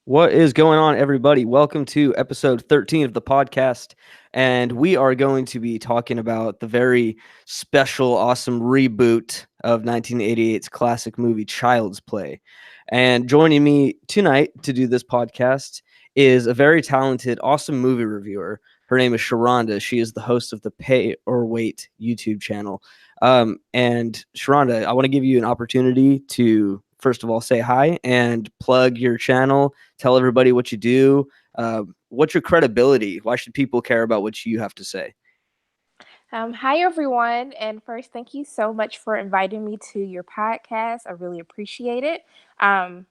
What is going on, everybody? Welcome to episode 13 of the podcast. And we are going to be talking about the very special, awesome reboot of 1988's classic movie Child's Play. And joining me tonight to do this podcast is a very talented, awesome movie reviewer. Her name is Sharronda. She is the host of the Pay or Wait YouTube channel. And Sharronda, I want to give you an opportunity to, first of all, say hi and plug your channel. Tell everybody what you do. What's your credibility? Why should people care about what you have to say? Hi, everyone. And first, thank you so much for inviting me to your podcast. I really appreciate it. Um,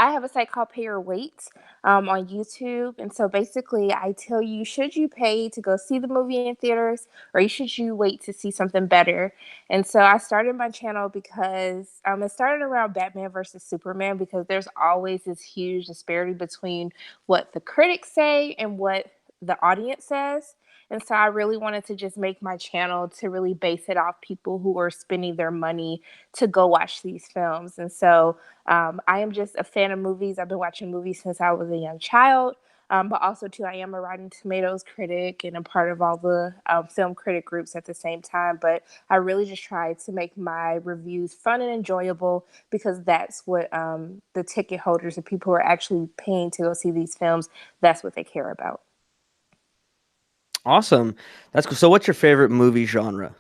I have a site called Pay or Wait on YouTube. And so basically, I tell you, should you pay to go see the movie in theaters or should you wait to see something better? And so I started my channel because it started around Batman versus Superman because there's always this huge disparity between what the critics say and what the audience says. And so I really wanted to just make my channel to really base it off people who are spending their money to go watch these films. And so I am just a fan of movies. I've been watching movies since I was a young child. But also, too, I am a Rotten Tomatoes critic and a part of all the film critic groups at the same time. But I really just try to make my reviews fun and enjoyable because that's what the ticket holders and people who are actually paying to go see these films, that's what they care about. Awesome. That's cool. So what's your favorite movie genre?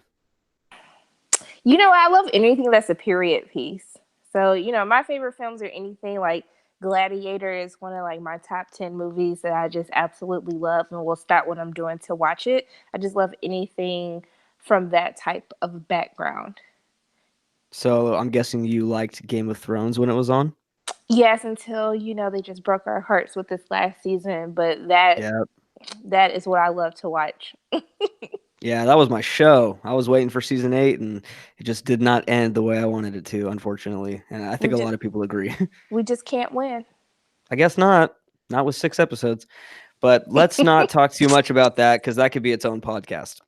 I love anything that's a period piece. So, my favorite films are anything like Gladiator is one of like my top 10 movies that I just absolutely love and will stop what I'm doing to watch it. I just love anything from that type of background. So I'm guessing you liked Game of Thrones when it was on? Yes, until they just broke our hearts with this last season, but that is what I love to watch. Yeah, that was my show. I was waiting for season 8, and it just did not end the way I wanted it to, unfortunately. And I We think a just lot of people agree. we just can't win. I guess not. Not with 6 episodes. But let's not talk too much about that because that could be its own podcast.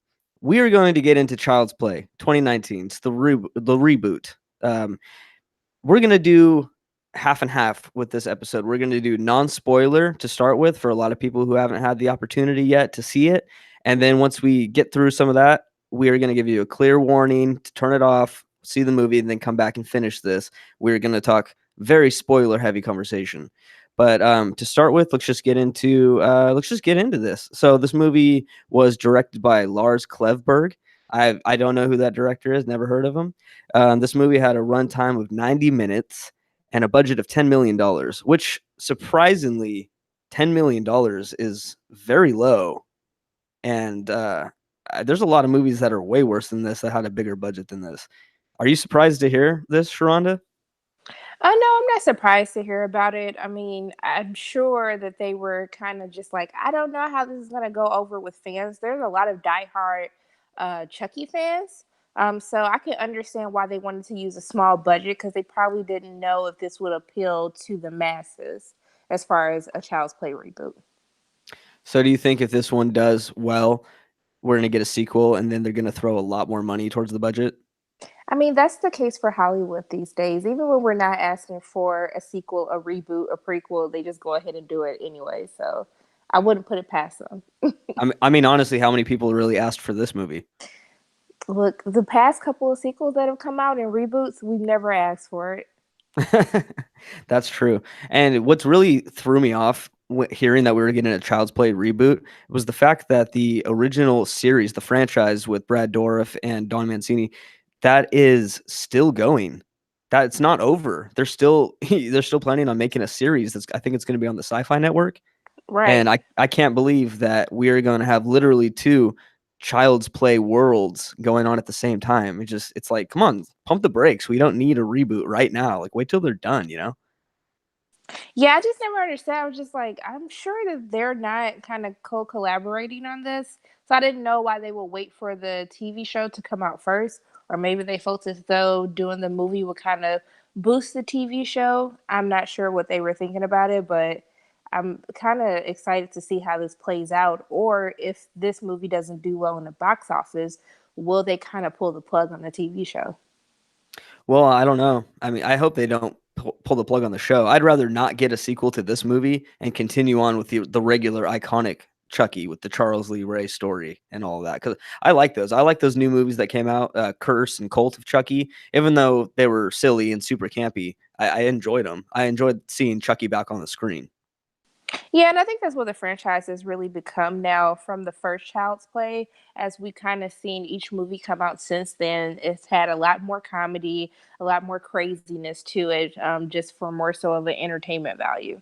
We are going to get into Child's Play 2019. It's the reboot. Um, we're going to do half and half with this episode. We're going to do non-spoiler to start with for a lot of people who haven't had the opportunity yet to see it. And then once we get through some of that, we are going to give you a clear warning to turn it off, see the movie, and then come back and finish this. We're going to talk very spoiler heavy conversation. But to start with, let's just get into this. So this movie was directed by Lars Klevberg. I don't know who that director is. Never heard of him. This movie had a runtime of 90 minutes and a budget of $10 million, which surprisingly, $10 million is very low. And there's a lot of movies that are way worse than this that had a bigger budget than this. Are you surprised to hear this, Sharronda? No, I'm not surprised to hear about it. I mean, I'm sure that they were kind of just like, I don't know how this is going to go over with fans. There's a lot of diehard Chucky fans. So I can understand why they wanted to use a small budget because they probably didn't know if this would appeal to the masses as far as a Child's Play reboot. So do you think if this one does well, we're going to get a sequel and then they're going to throw a lot more money towards the budget? I mean, that's the case for Hollywood these days. Even when we're not asking for a sequel, a reboot, a prequel, they just go ahead and do it anyway. So I wouldn't put it past them. I mean, honestly, how many people really asked for this movie? Look, the past couple of sequels that have come out and reboots, we've never asked for it. That's true. And what's really threw me off hearing that we were getting a Child's Play reboot was the fact that the original series, the franchise with Brad Dourif and Don Mancini, that is still going. That it's not over. They're still planning on making a series I think it's going to be on the Sci-Fi Network. And Right. I can't believe that we are going to have literally two Child's Play worlds going on at the same time. It's like, come on, pump the brakes. We don't need a reboot right now. Like, wait till they're done. Yeah, I just never understand. I was just like, I'm sure that they're not kind of co collaborating on this. So I didn't know why they would wait for the TV show to come out first. Or maybe they felt as though doing the movie would kind of boost the TV show. I'm not sure what they were thinking about it, but I'm kind of excited to see how this plays out. Or if this movie doesn't do well in the box office, will they kind of pull the plug on the TV show? Well, I don't know. I mean, I hope they don't pull the plug on the show. I'd rather not get a sequel to this movie and continue on with the regular iconic Chucky with the Charles Lee Ray story and all of that, because I like those. I like those new movies that came out, Curse and Cult of Chucky. Even though they were silly and super campy, I enjoyed them. I enjoyed seeing Chucky back on the screen. Yeah, and I think that's what the franchise has really become now from the first Child's Play. As we've kind of seen each movie come out since then, it's had a lot more comedy, a lot more craziness to it, just for more so of an entertainment value.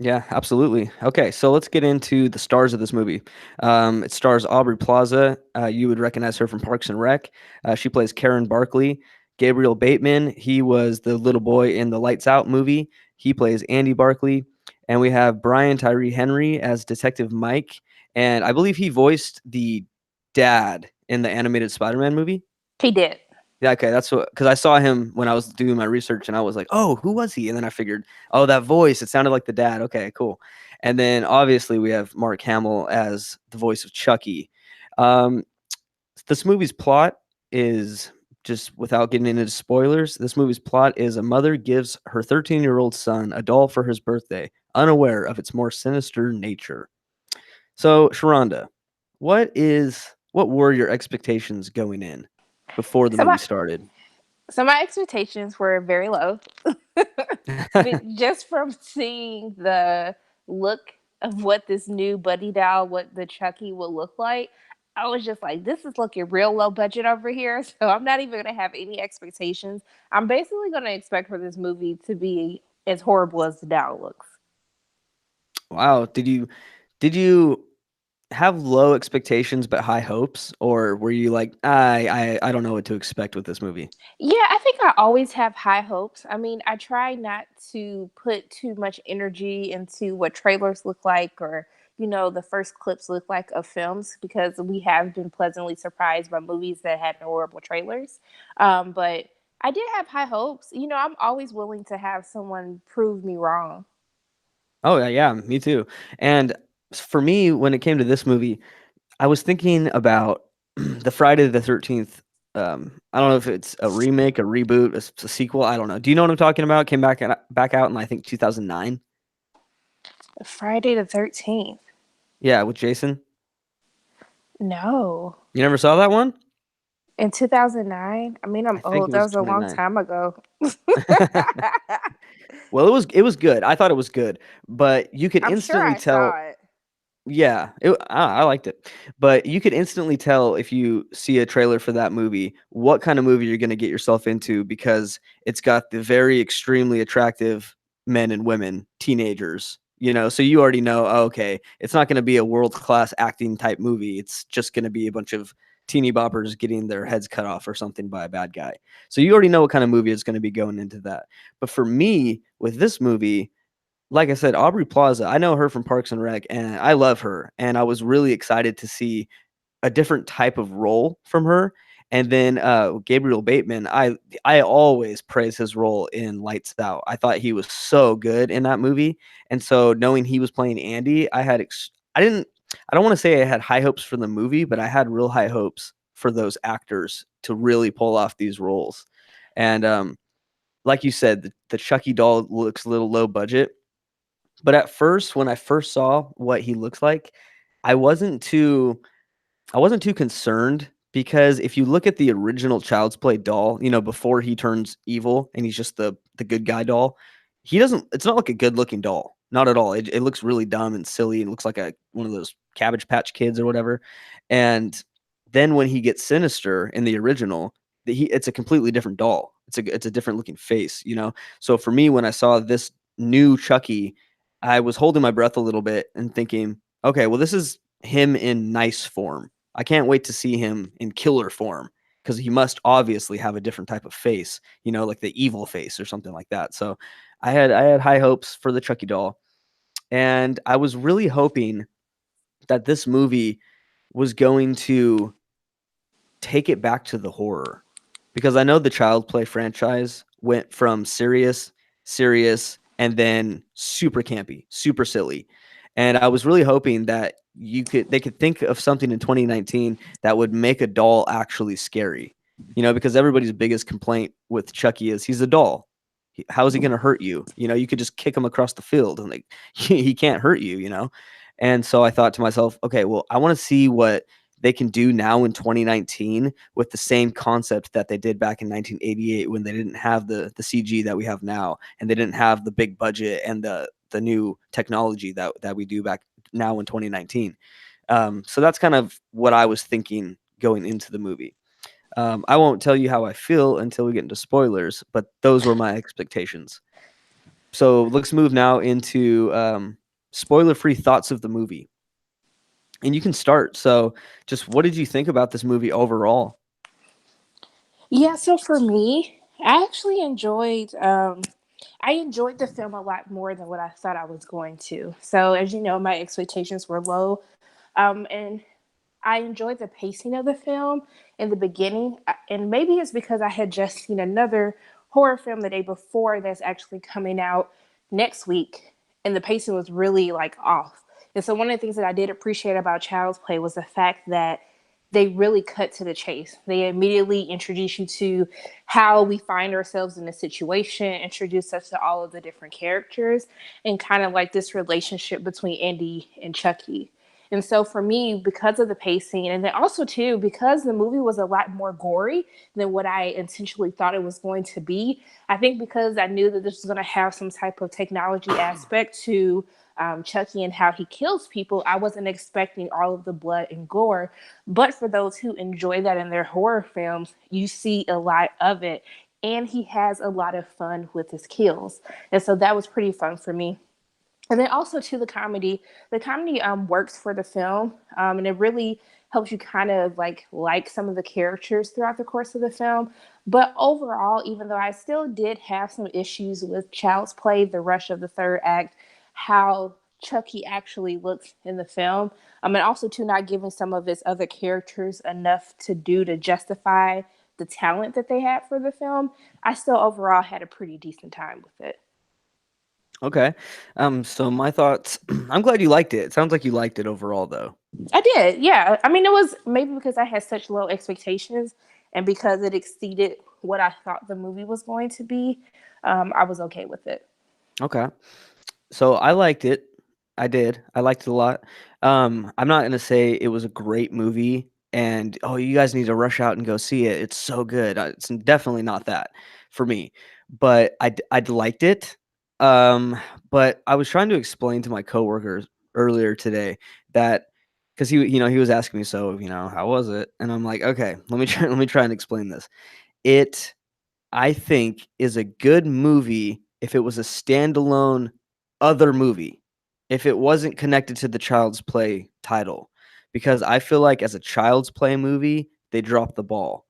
Yeah, absolutely. Okay, so let's get into the stars of this movie. It stars Aubrey Plaza. You would recognize her from Parks and Rec. She plays Karen Barkley. Gabriel Bateman, he was the little boy in the Lights Out movie. He plays Andy Barkley. And we have Brian Tyree Henry as Detective Mike. And I believe he voiced the dad in the animated Spider-Man movie. He did. Yeah, okay, that's what, because I saw him when I was doing my research, and I was like, "Oh, who was he?" And then I figured, "Oh, that voice, it sounded like the dad." Okay, cool. And then obviously we have Mark Hamill as the voice of Chucky. Um, this movie's plot is, just without getting into spoilers, this movie's plot is a mother gives her 13-year-old son a doll for his birthday, unaware of its more sinister nature. So, Sharonda, what were your expectations going in before the So movie my started? so my expectations were very low. But just from seeing the look of what this new Buddy doll, what the Chucky will look like, I was just like, this is looking real low budget over here. So I'm not even gonna have any expectations. I'm basically gonna expect for this movie to be as horrible as the doll looks. Wow. Did you have low expectations but high hopes, or were you like, I don't know what to expect with this movie? Yeah, I think I always have high hopes. I mean, I try not to put too much energy into what trailers look like or, the first clips look like of films because we have been pleasantly surprised by movies that had horrible trailers. But I did have high hopes. I'm always willing to have someone prove me wrong. Oh yeah, yeah, me too. And for me, when it came to this movie, I was thinking about the Friday the 13th. I don't know if it's a remake, a reboot, a sequel. I don't know. Do you know what I'm talking about? Came back out in, I think, 2009. Friday the 13th. Yeah, with Jason. No. You never saw that one? In 2009? I mean, I I'm think it old. That was was a long 29. time ago. Well, it was good. I thought it was good, but you could I'm sure instantly I saw tell. it. Yeah, I liked it, but you could instantly tell if you see a trailer for that movie what kind of movie you're going to get yourself into, because it's got the very extremely attractive men and women, teenagers. So you already know, oh, okay, it's not going to be a world class acting type movie. It's just going to be a bunch of teeny boppers getting their heads cut off or something by a bad guy. So you already know what kind of movie is going to be going into that. But for me, with this movie, like I said, Aubrey Plaza, I know her from Parks and Rec, and I love her. And I was really excited to see a different type of role from her. And then Gabriel Bateman, I always praise his role in Lights Out. I thought he was so good in that movie. And so knowing he was playing Andy, I don't want to say I had high hopes for the movie, but I had real high hopes for those actors to really pull off these roles. And like you said, the Chucky doll looks a little low budget, but at first, when I first saw what he looks like, I wasn't too I wasn't too concerned, because if you look at the original Child's Play doll, before he turns evil and he's just the good guy doll, he doesn't it's not like a good looking doll. Not at all. It looks really dumb and silly and looks like a one of those Cabbage Patch Kids or whatever. And then when he gets sinister in the original, it's a completely different doll. It's a different looking face. So for me, when I saw this new Chucky, I was holding my breath a little bit and thinking, okay, well, this is him in nice form. I can't wait to see him in killer form, because he must obviously have a different type of face, like the evil face or something like that. So I had high hopes for the Chucky doll, and I was really hoping that this movie was going to take it back to the horror, because I know the Child Play franchise went from serious, and then super campy, super silly. And I was really hoping that they could think of something in 2019 that would make a doll actually scary. Because everybody's biggest complaint with Chucky is he's a doll. How is he going to hurt you? You know, you could just kick him across the field and like he can't hurt you, you know? And so I thought to myself, okay, well, I want to see what they can do now in 2019 with the same concept that they did back in 1988 when they didn't have the CG that we have now, and they didn't have the big budget and the new technology that we do back now in 2019. So that's kind of what I was thinking going into the movie. I won't tell you how I feel until we get into spoilers, but those were my expectations. So let's move now into spoiler-free thoughts of the movie. And you can start. So, just what did you think about this movie overall? Yeah, so for me, I actually enjoyed I enjoyed the film a lot more than what I thought I was going to. So as you know, my expectations were low. And I enjoyed the pacing of the film in the beginning, and maybe it's because I had just seen another horror film the day before that's actually coming out next week, and the pacing was really like off. And so one of the things that I did appreciate about Child's Play was the fact that they really cut to the chase. They immediately introduce you to how we find ourselves in a situation, introduce us to all of the different characters, and kind of like this relationship between Andy and Chucky. And so for me, because of the pacing, and then also too, because the movie was a lot more gory than what I intentionally thought it was going to be, I think because I knew that this was going to have some type of technology aspect to Chucky and how he kills people, I wasn't expecting all of the blood and gore. But for those who enjoy that in their horror films, you see a lot of it. And he has a lot of fun with his kills. And so that was pretty fun for me. And then also to the comedy works for the film, and it really helps you kind of like some of the characters throughout the course of the film. But overall, even though I still did have some issues with Child's Play, the rush of the third act, how Chucky actually looks in the film, and also to not giving some of his other characters enough to do to justify the talent that they had for the film, I still overall had a pretty decent time with it. Okay. So my thoughts, I'm glad you liked it. It sounds like you liked it overall though. I did, yeah. I mean, it was maybe because I had such low expectations and because it exceeded what I thought the movie was going to be. I was okay with it. Okay. So I liked it. I did. I liked it a lot. I'm not gonna say it was a great movie and oh, you guys need to rush out and go see it. It's so good. It's definitely not that for me. But I liked it. Um, but I was trying to explain to my coworkers earlier today that because he was asking me, so how was it? And I'm like, okay, let me try and explain this. It I think is a good movie if it was a standalone other movie, if it wasn't connected to the Child's Play title, because I feel like as a Child's Play movie, they dropped the ball.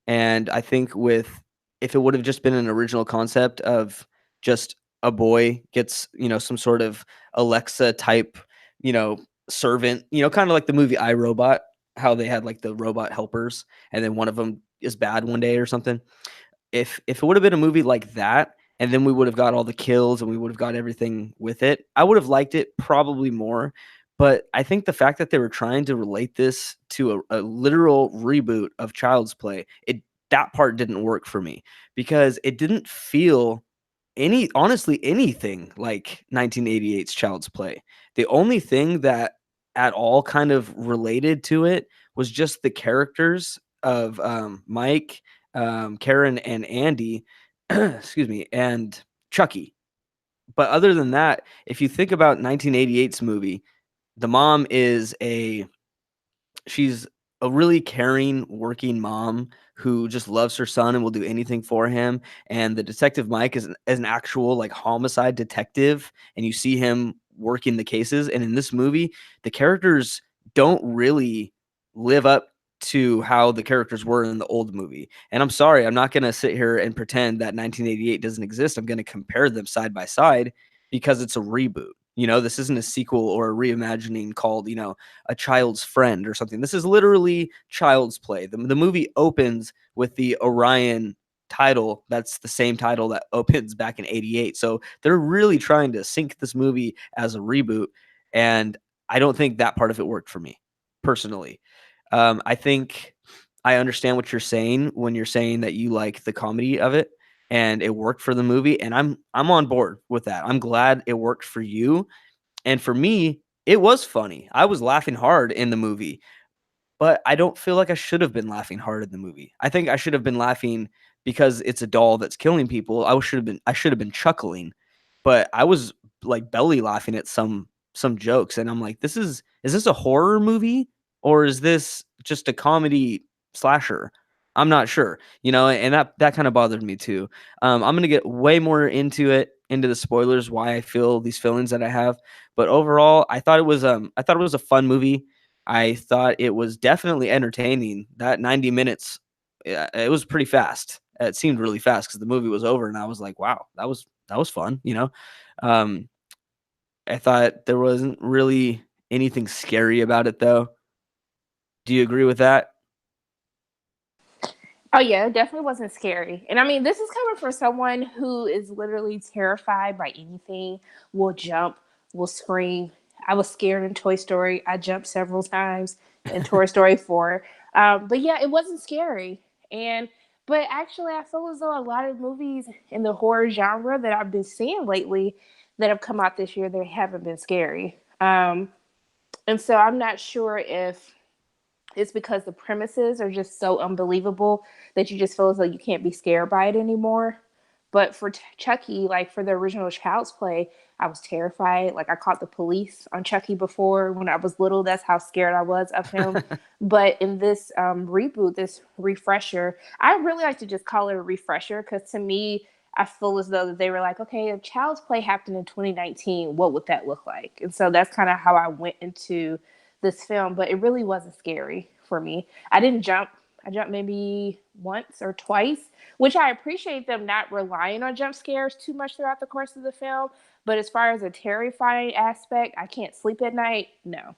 And I think if it would have just been an original concept of just a boy gets, some sort of Alexa type, you know, servant, kind of like the movie iRobot, how they had like the robot helpers and then one of them is bad one day or something. If it would have been a movie like that, and then we would have got all the kills and we would have got everything with it, I would have liked it probably more. But I think the fact that they were trying to relate this to a literal reboot of Child's Play, that part didn't work for me because it didn't feel honestly anything like 1988's Child's Play. The only thing that at all kind of related to it was just the characters of Mike, Karen, and Andy, excuse me, and Chucky. But other than that, if you think about 1988's movie, the mom she's a really caring working mom who just loves her son and will do anything for him. And the detective Mike is an actual like homicide detective, and you see him working the cases. And in this movie, the characters don't really live up to how the characters were in the old movie. And I'm sorry, I'm not going to sit here and pretend that 1988 doesn't exist. I'm going to compare them side by side because it's a reboot. This isn't a sequel or a reimagining called, A Child's Friend or something. This is literally Child's Play. The movie opens with the Orion title. That's the same title that opens back in 88. So they're really trying to sync this movie as a reboot. And I don't think that part of it worked for me personally. I think I understand what you're saying when you're saying that you like the comedy of it. and it worked for the movie, and I'm on board with that. I'm glad it worked for you. And for me, it was funny. I was laughing hard in the movie, but I don't feel like I should have been laughing hard in the movie. I think I should have been laughing because it's a doll that's killing people. I should have been chuckling, but I was like belly laughing at some jokes, and I'm like, is this a horror movie or is this just a comedy slasher? I'm not sure, and that kind of bothered me too. I'm gonna get way more into the spoilers, why I feel these feelings that I have, but overall, I thought it was a fun movie. I thought it was definitely entertaining. That 90 minutes, it was pretty fast. It seemed really fast because the movie was over, and I was like, "Wow, that was fun." Um, I thought there wasn't really anything scary about it, though. Do you agree with that? Oh yeah, it definitely wasn't scary. And I mean, this is coming from someone who is literally terrified by anything. Will jump, will scream. I was scared in Toy Story. I jumped several times in Toy Story 4. But yeah, it wasn't scary. And but actually, I feel as though a lot of movies in the horror genre that I've been seeing lately that have come out this year, they haven't been scary. And so I'm not sure if it's because the premises are just so unbelievable that you just feel as though you can't be scared by it anymore. But for Chucky, like for the original Child's Play, I was terrified. Like I caught the police on Chucky before when I was little. That's how scared I was of him. But in this reboot, this refresher, I really like to just call it a refresher because to me, I feel as though that they were like, okay, if Child's Play happened in 2019, what would that look like? And so that's kind of how I went into this film, but it really wasn't scary for me. I didn't jump. I jumped maybe once or twice, which I appreciate them not relying on jump scares too much throughout the course of the film. But as far as a terrifying aspect, I can't sleep at night. No.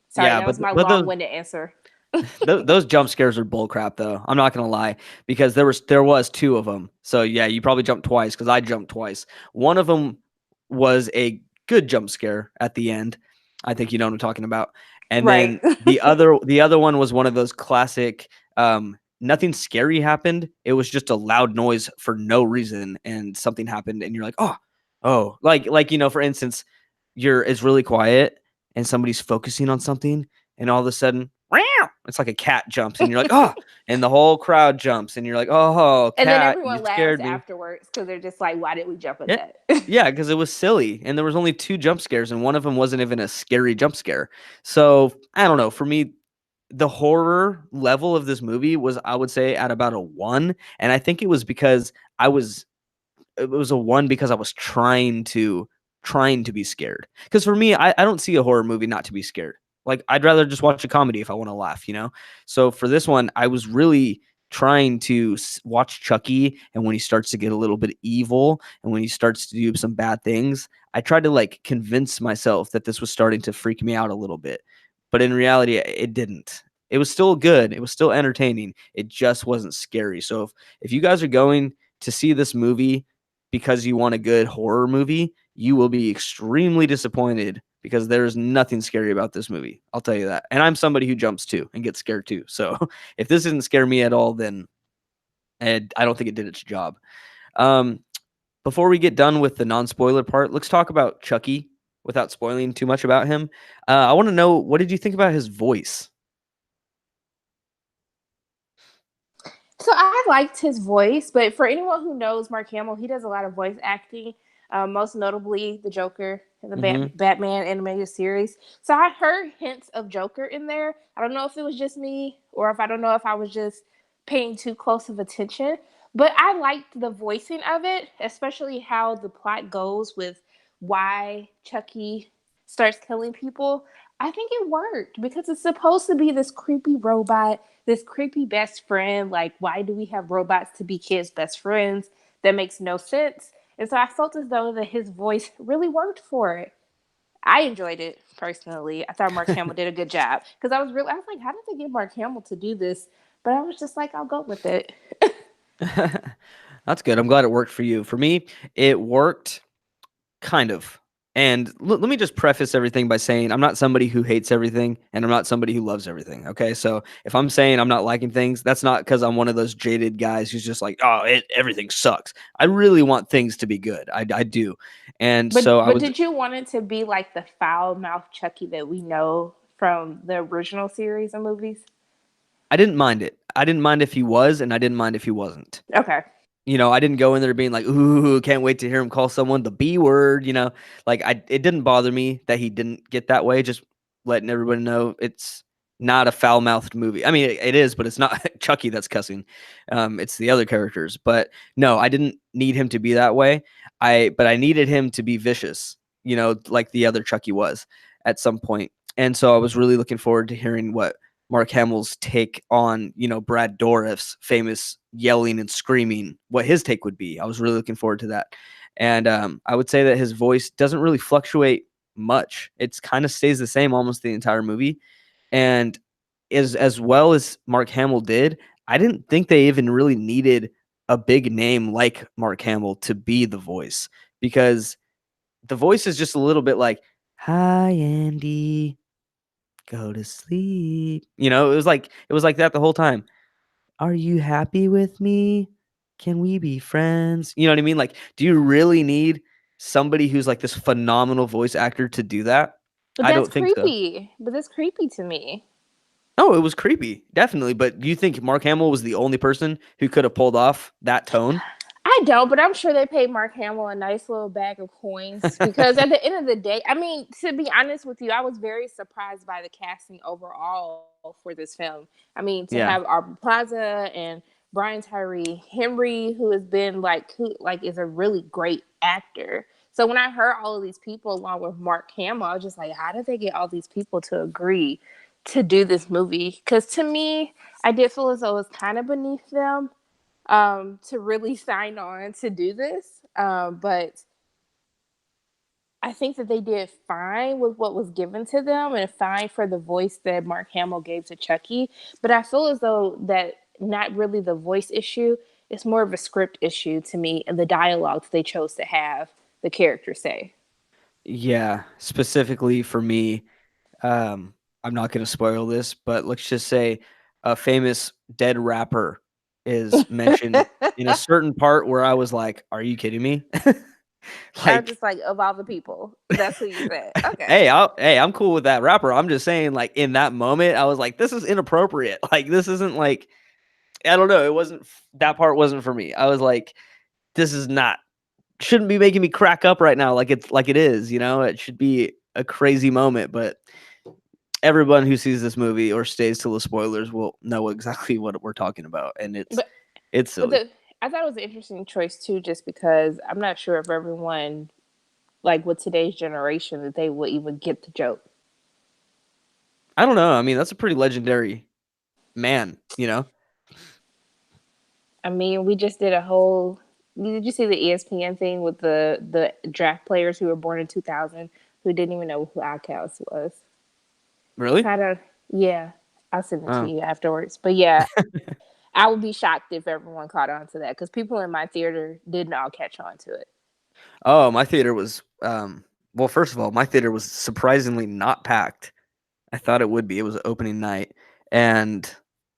Sorry, Yeah, that but was my but those long-winded answer. those jump scares are bullcrap, though. I'm not gonna lie, because there was two of them. So yeah, you probably jumped twice because I jumped twice. One of them was a good jump scare at the end. I think you know what I'm talking about. And Right. then the other one was one of those classic. Nothing scary happened. It was just a loud noise for no reason, and something happened, and you're like, oh, like for instance, it's really quiet, and somebody's focusing on something, and all of a sudden, it's like a cat jumps, and you're like, oh, and the whole crowd jumps, and you're like, oh, And then cat, you everyone laughs scared me. afterwards because they're just like, why did we jump at Yeah, that? yeah, because it was silly, and there was only two jump scares, and one of them wasn't even a scary jump scare. So I don't know. For me, the horror level of this movie was, I would say, at about a one, and I think it was because it was a one because I was trying to be scared. Because for me, I don't see a horror movie not to be scared. Like I'd rather just watch a comedy if I want to laugh. So for this one, I was really trying to watch Chucky, and when he starts to get a little bit evil, and when he starts to do some bad things, I tried to like convince myself that this was starting to freak me out a little bit. But in reality, it didn't. It was still good. It was still entertaining. It just wasn't scary. So if you guys are going to see this movie because you want a good horror movie, you will be extremely disappointed because there's nothing scary about this movie. I'll tell you that. And I'm somebody who jumps too and gets scared too. So if this didn't scare me at all, then I don't think it did its job. Um, before we get done with the non-spoiler part, let's talk about Chucky without spoiling too much about him. I want to know, what did you think about his voice? So I liked his voice, but for anyone who knows Mark Hamill, he does a lot of voice acting, most notably the Joker in the Hmm. Batman animated series. So I heard hints of Joker in there. I don't know if it was just me or if I don't know if I was just paying too close of attention, but I liked the voicing of it, especially how the plot goes with why Chucky starts killing people. I think it worked because it's supposed to be this creepy robot, this creepy best friend. Like, why do we have robots to be kids' best friends? That makes no sense. And so I felt as though that his voice really worked for it. I enjoyed it personally. I thought Mark Hamill did a good job because I was like, how did they get Mark Hamill to do this? But I was just like, I'll go with it. That's good. I'm glad it worked for you. For me, it worked kind of. And let me just preface everything by saying I'm not somebody who hates everything and I'm not somebody who loves everything. Okay. So if I'm saying I'm not liking things, that's not because I'm one of those jaded guys who's just like, oh, everything sucks. I really want things to be good. I do. And so I But was, did you want it to be like the foul mouth Chucky that we know from the original series of movies? I didn't mind it. I didn't mind if he was, and I didn't mind if he wasn't. Okay. You know, I didn't go in there being like, "Ooh, can't wait to hear him call someone the B word," you know? Like it didn't bother me that he didn't get that way, just letting everybody know it's not a foul-mouthed movie. I mean, it is, but it's not Chucky that's cussing. It's the other characters. But no, I didn't need him to be that way. But I needed him to be vicious, you know, like the other Chucky was at some point. And so I was really looking forward to hearing what Mark Hamill's take on, you know, Brad Dourif's famous yelling and screaming, what his take would be. I was really looking forward to that. And I would say that his voice doesn't really fluctuate much. It's kind of stays the same almost the entire movie. And as well as Mark Hamill did, I didn't think they even really needed a big name like Mark Hamill to be the voice, because the voice is just a little bit like, "Hi Andy, go to sleep." You know, it was like that the whole time. "Are you happy with me? Can we be friends?" You know what I mean? Like, do you really need somebody who's like this phenomenal voice actor to do that? But I that's don't think so. creepy. But that's creepy to me. Oh, it was creepy, definitely. But do you think Mark Hamill was the only person who could have pulled off that tone? I don't, but I'm sure they paid Mark Hamill a nice little bag of coins because at the end of the day, I mean, to be honest with you, I was very surprised by the casting overall for this film. I mean, to Yeah. have Aubrey Plaza and Brian Tyree Henry, who has been who is a really great actor. So when I heard all of these people along with Mark Hamill, I was just like, how did they get all these people to agree to do this movie? Because to me, I did feel as though it was kind of beneath them to really sign on to do this. But I think that they did fine with what was given to them and fine for the voice that Mark Hamill gave to Chucky. But I feel as though that not really the voice issue, it's more of a script issue to me and the dialogue they chose to have the characters say. Yeah. Specifically for me, um, I'm not going to spoil this, but let's just say a famous dead rapper is mentioned in a certain part where I was like, "Are you kidding me?" I'm Like, just like, of all the people, that's who you said. Okay. I'm cool with that rapper. I'm just saying, like in that moment, I was like, "This is inappropriate." Like, this isn't like, I don't know. It wasn't that part wasn't for me. I was like, "This is not shouldn't be making me crack up right now." Like it is. You know, it should be a crazy moment, but everyone who sees this movie or stays till the spoilers will know exactly what we're talking about, and it's But it's but silly. I thought it was an interesting choice too, just because I'm not sure if everyone like with today's generation that they will even get the joke. I don't know. I mean, that's a pretty legendary man. You know, I mean, we just did a whole. Did you see the ESPN thing with the draft players who were born in 2000 who didn't even know who Outcast was? really? Kind of, yeah. I'll send it to Oh. you afterwards. But yeah, I would be shocked if everyone caught on to that because people in my theater didn't all catch on to it. Oh, my theater was well, first of all, my theater was surprisingly not packed. I thought it would be. It was opening night. And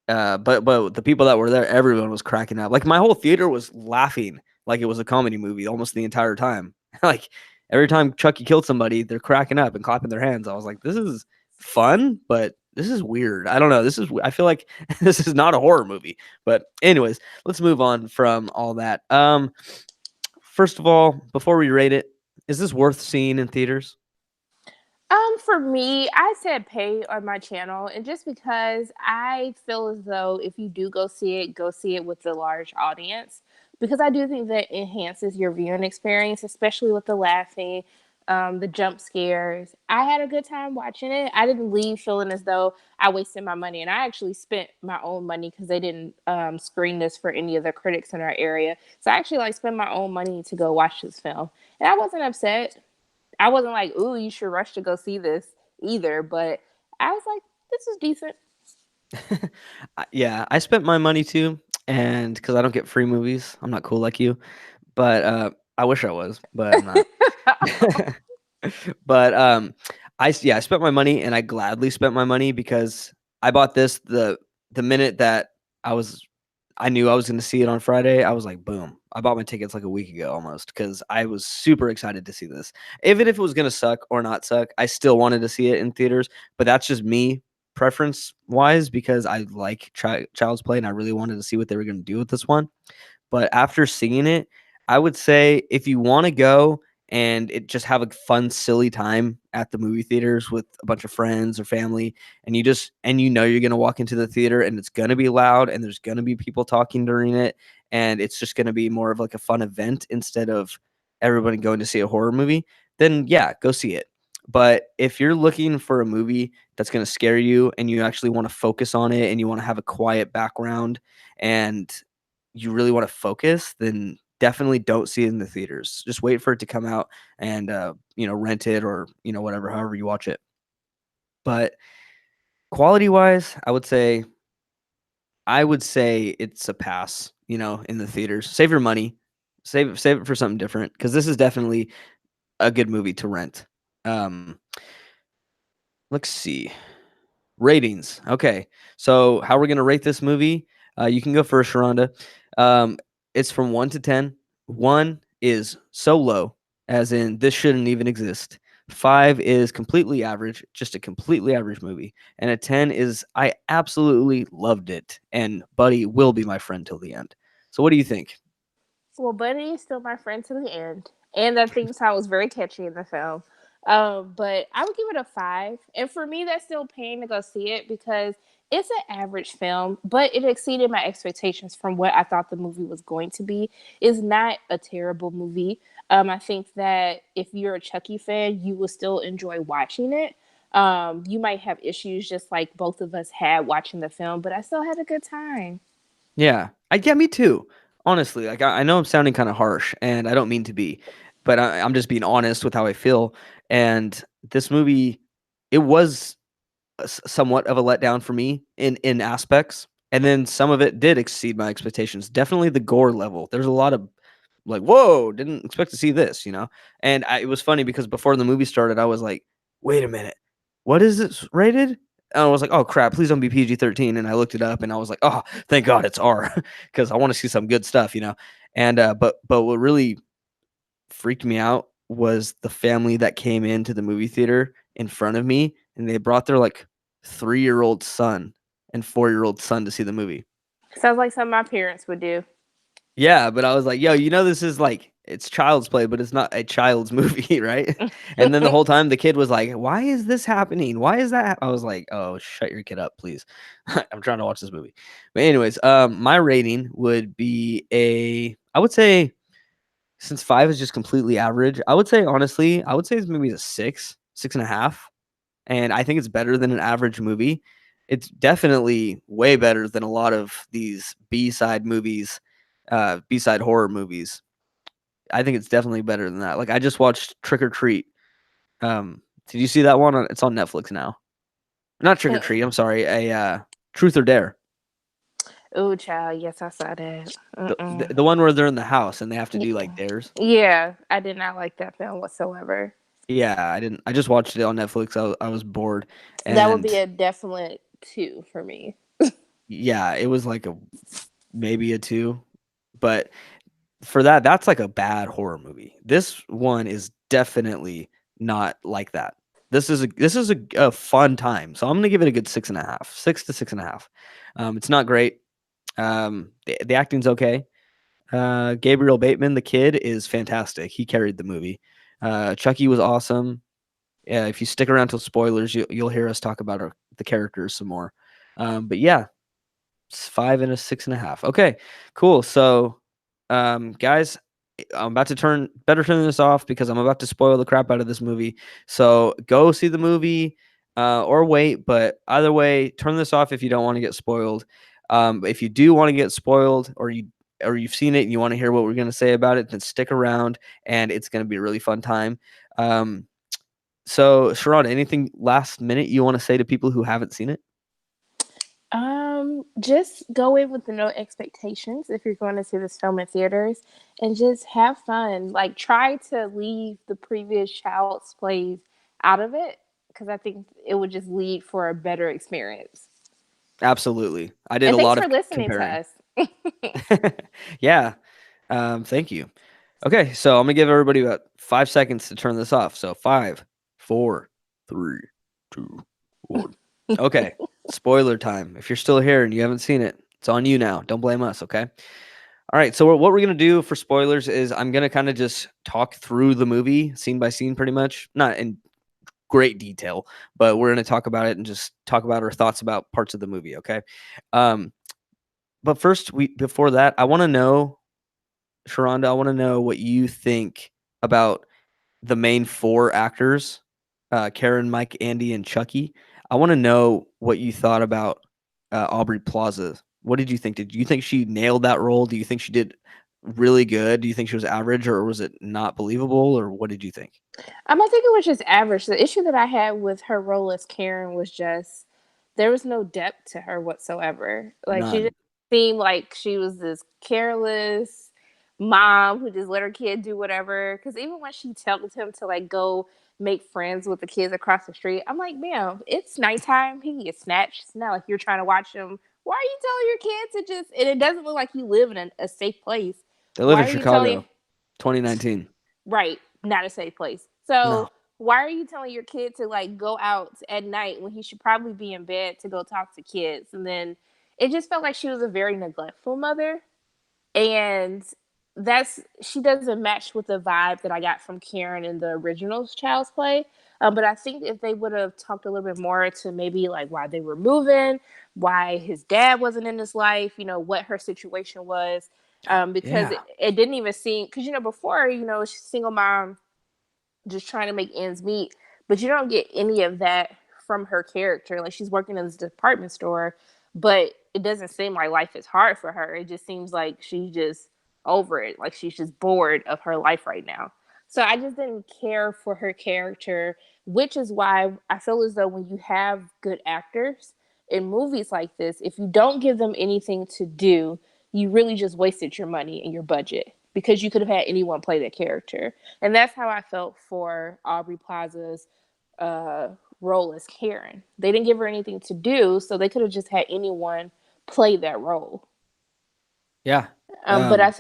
but the people that were there, everyone was cracking up. Like my whole theater was laughing like it was a comedy movie almost the entire time. Like every time Chucky killed somebody, they're cracking up and clapping their hands. I was like, this is fun, but this is weird. I don't know. I feel like this is not a horror movie. But anyways, let's move on from all that. First of all, before we rate it, is this worth seeing in theaters? For me, I said pay on my channel, and just because I feel as though if you do go see it with the large audience, because I do think that enhances your viewing experience, especially with the laughing, the jump scares. I had a good time watching it. I didn't leave feeling as though I wasted my money, and I actually spent my own money because they didn't screen this for any of the critics in our area. So I actually spent my own money to go watch this film, and I wasn't upset. I wasn't like, ooh, you should rush to go see this either. But I was like, this is decent. Yeah, I spent my money too, and because I don't get free movies, I'm not cool like you. But I wish I was, but I'm not. But I spent my money, and I gladly spent my money because I bought this the minute that I was I knew I was going to see it on Friday. I was like, boom. I bought my tickets like a week ago almost because I was super excited to see this. Even if it was going to suck or not suck, I still wanted to see it in theaters. But that's just me preference wise because I like Child's Play and I really wanted to see what they were going to do with this one. But after seeing it, I would say if you want to go and it just have a fun, silly time at the movie theaters with a bunch of friends or family, and you know you're gonna walk into the theater and it's gonna be loud and there's gonna be people talking during it, and it's just gonna be more of like a fun event instead of everybody going to see a horror movie, then yeah, go see it. But if you're looking for a movie that's going to scare you and you actually want to focus on it and you want to have a quiet background and you really want to focus, then definitely don't see it in the theaters. Just wait for it to come out and rent it or whatever, however you watch it. But quality wise, I would say it's a pass. In the theaters, save your money, save it for something different because this is definitely a good movie to rent. Um, let's see. Ratings. Okay. So how we're gonna rate this movie? You can go first, Sharronda. Um, it's from 1 to 10. 1 is so low, as in this shouldn't even exist. 5 is completely average, just a completely average movie. And a 10 is I absolutely loved it, and Buddy will be my friend till the end. So what do you think? Well, Buddy is still my friend to the end, and that theme song was very catchy in the film. But I would give it a 5, and for me, that's still paying to go see it because it's an average film, but it exceeded my expectations from what I thought the movie was going to be. It's not a terrible movie. I think that if you're a Chucky fan, you will still enjoy watching it. You might have issues just like both of us had watching the film, but I still had a good time. Yeah, me too. Honestly, like I know I'm sounding kind of harsh, and I don't mean to be, but I'm just being honest with how I feel. And this movie, it was somewhat of a letdown for me in aspects, and then some of it did exceed my expectations. Definitely the gore level. There's a lot of like, whoa, didn't expect to see this. And it was funny because before the movie started, I was like, wait a minute, what is this rated? And I was like, oh crap, please don't be PG-13. And I looked it up, and I was like, oh, thank God it's R because I want to see some good stuff. And but what really freaked me out was the family that came into the movie theater in front of me, and they brought their like 3-year-old son and 4-year-old son to see the movie. Sounds like something my parents would do. Yeah, but I was like, "Yo, this is like it's Child's Play, but it's not a child's movie, right?" And then the whole time the kid was like, "Why is this happening? Why is that?" I was like, "Oh, shut your kid up, please. I'm trying to watch this movie." But anyways, my rating would be I would say since 5 is just completely average, I would say honestly, I would say this movie is a 6, 6.5, and I think it's better than an average movie. It's definitely way better than a lot of these B-side movies, B-side horror movies. I think it's definitely better than that. Like I just watched Trick or Treat. Did you see that one? It's on Netflix now. Not Trick or Treat. I'm sorry. Truth or Dare. Oh, child, yes, I saw that. The one where they're in the house and they have to do like dares. Yeah, I did not like that film whatsoever. Yeah, I didn't. I just watched it on Netflix. I was bored, That would be and a definite 2 for me. yeah, it was like a maybe a 2, but for that's like a bad horror movie. This one is definitely not like that. This is a fun time. So I'm gonna give it a good 6.5, 6 to 6.5. It's not great. The acting's okay. Gabriel Bateman, the kid, is fantastic. He carried the movie. Chucky was awesome. Yeah, if you stick around till spoilers, you'll hear us talk about the characters some more. But yeah, 5 and a 6.5. Okay, cool. So, guys, I'm about to better turn this off because I'm about to spoil the crap out of this movie. So go see the movie, or wait. But either way, turn this off if you don't want to get spoiled. If you do want to get spoiled, or you've seen it and you want to hear what we're going to say about it, then stick around, and it's going to be a really fun time. So, Sharon, anything last minute you want to say to people who haven't seen it? Just go in with no expectations if you're going to see this film in theaters, and just have fun. Like, try to leave the previous child's plays out of it, because I think it would just lead for a better experience. Absolutely. I did And a thanks lot for of listening to comparing. us. Yeah. Thank you. Okay, so I'm gonna give everybody about 5 seconds to turn this off. So 5, 4, 3, 2, 1. Okay. Spoiler time. If you're still here and you haven't seen it, it's on you now. Don't blame us, okay? All right. So what we're gonna do for spoilers is I'm gonna kind of just talk through the movie scene by scene, pretty much. Not in great detail, but we're gonna talk about it and just talk about our thoughts about parts of the movie, okay? Um, but first, we before that, I want to know, Sharronda, I want to know what you think about the main four actors, Karen, Mike, Andy, and Chucky. I want to know what you thought about Aubrey Plaza. What did you think? Did you think she nailed that role? Do you think she did really good? Do you think she was average, or was it not believable, or what did you think? I think it was just average. The issue that I had with her role as Karen was just there was no depth to her whatsoever. Like, she just None. seemed like she was this careless mom who just let her kid do whatever. Because even when she tells him to like go make friends with the kids across the street, I'm like, ma'am, it's nighttime. He can get snatched. It's not like you're trying to watch him. Why are you telling your kids to just? And it doesn't look like you live in a safe place. They live in Why are you telling? Chicago, 2019. Right, not a safe place. So No, why are you telling your kid to like go out at night when he should probably be in bed to go talk to kids? And then it just felt like she was a very neglectful mother, and that's she doesn't match with the vibe that I got from Karen in the original Child's Play. But I think if they would have talked a little bit more to maybe like why they were moving, why his dad wasn't in his life, what her situation was, because yeah, it didn't even seem because before she's a single mom just trying to make ends meet. But you don't get any of that from her character. Like, she's working in this department store, but it doesn't seem like life is hard for her. It just seems like she's just over it. Like, she's just bored of her life right now. So I just didn't care for her character, which is why I feel as though when you have good actors in movies like this, if you don't give them anything to do, you really just wasted your money and your budget because you could have had anyone play that character. And that's how I felt for Aubrey Plaza's uh, role as Karen. They didn't give her anything to do, so they could have just had anyone play that role. yeah, Um, but I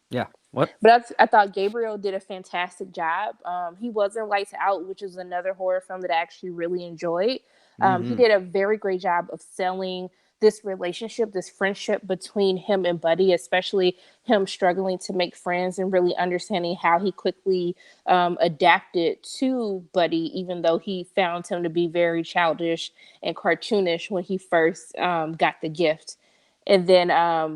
yeah. What? But I thought Gabriel did a fantastic job. He was in Lights Out, which is another horror film that I actually really enjoyed. He Hmm. did a very great job of selling this relationship, this friendship between him and Buddy, especially him struggling to make friends and really understanding how he quickly adapted to Buddy, even though he found him to be very childish and cartoonish when he first got the gift. And then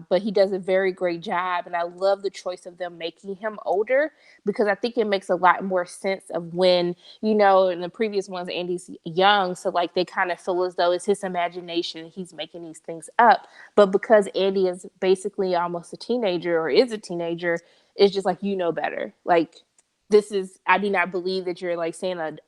but he does a very great job, and I love the choice of them making him older, because I think it makes a lot more sense of when in the previous ones Andy's young, so like they kind of feel as though it's his imagination, he's making these things up. But because Andy is basically almost a teenager, or is a teenager, it's just like, better. Like, this is, I do not believe that you're like saying that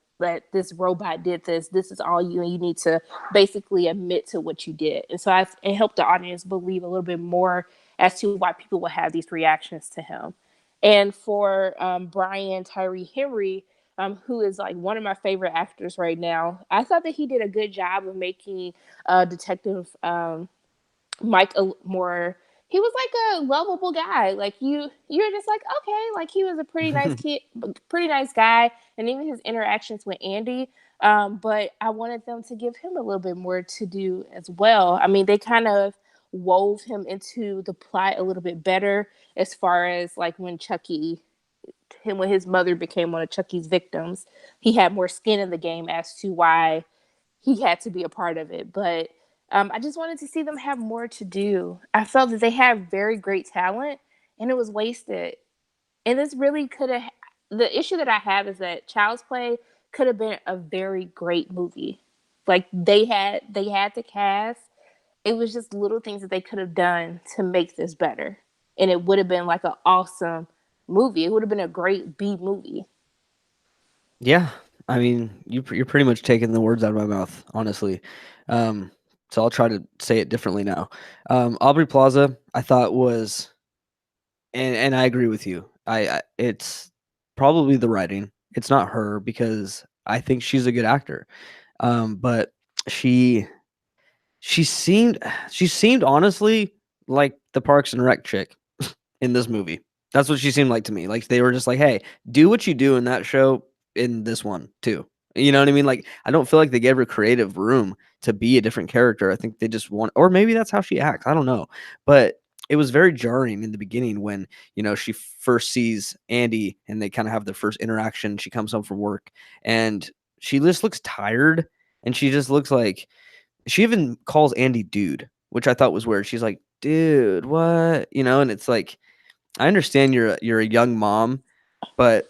this robot did this. This is all you, and you need to basically admit to what you did. And so it helped the audience believe a little bit more as to why people will have these reactions to him. And for Brian Tyree Henry, who is like one of my favorite actors right now, I thought that he did a good job of making Detective Mike a more. He was like a lovable guy. Like, you're just like, okay, like he was a pretty nice kid, pretty nice guy, and even his interactions with Andy. But I wanted them to give him a little bit more to do as well. I mean, they kind of wove him into the plot a little bit better, as far as like when his mother became one of Chucky's victims, he had more skin in the game as to why he had to be a part of it. But I just wanted to see them have more to do. I felt that they had very great talent, and it was wasted. And this really could have. The issue that I have is that Child's Play could have been a very great movie. Like, they had the cast. It was just little things that they could have done to make this better, and it would have been like an awesome movie. It would have been a great B movie. Yeah, I mean, you're pretty much taking the words out of my mouth, honestly. Um, so I'll try to say it differently now. Aubrey Plaza, I thought was, and I agree with you. It's probably the writing. It's not her because I think she's a good actor. But she she seemed she seemed honestly like the Parks and Rec chick in this movie. That's what she seemed like to me. Like they were just like, "Hey, do what you do in that show in this one too." You know what I mean? Like I don't feel like they gave her creative room to be a different character. I think they just want, or maybe that's how she acts. I don't know, but it was very jarring in the beginning when she first sees Andy and they kind of have their first interaction. She comes home from work and she just looks tired, and she just looks like she even calls Andy dude, which I thought was weird. She's like, dude, what? And it's like, I understand you're a young mom, but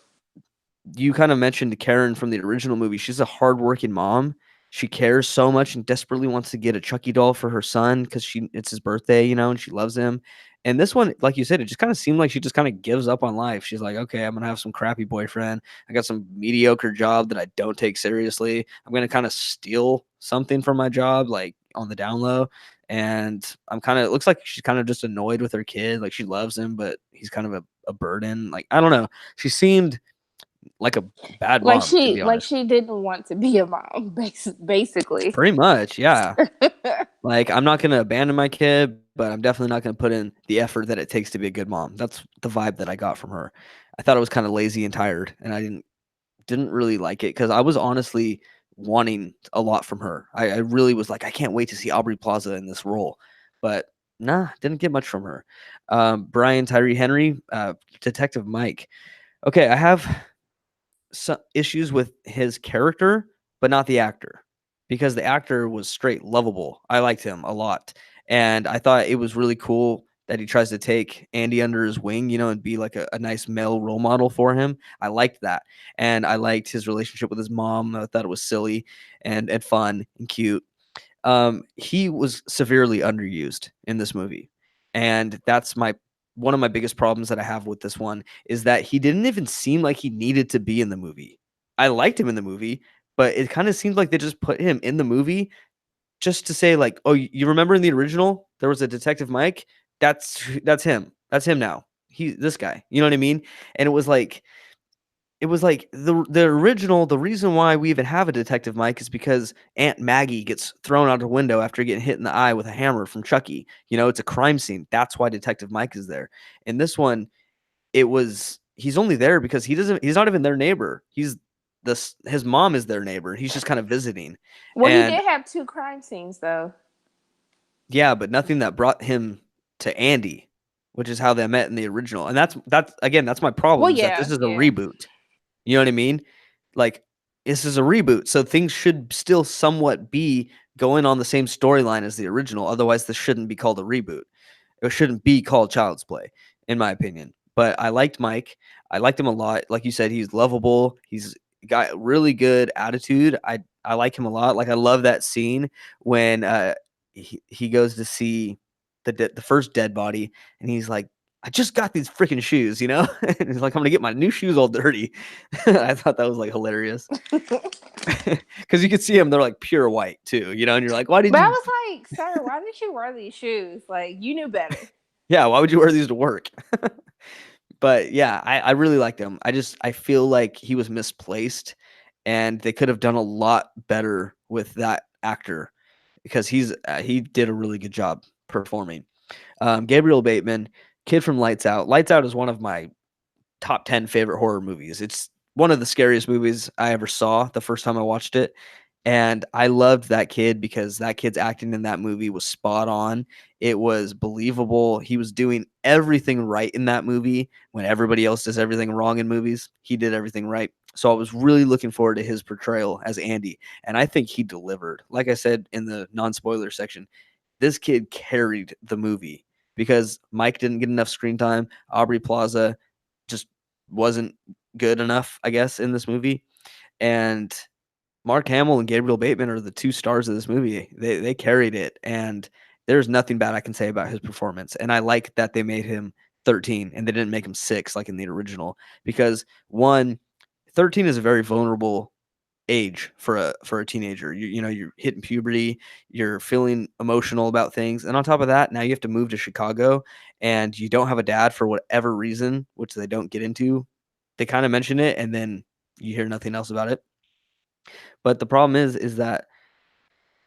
you kind of mentioned Karen from the original movie. She's a hardworking mom. She cares so much and desperately wants to get a Chucky doll for her son because it's his birthday, and she loves him. And this one, like you said, it just kind of seemed like she just kind of gives up on life. She's like, okay, I'm gonna have some crappy boyfriend. I got some mediocre job that I don't take seriously. I'm gonna kind of steal something from my job, like on the down low. And it looks like she's kind of just annoyed with her kid. Like she loves him, but he's kind of a burden. Like, I don't know. She seemed like a bad Like mom, to she be like honest. she didn't want to be a mom, basically. Pretty much, yeah. Like, I'm not gonna abandon my kid, but I'm definitely not gonna put in the effort that it takes to be a good mom. That's the vibe that I got from her. I thought it was kinda lazy and tired, and I didn't really like it because I was honestly wanting a lot from her. I really was like, "I can't wait to see Aubrey Plaza in this role," but nah, didn't get much from her. Brian Tyree Henry, Detective Mike. Okay, I have some issues with his character, but not the actor, because the actor was straight lovable. I liked him a lot, and I thought it was really cool that he tries to take Andy under his wing, and be like a nice male role model for him. I liked that, and I liked his relationship with his mom. I thought it was silly and fun and cute. He was severely underused in this movie, and that's my one of my biggest problems that I have with this one is that he didn't even seem like he needed to be in the movie. I liked him in the movie, but it kind of seemed like they just put him in the movie just to say like, "Oh, you remember in the original there was a Detective Mike? That's him. That's him now. He this guy." You know what I mean? And it was like the original, the reason why we even have a Detective Mike is because Aunt Maggie gets thrown out a window after getting hit in the eye with a hammer from Chucky. It's a crime scene. That's why Detective Mike is there. In this one, he's only there because he's not even their neighbor. His mom is their neighbor. He's just kind of visiting. Well, he And did have two crime scenes though. yeah, but nothing that brought him to Andy, which is how they met in the original. And that's again, that's my Well, problem is that this yeah, is a yeah. reboot. You know what I mean? Like, this is a reboot, so things should still somewhat be going on the same storyline as the original. Otherwise, this shouldn't be called a reboot. It shouldn't be called Child's Play, in my opinion. But I liked Mike. I liked him a lot. Like you said, he's lovable. He's got really good attitude. I like him a lot. Like I love that scene when he goes to see the first dead body, and he's like, I just got these freaking shoes, and he's like, I'm gonna get my new shoes all dirty. I thought that was like hilarious because you could see them; they're like pure white too, and you're like, why did But I you? was like, sir, why did you wear these shoes? Like, you knew better. Yeah, why would you wear these to work? But yeah, I really liked him. I feel like he was misplaced, and they could have done a lot better with that actor because he did a really good job performing. Gabriel Bateman, kid from Lights Out. Lights Out is one of my top 10 favorite horror movies. It's one of the scariest movies I ever saw the first time I watched it. And I loved that kid because that kid's acting in that movie was spot on. It was believable. He was doing everything right in that movie when everybody else does everything wrong in movies. He did everything right. So I was really looking forward to his portrayal as Andy. And I think he delivered. Like I said in the non spoiler section, this kid carried the movie because Mike didn't get enough screen time. Aubrey Plaza just wasn't good enough, I guess, in this movie. And Mark Hamill and Gabriel Bateman are the two stars of this movie. They carried it, and there's nothing bad I can say about his performance. And I like that they made him 13 and they didn't make him 6 like in the original because one, 13 is a very vulnerable age for a teenager. You know, you're hitting puberty, you're feeling emotional about things, and on top of that, now you have to move to Chicago, and you don't have a dad for whatever reason, which they don't get into. They kind of mention it, and then you hear nothing else about it. But the problem is that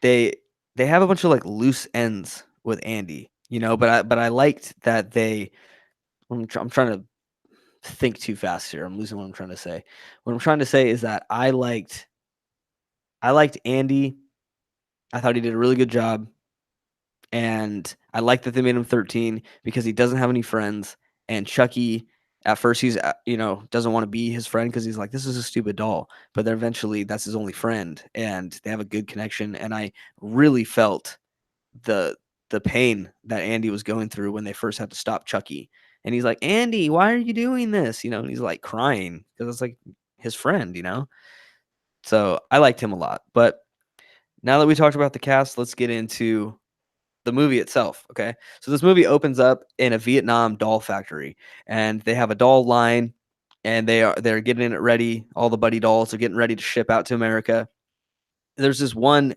they they have a bunch of like loose ends with Andy, you know. But I liked that they. I'm trying to think too fast here. I'm losing what I'm trying to say. What I'm trying to say is that I liked Andy. I thought he did a really good job, and I like that they made him 13 because he doesn't have any friends. And Chucky, at first, he's doesn't want to be his friend because he's like, this is a stupid doll. But then eventually, that's his only friend, and they have a good connection. And I really felt the the pain that Andy was going through when they first had to stop Chucky. And he's like, Andy, why are you doing this? You know, and he's like crying because it's like his friend, you know? So I liked him a lot. But now that we talked about the cast, let's get into the movie itself. Okay. So this movie opens up in a Vietnam doll factory, and they have a doll line, and they're getting it ready. All the buddy dolls are getting ready to ship out to America. There's this one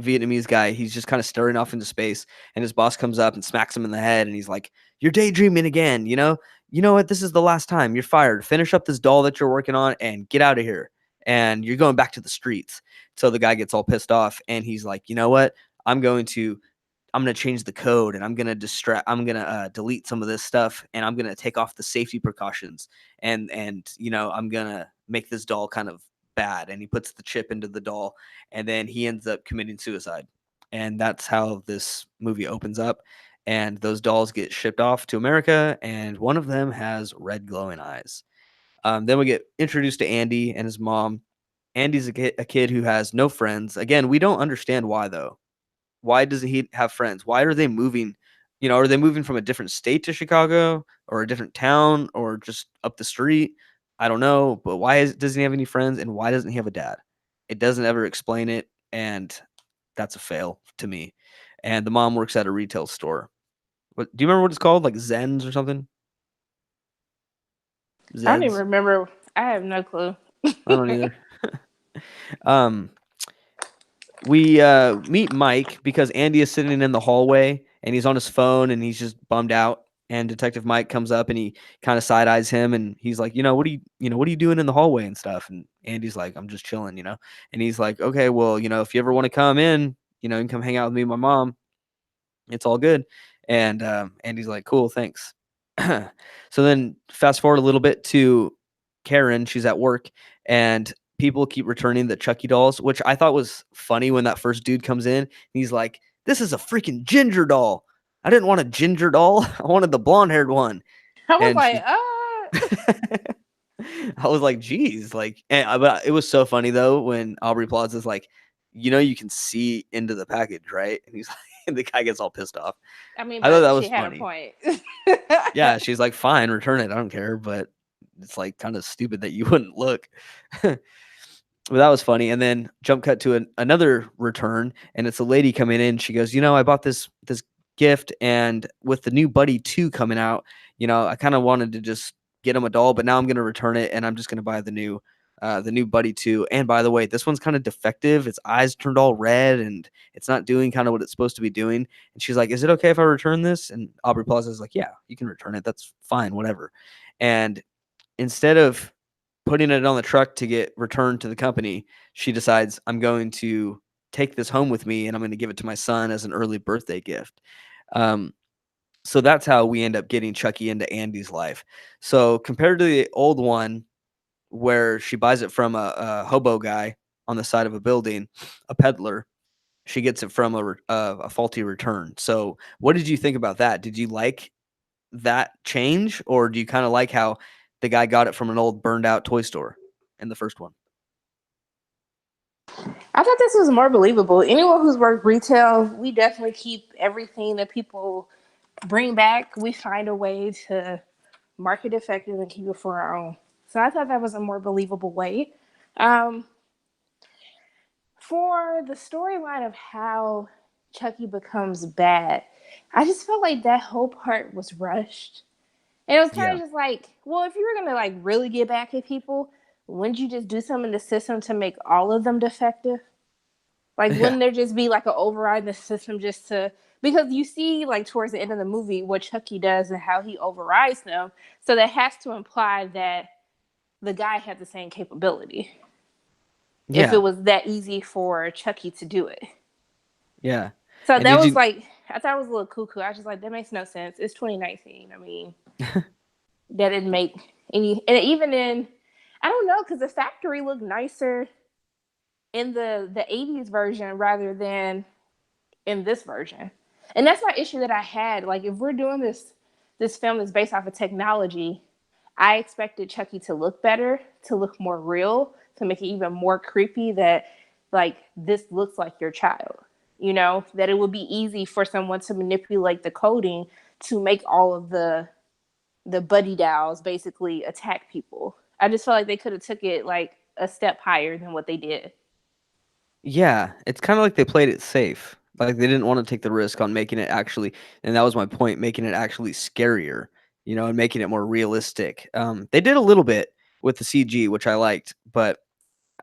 Vietnamese guy. He's just kind of staring off into space, and his boss comes up and smacks him in the head, and he's like, "You're daydreaming again. You know what? This is the last time. You're fired. Finish up this doll that you're working on and get out of here. And you're going back to the streets." So the guy gets all pissed off, and he's like, "You know what? I'm going to I'm gonna change the code, and I'm gonna delete some of this stuff, and I'm gonna take off the safety precautions, and I'm gonna make this doll kind of bad." And he puts the chip into the doll, and then he ends up committing suicide. And that's how this movie opens up. And those dolls get shipped off to America, and one of them has red glowing eyes. Then we get introduced to Andy and his mom. Andy's a kid who has no friends. Again, we don't understand why, though. Why doesn't he have friends? Why are they moving? Are they moving from a different state to Chicago, or a different town, or just up the street? I don't know. But doesn't he have any friends, and why doesn't he have a dad? It doesn't ever explain it, and that's a fail to me. And the mom works at a retail store. What do you remember what it's called? Like Zens or something? I don't even Zeds? remember. I have no clue. I don't either. um, we meet Mike because Andy is sitting in the hallway, and he's on his phone, and he's just bummed out. And Detective Mike comes up, and he kind of side eyes him, and he's like, what are you doing in the hallway and stuff? And Andy's like, I'm just chilling. And he's like, okay, well, if you ever want to come in, you can come hang out with me and my mom. It's all good. And Andy's like, cool, thanks. So then fast forward a little bit to Karen. She's at work, and people keep returning the Chucky dolls, which I thought was funny when that first dude comes in. And he's like, this is a freaking ginger doll. I didn't want a ginger doll. I wanted the blonde haired one. I was And like, she, I was like, geez, like, but it was so funny though when Aubrey Plaza's like, you can see into the package, right? And he's like, and the guy gets all pissed off. I mean, I thought but that she was had a funny. point. Yeah, she's like, fine, return it. I don't care, but it's like kind of stupid that you wouldn't look. But that was funny. And then jump cut to another return, and it's a lady coming in. She goes, I bought this gift, and with the new Buddy 2 coming out, I kind of wanted to just get him a doll, but now I'm gonna return it, and I'm just gonna buy the new Buddy 2. And by the way, this one's kind of defective. Its eyes turned all red, and it's not doing kind of what it's supposed to be doing. And she's like, "Is it okay if I return this?" And Aubrey Plaza is like, "Yeah, you can return it. That's fine, whatever." And instead of putting it on the truck to get returned to the company, she decides, I'm going to take this home with me, and I'm going to give it to my son as an early birthday gift. Um, so that's how we end up getting Chucky into Andy's life. So compared to the old one, where she buys it from a hobo guy on the side of a building, a peddler, she gets it from a faulty return. So what did you think about that? Did you like that change, or do you kind of like how the guy got it from an old burned out toy store in the first one? I thought this was more believable. Anyone who's worked retail, we definitely keep everything that people bring back. We find a way to market effective and keep it for our own. So I thought that was a more believable way. Um, for the storyline of how Chucky becomes bad, I just felt like that whole part was rushed. And it was kind Yeah. of just like, well, if you were gonna like really get back at people, wouldn't you just do something in the system to make all of them defective? Like, Yeah. wouldn't there just be like an override in the system just to, because you see like towards the end of the movie what Chucky does and how he overrides them. So that has to imply that the guy had the same capability. If it Yeah. was that easy for Chucky to do it. Yeah. So And that did was you like, I thought it was a little cuckoo. I was just like, that makes no sense. It's 2019. I mean, that didn't make any, and even in, I don't know, because the factory looked nicer in the 80s version rather than in this version. And that's my issue that I had. Like, if we're doing this film that's based off of technology, I expected Chucky to look better, to look more real, to make it even more creepy that like this looks like your child. You know, that it would be easy for someone to manipulate the coding to make all of the buddy dolls basically attack people. I just felt like they could have took it like a step higher than what they did. Yeah, it's kinda like they played it safe. Like, they didn't wanna take the risk on making it actually and that was my point, making it actually scarier, and making it more realistic. They did a little bit with the CG, which I liked, but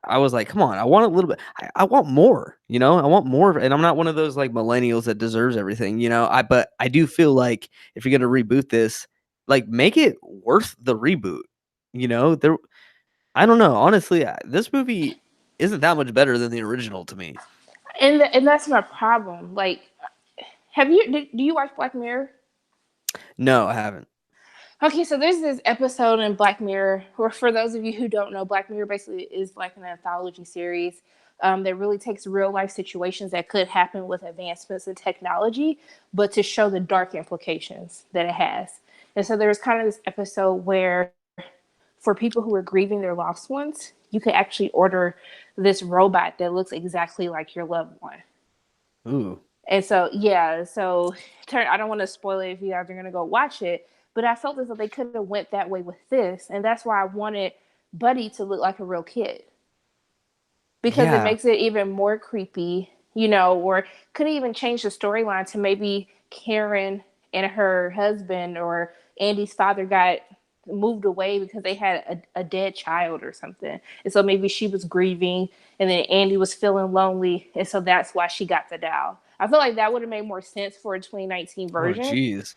I was like, "Come on, I want a little bit I want more," I want more, and I'm not one of those, like, millennials that deserves everything, but I do feel like if you're gonna reboot this, like, make it worth the reboot, There I don't know, honestly, this movie isn't that much better than the original to me. And that's my problem. Like, do you watch Black Mirror? No, I haven't. Okay, so there's this episode in Black Mirror, or for those of you who don't know, Black Mirror basically is like an anthology series that really takes real life situations that could happen with advancements in technology, but to show the dark implications that it has. And so there was kind of this episode where, for people who are grieving their lost ones, you could actually order this robot that looks exactly like your loved one. Ooh. And so, yeah, so I don't want to spoil it if you guys are gonna go watch it, but I felt as though they could have went that way with this, and that's why I wanted Buddy to look like a real kid because it Yeah. makes it even more creepy, or could even change the storyline to maybe Karen and her husband or Andy's father got moved away because they had a dead child or something. And so maybe she was grieving and then Andy was feeling lonely. And so that's why she got the doll. I feel like that would have made more sense for a 2019 Oh, version jeez.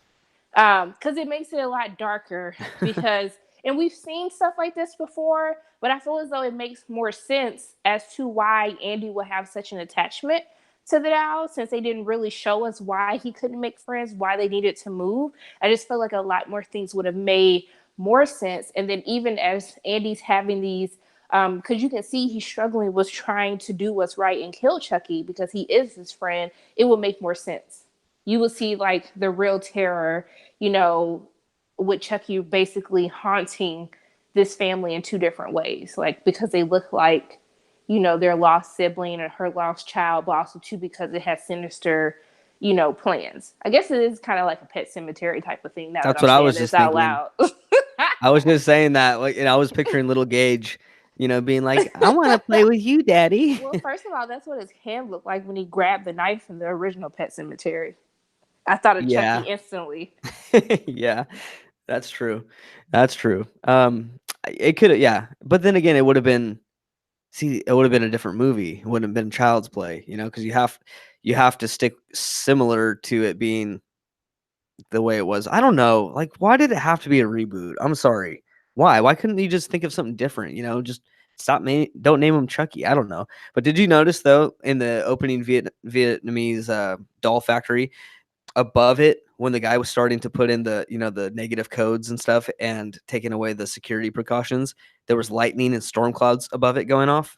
because it makes it a lot darker because and we've seen stuff like this before, but I feel as though it makes more sense as to why Andy would have such an attachment to the doll since they didn't really show us why he couldn't make friends, why they needed to move. I just feel like a lot more things would have made more sense. And then even as Andy's having these because you can see he's struggling with trying to do what's right and kill Chucky because he is his friend, it would make more sense. You will see like the real terror, you know, with Chucky basically haunting this family in two different ways, like because they look like, their lost sibling or her lost child, but also too because it has sinister, plans. I guess it is kind of like a Pet Cemetery type of thing now that That's I'm what I saying was this just out thinking. loud. I was just saying that, like, and I was picturing little Gage, being like, "I wanna play with you, daddy." Well, first of all, that's what his hand looked like when he grabbed the knife in the original Pet Cemetery. I thought of Chucky Yeah. instantly. Yeah. That's true. That's true. It coulda yeah, but then again, it would've been a different movie. It wouldn't have been Child's Play, because you have to stick similar to it being the way it was. I don't know, like, why did it have to be a reboot? I'm sorry. Why? Why couldn't you just think of something different, Just don't name him Chucky, I don't know. But did you notice, though, in the opening Vietnamese, doll factory, above it, when the guy was starting to put in the negative codes and stuff and taking away the security precautions, there was lightning and storm clouds above it going off?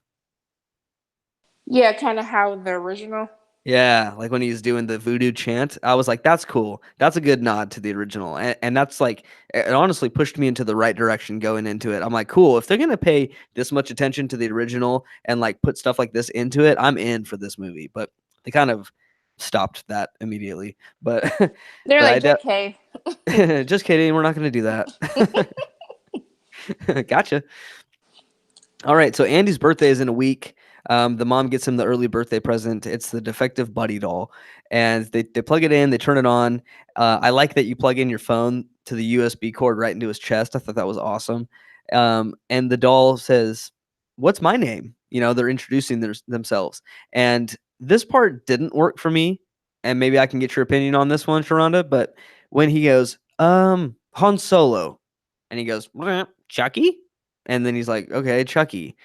Yeah, kind of how the original. Yeah, like when he was doing the voodoo chant, I was like, "That's cool. That's a good nod to the original," and that's like it honestly pushed me into the right direction going into it. I'm like, "Cool, if they're gonna pay this much attention to the original and, like, put stuff like this into it, I'm in for this movie," but they kind of stopped that immediately, but They're but like, JK. just kidding, we're not gonna do that. Gotcha. Alright, so Andy's birthday is in a week. The mom gets him the early birthday present. It's the defective Buddy doll, and they plug it in, they turn it on. I like that you plug in your phone to the USB cord right into his chest. I thought that was awesome. And the doll says, "What's my name?" They're introducing themselves. And this part didn't work for me. And maybe I can get your opinion on this one, Sharronda. But when he goes, Han Solo, and he goes, Chucky? And then he's like, okay, Chucky.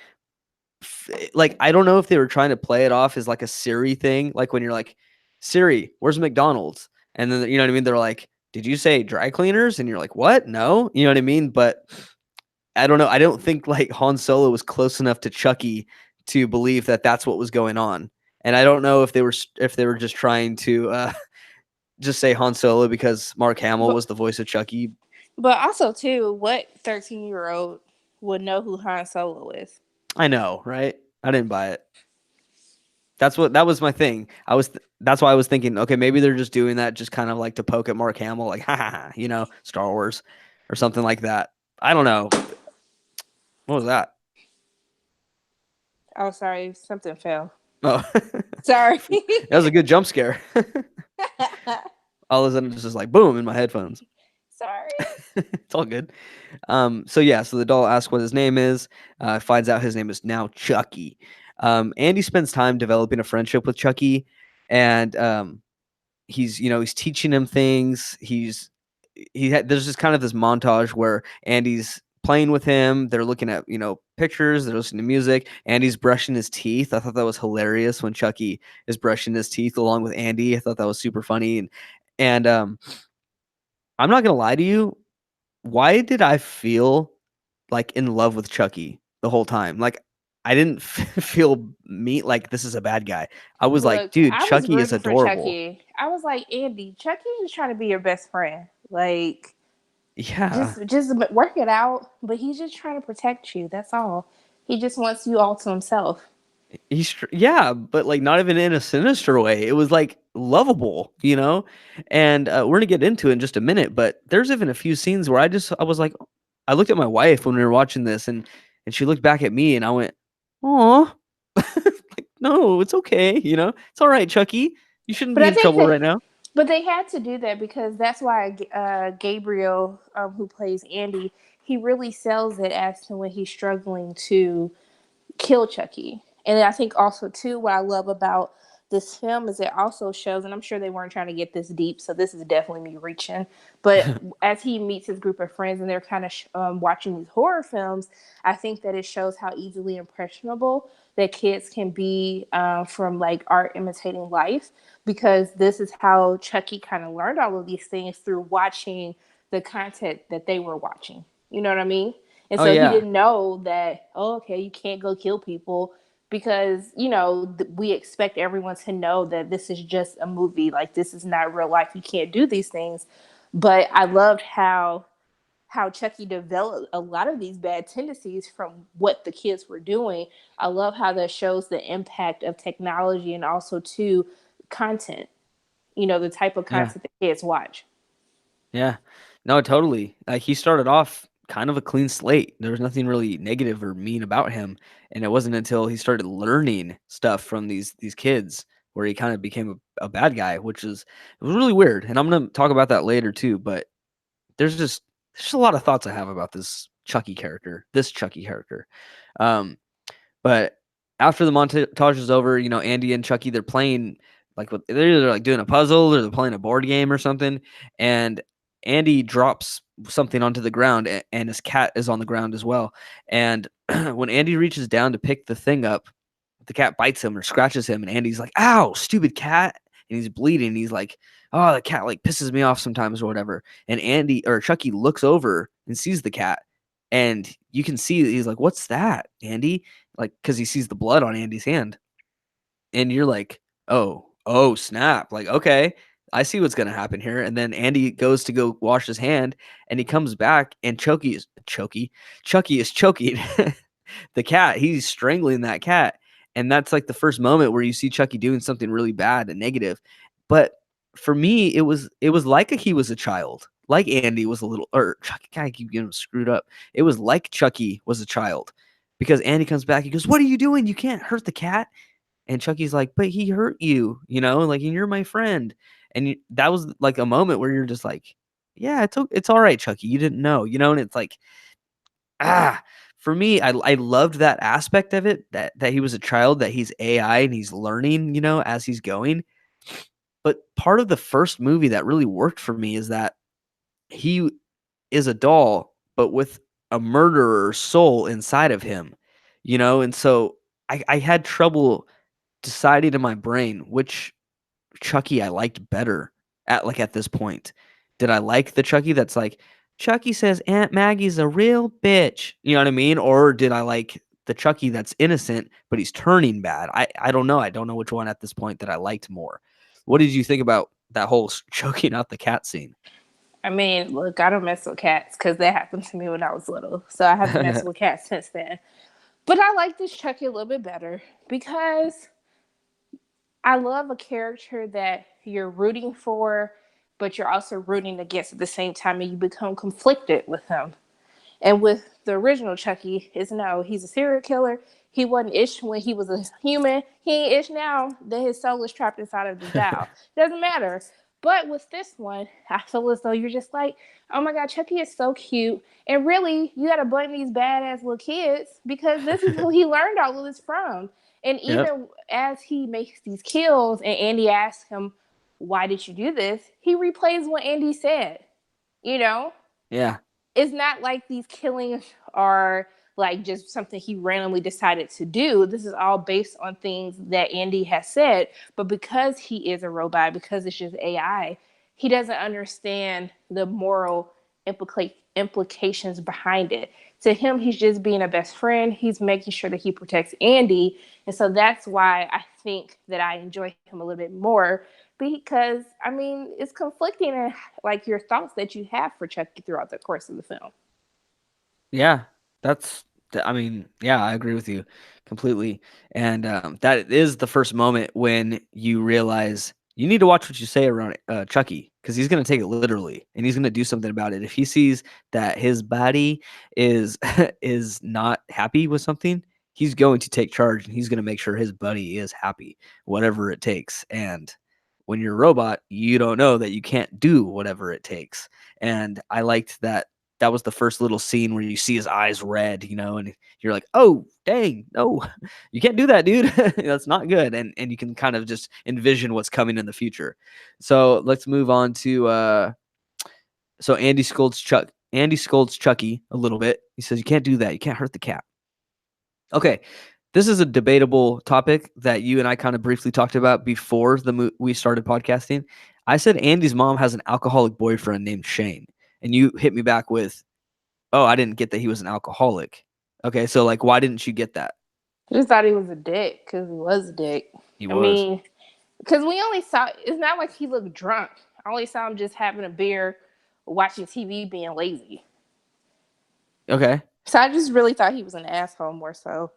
Like, I don't know if they were trying to play it off as like a Siri thing. Like when you're like, Siri, where's McDonald's? And then, you know what I mean? They're like, did you say dry cleaners? And you're like, what? No. You know what I mean? But I don't know. I don't think like Han Solo was close enough to Chucky to believe that that's what was going on. And I don't know if they were just trying to just say Han Solo because Mark Hamill But was the voice of Chucky. but also too, what 13-year-old would know who Han Solo is? I know, right? I didn't buy it. That was my thing. That's why I was thinking, okay, maybe they're just doing that just kind of like to poke at Mark Hamill, like, ha ha, ha, Star Wars or something like that. I don't know. What was that? Oh, sorry, something fell. Oh, Sorry. that was a good jump scare. All of a sudden, it's just like boom in my headphones. Sorry. It's all good. So the doll asks what his name is. Finds out his name is now Chucky. Andy spends time developing a friendship with Chucky, and he's teaching him things. There's just kind of this montage where Andy's playing with him. They're looking at pictures. They're listening to music. Andy's brushing his teeth. I thought that was hilarious when Chucky is brushing his teeth along with Andy. I thought that was super funny. And I'm not gonna lie to you. Why did I feel like in love with Chucky the whole time? Like I didn't feel like this is a bad guy. I was like, Look, dude, I was Chucky is rooting for adorable. Chucky. I was like, Andy, Chucky is trying to be your best friend. Like, Yeah. just work it out. But he's just trying to protect you. That's all. He just wants you all to himself. Yeah, but like not even in a sinister way. It was like lovable. And we're gonna get into it in just a minute. But there's even a few scenes where I was like, I looked at my wife when we were watching this, and she looked back at me, and I went, "Oh, like no, it's okay. It's all right, Chucky. You shouldn't But be I in think trouble that, right now." but they had to do that because that's why Gabriel, who plays Andy, he really sells it as to when he's struggling to kill Chucky. And I think also too, what I love about this film is it also shows, and I'm sure they weren't trying to get this deep, so this is definitely me reaching. But as he meets his group of friends and they're kind of watching these horror films, I think that it shows how easily impressionable that kids can be from like art imitating life, because this is how Chucky kind of learned all of these things through watching the content that they were watching. You know what I mean? And Oh so he yeah, didn't know that, oh, okay, you can't go kill people because, we expect everyone to know that this is just a movie. Like, this is not real life. You can't do these things. But I loved how Chucky developed a lot of these bad tendencies from what the kids were doing. I love how that shows the impact of technology and also to content, the type of yeah. content the kids watch. Yeah. No, totally. Like he started off kind of a clean slate. There was nothing really negative or mean about him. And it wasn't until he started learning stuff from these kids where he kind of became a bad guy, which is it was really weird. And I'm gonna talk about that later too. But there's just a lot of thoughts I have about this Chucky character. Um, but after the montage is over, Andy and Chucky, they're playing they're either like doing a puzzle or they're playing a board game or something. And Andy drops something onto the ground, and his cat is on the ground as well. And when Andy reaches down to pick the thing up, the cat bites him or scratches him, and Andy's like, "Ow, stupid cat!" And he's bleeding. He's like, "Oh, the cat like pisses me off sometimes or whatever." And Andy or Chucky looks over and sees the cat, and you can see that he's like, "What's that, Andy?" Like, because he sees the blood on Andy's hand, and you're like, "Oh, snap!" Like, okay, I see what's gonna happen here. And then Andy goes to go wash his hand, and he comes back, and Chucky is choking the cat. He's strangling that cat. And that's like the first moment where you see Chucky doing something really bad and negative. But for me, it was like he was a child. Like Andy was a little or Chucky, God, I keep getting him screwed up. It was like Chucky was a child. Because Andy comes back, he goes, "What are you doing? You can't hurt the cat." And Chucky's like, "But he hurt you, like, and you're my friend." And that was like a moment where you're just like, "Yeah, it's all right, Chucky. You didn't know," and it's like ah, for me, I loved that aspect of it, that he was a child, that he's AI and he's learning, as he's going. But part of the first movie that really worked for me is that he is a doll, but with a murderer soul inside of him, and so I had trouble deciding in my brain which Chucky I liked better at this point. Did I like the Chucky that's like, Chucky says Aunt Maggie's a real bitch? You know what I mean? Or did I like the Chucky that's innocent, but he's turning bad? I don't know. I don't know which one at this point that I liked more. What did you think about that whole choking out the cat scene? I mean, look, I don't mess with cats because that happened to me when I was little. So I haven't messed with cats since then. But I like this Chucky a little bit better because I love a character that you're rooting for, but you're also rooting against at the same time, and you become conflicted with him. And with the original Chucky, is no, he's a serial killer. He wasn't ish when he was a human. He ain't ish now that his soul is trapped inside of this doll. Doesn't matter. But with this one, I feel as though you're just like, oh my God, Chucky is so cute. And really, you got to blame these badass little kids because this is who he learned all of this from. And Yep. even as he makes these kills and Andy asks him, why did you do this? He replays what Andy said, you know? Yeah. It's not like these killings are like just something he randomly decided to do. This is all based on things that Andy has said. But because he is a robot, because it's just AI, he doesn't understand the moral implications behind it. To him, he's just being a best friend. He's making sure that he protects Andy. And so that's why I think that I enjoy him a little bit more because I mean it's conflicting in like your thoughts that you have for Chucky throughout the course of the film. Yeah, I mean, yeah, I agree with you completely. And that is the first moment when you realize you need to watch what you say around Chucky because he's going to take it literally and he's going to do something about it. If he sees that his body is is not happy with something, he's going to take charge and he's going to make sure his buddy is happy, whatever it takes. And when you're a robot, you don't know that you can't do whatever it takes. And I liked that was the first little scene where you see his eyes red, and you're like, "Oh, dang, no, you can't do that, dude. That's not good." And you can kind of just envision what's coming in the future. So let's move on to so Andy scolds Chucky a little bit. He says, "You can't do that. You can't hurt the cat." Okay, this is a debatable topic that you and I kind of briefly talked about before we started podcasting. I said Andy's mom has an alcoholic boyfriend named Shane, and you hit me back with, oh, I didn't get that he was an alcoholic. Okay, so like, why didn't you get that? I just thought he was a dick because he was a dick. He I was. mean, because we only saw it's not like he looked drunk. I only saw him just having a beer, watching TV, being lazy. Okay. So I just really thought he was an asshole more so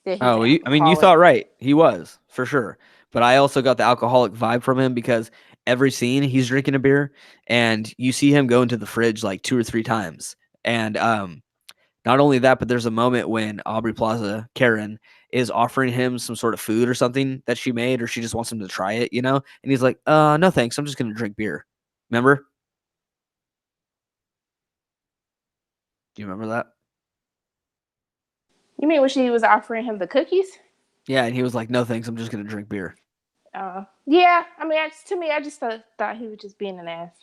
than he's Oh, an well, I mean, you alcoholic. thought right. He was for sure. But I also got the alcoholic vibe from him because every scene he's drinking a beer, and you see him go into the fridge like 2 or 3 times. And not only that, but there's a moment when Aubrey Plaza, Karen, is offering him some sort of food or something that she made, or she just wants him to try it, And he's like, no thanks. I'm just gonna drink beer. Remember? Do you remember that? You mean when she was offering him the cookies? Yeah, and he was like, no thanks. I'm just gonna drink beer. Yeah. I mean, to me, I just thought he was just being an ass.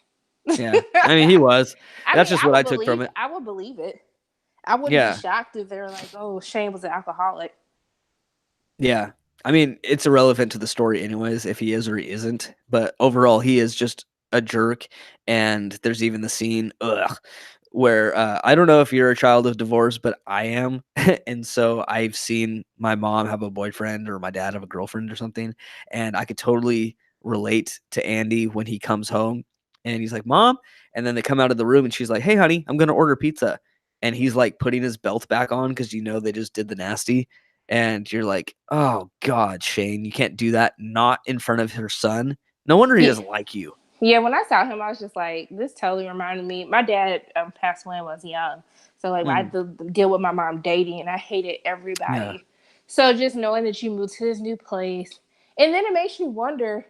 Yeah. I mean, he was. I That's mean, just what I took from it. I would believe it. I wouldn't be Yeah. shocked if they were like, "Oh, Shane was an alcoholic." Yeah. I mean, it's irrelevant to the story anyways if he is or he isn't, but overall he is just a jerk. And there's even the scene where I don't know if you're a child of divorce, but I am. And so I've seen my mom have a boyfriend or my dad have a girlfriend or something, and I could totally relate to Andy when he comes home and he's like, "Mom," and then they come out of the room and she's like, "Hey honey, I'm going to order pizza." And he's like putting his belt back on cuz they just did the nasty, and you're like, "Oh god, Shane, you can't do that not in front of her son." No wonder he Yeah, doesn't like you. yeah. When I saw him, I was just like, "This totally reminded me." My dad passed away when I was young, so like I had Mm, to deal with my mom dating, and I hated yeah. everybody. So just knowing that you moved to this new place, and then it makes you wonder: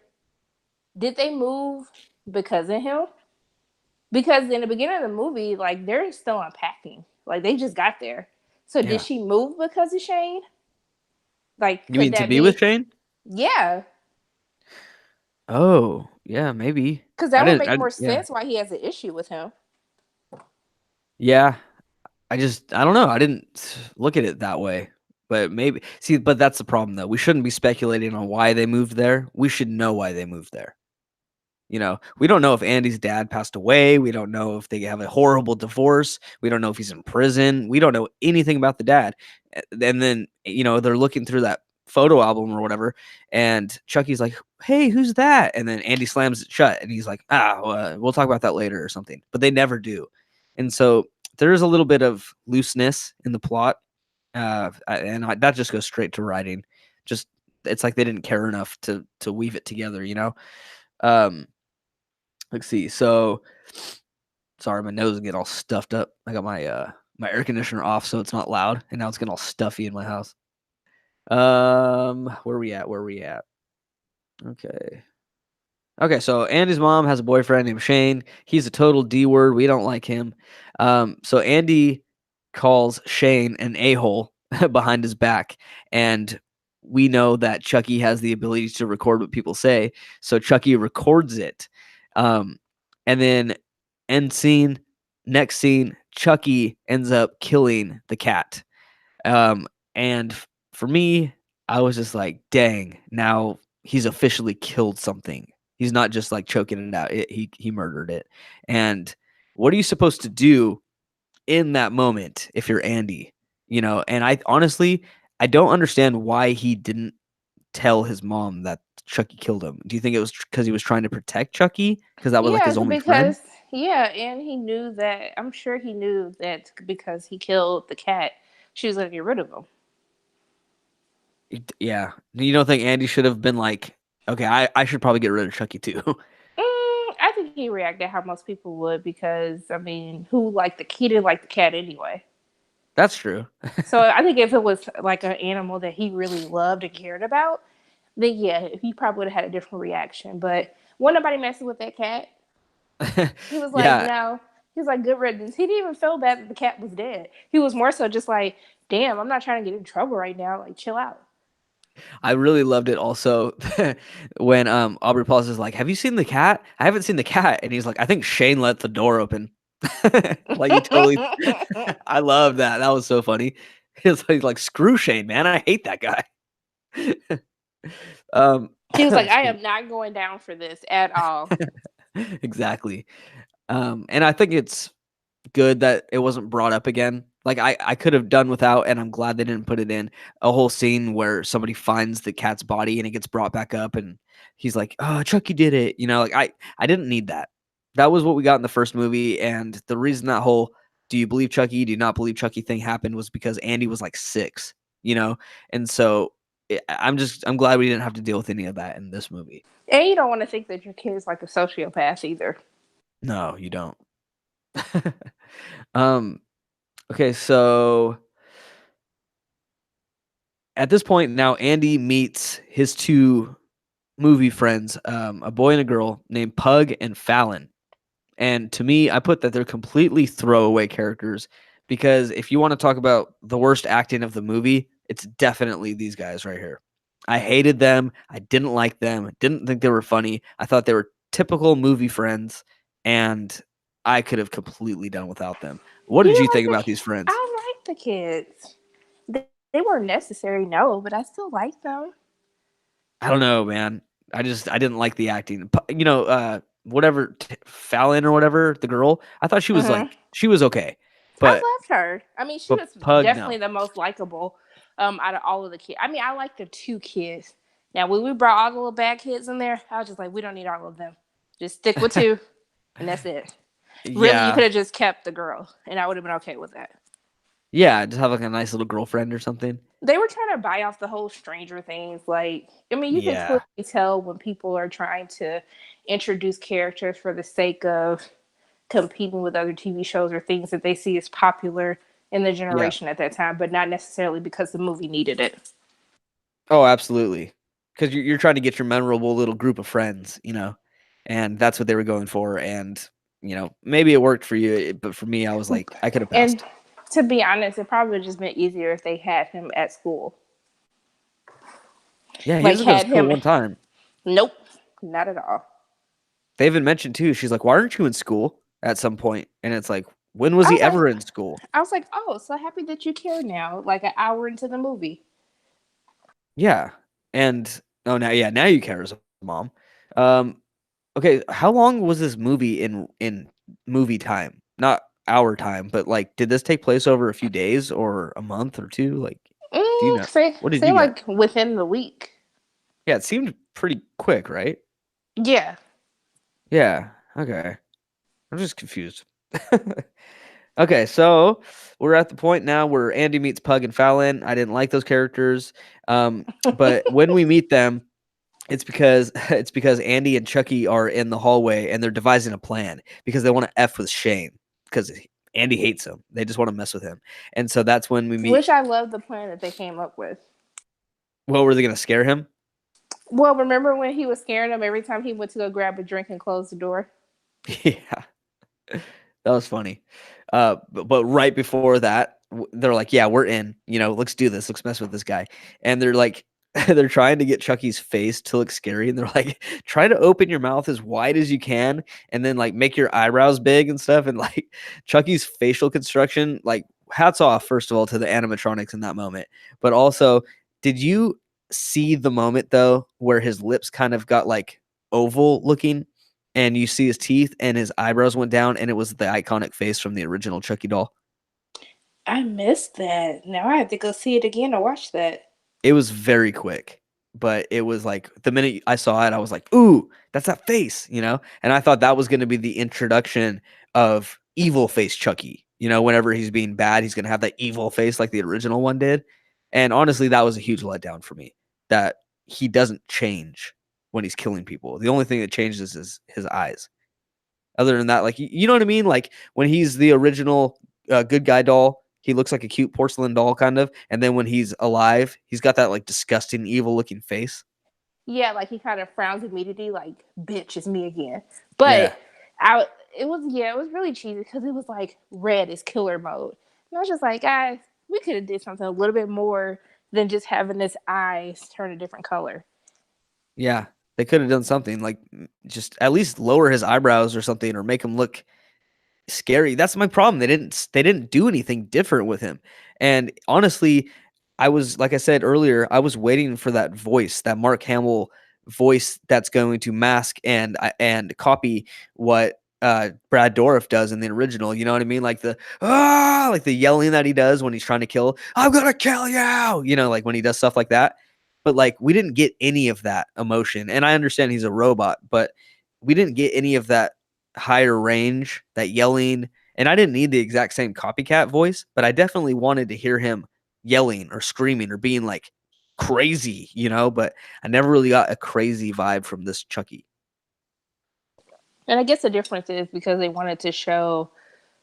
did they move because of him? Because in the beginning of the movie, like they're still unpacking. Like they just got there. So did Yeah. she move because of Shane? Like, You could mean to that be with be? Shane? Yeah, Oh, yeah, maybe. because I that would didn't. make more Yeah. sense why he has an issue with him. Yeah. I don't know. I didn't look at it that way. But maybe see, but that's the problem though. We shouldn't be speculating on why they moved there. We should know why they moved there. We don't know if Andy's dad passed away. We don't know if they have a horrible divorce. We don't know if he's in prison. We don't know anything about the dad. And then, they're looking through that photo album or whatever, and Chucky's like, "Hey, who's that?" And then Andy slams it shut, and he's like, we'll talk about that later or something. But they never do. And so there is a little bit of looseness in the plot, that just goes straight to writing. Just it's like they didn't care enough to weave it together. Um, Let's see. So, sorry, my nose is getting all stuffed up. I got my air conditioner off, so it's not loud, and now it's getting all stuffy in my house. Where are we at? Where are we at? Okay. Okay, so Andy's mom has a boyfriend named Shane. He's a total D word. We don't like him. So Andy calls Shane an a-hole behind his back, and we know that Chucky has the ability to record what people say, so Chucky records it. And then end scene, next scene, Chucky ends up killing the cat. And for me, I was just like, dang, now he's officially killed something. He's not just like choking it out. He murdered it. And what are you supposed to do in that moment if you're Andy? And I honestly, I don't understand why he didn't tell his mom that Chucky killed him. Do you think it was because he was trying to protect Chucky? Because that was like Yeah, his only friend? because yeah, and he knew that. I'm sure he knew that because he killed the cat, she was gonna get rid of him. Yeah. You don't think Andy should have been like, okay, I should probably get rid of Chucky too? I think he reacted how most people would because I mean, who liked the he didn't like the cat anyway. That's true. So I think if it was like an animal that he really loved and cared about, then yeah, he probably would have had a different reaction. But wasn't nobody messing with that cat. He was like, Yeah, no. He was like, good riddance. He didn't even feel bad that the cat was dead. He was more so just like, damn, I'm not trying to get in trouble right now. Like, chill out. I really loved it also when Aubrey Plaza is like, "Have you seen the cat?" "I haven't seen the cat." And he's like, "I think Shane let the door open." Like he totally I love that. That was so funny. He's like, "Screw Shane, man. I hate that guy." He was like, I Excuse am not going down for this at all. me. Exactly. And I think it's good that it wasn't brought up again. Like I could have done without, and I'm glad they didn't put it in a whole scene where somebody finds the cat's body and it gets brought back up, and he's like, "Oh, Chucky did it." Like I didn't need that. That was what we got in the first movie, and the reason that whole "Do you believe Chucky? Do you not believe Chucky?" thing happened was because Andy was like 6, and so I'm glad we didn't have to deal with any of that in this movie. And you don't want to think that your kid is like a sociopath either. No, you don't. um. Okay, so at this point now, Andy meets his 2 movie friends, a boy and a girl named Pug and Fallon. And to me, I put that they're completely throwaway characters because if you want to talk about the worst acting of the movie, it's definitely these guys right here. I hated them. I didn't like them. Didn't think they were funny. I thought they were typical movie friends, and I could have completely done without them. What You did you don't think like about the these friends? I like the kids. They weren't necessary, no, but I still like them. I don't know, man. I didn't like the acting. Whatever Fallon or whatever, the girl, I thought Hmm. she was okay. But I loved her. I mean, she but was Pug, definitely no. the most likable out of all of the kids. I mean, I like the 2 kids. Now, when we brought all the little bad kids in there, I was just like, we don't need all of them. Just stick with 2, and that's it. Really, you Yeah. could have just kept the girl, and I would have been okay with that. Yeah, just have like a nice little girlfriend or something. They were trying to buy off the whole Stranger Things. Like, I mean, you can clearly Yeah. tell when people are trying to introduce characters for the sake of competing with other TV shows or things that they see as popular in the Yeah. generation at that time, but not necessarily because the movie needed it. Oh, absolutely. Because you're trying to get your memorable little group of friends, and that's what they were going for. And maybe it worked for you, but for me, I was like, I could have And passed. To be honest, it probably would just been easier if they had him at school. Yeah, he Like doesn't go to had school him. one time. Nope, not at all. They even mentioned too. She's like, "Why aren't you in school?" At some point, and it's like, when was I he was like, ever in school? oh, so happy that you care now. Like an hour into the movie. Yeah, and oh, now yeah, now you care as a mom. Um, okay, how long was this movie in movie time? Not our time, but like, did this take place over a few days or a month or two? Like, do you know? What did Say you get? like within the week. Yeah, it seemed pretty quick, right? Yeah. Yeah. Okay. I'm just confused. Okay, so we're at the point now where Andy meets Pug and Fallon. I didn't like those characters, but when we meet them, it's because it's because Andy and Chucky are in the hallway and they're devising a plan because they want to f with Shane because Andy hates him. They just want to mess with him, and so that's when we meet. Wish I loved the plan that they came up with. Well, were they going to scare him? Well, remember when he was scaring them every time he went to go grab a drink and close the door? Yeah, that was funny. But right before that, they're like, "Yeah, we're in. You know, let's do this. Let's mess with this guy." And they're like, they're trying to get Chucky's face to look scary, and they're like, "Try to open your mouth as wide as you can, and then like make your eyebrows big and stuff." And like Chucky's facial construction, like hats off first of all to the animatronics in that moment, but also, did you see the moment though where his lips kind of got like oval looking? And you see his teeth and his eyebrows went down, and it was the iconic face from the original Chucky doll. I missed that. Now I have to go see it again to watch that. It was very quick, but it was like the minute I saw it, I was like, "Ooh, that's that face," you know? And I thought that was going to be the introduction of evil face Chucky. You know, whenever he's being bad, he's going to have that evil face like the original one did. And honestly, that was a huge letdown for me that he doesn't change when he's killing people. The only thing that changes is his eyes. Other than that, like you know what I mean? Like when he's the original good guy doll, he looks like a cute porcelain doll kind of, and then when he's alive, he's got that like disgusting evil looking face. Yeah, like he kind of frowns immediately, like "bitch, it's me again." But Yeah. I, it was really cheesy because it was like red is killer mode, and I was just like, guys, we could have did something a little bit more than just having this eyes turn a different color. Yeah. They could have done something like just at least lower his eyebrows or something or make him look scary. That's my problem. They didn't do anything different with him. And honestly, I was like I said earlier, I was waiting for that voice, that Mark Hamill voice that's going to mask and copy what Brad Dourif does in the original. You know what I mean? Like the like the yelling that he does when he's trying to kill. I'm gonna kill you. You know, like when he does stuff like that. But like we didn't get any of that emotion. And I understand he's a robot, but we didn't get any of that higher range, that yelling. And I didn't need the exact same copycat voice, but I definitely wanted to hear him yelling or screaming or being like crazy, you know, but I never really got a crazy vibe from this Chucky. And I guess the difference is because they wanted to show,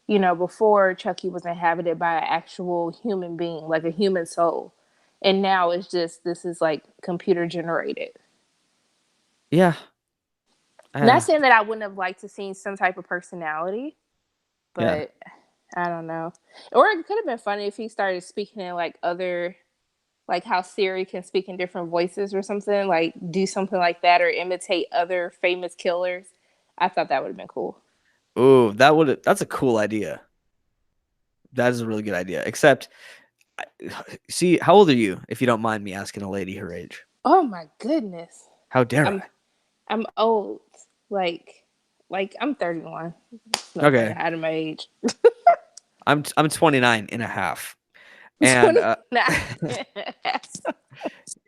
before Chucky was inhabited by an actual human being, like a human soul. And now it's just, this is like computer generated. Yeah. Not Uh, saying that I wouldn't have liked to seen some type of personality, yeah. but I don't know. Or it could have been funny if he started speaking in like other, like how Siri can speak in different voices or something, like do something like that or imitate other famous killers. I thought that would have been cool. Oh, that's a cool idea. That is a really good idea. Except see, how old are you if you don't mind me asking a lady her age? Oh my goodness. How dare I'm I? I'm old. Like I'm 31. No point in Okay. hiding my age. I'm 29 and a half. And 29.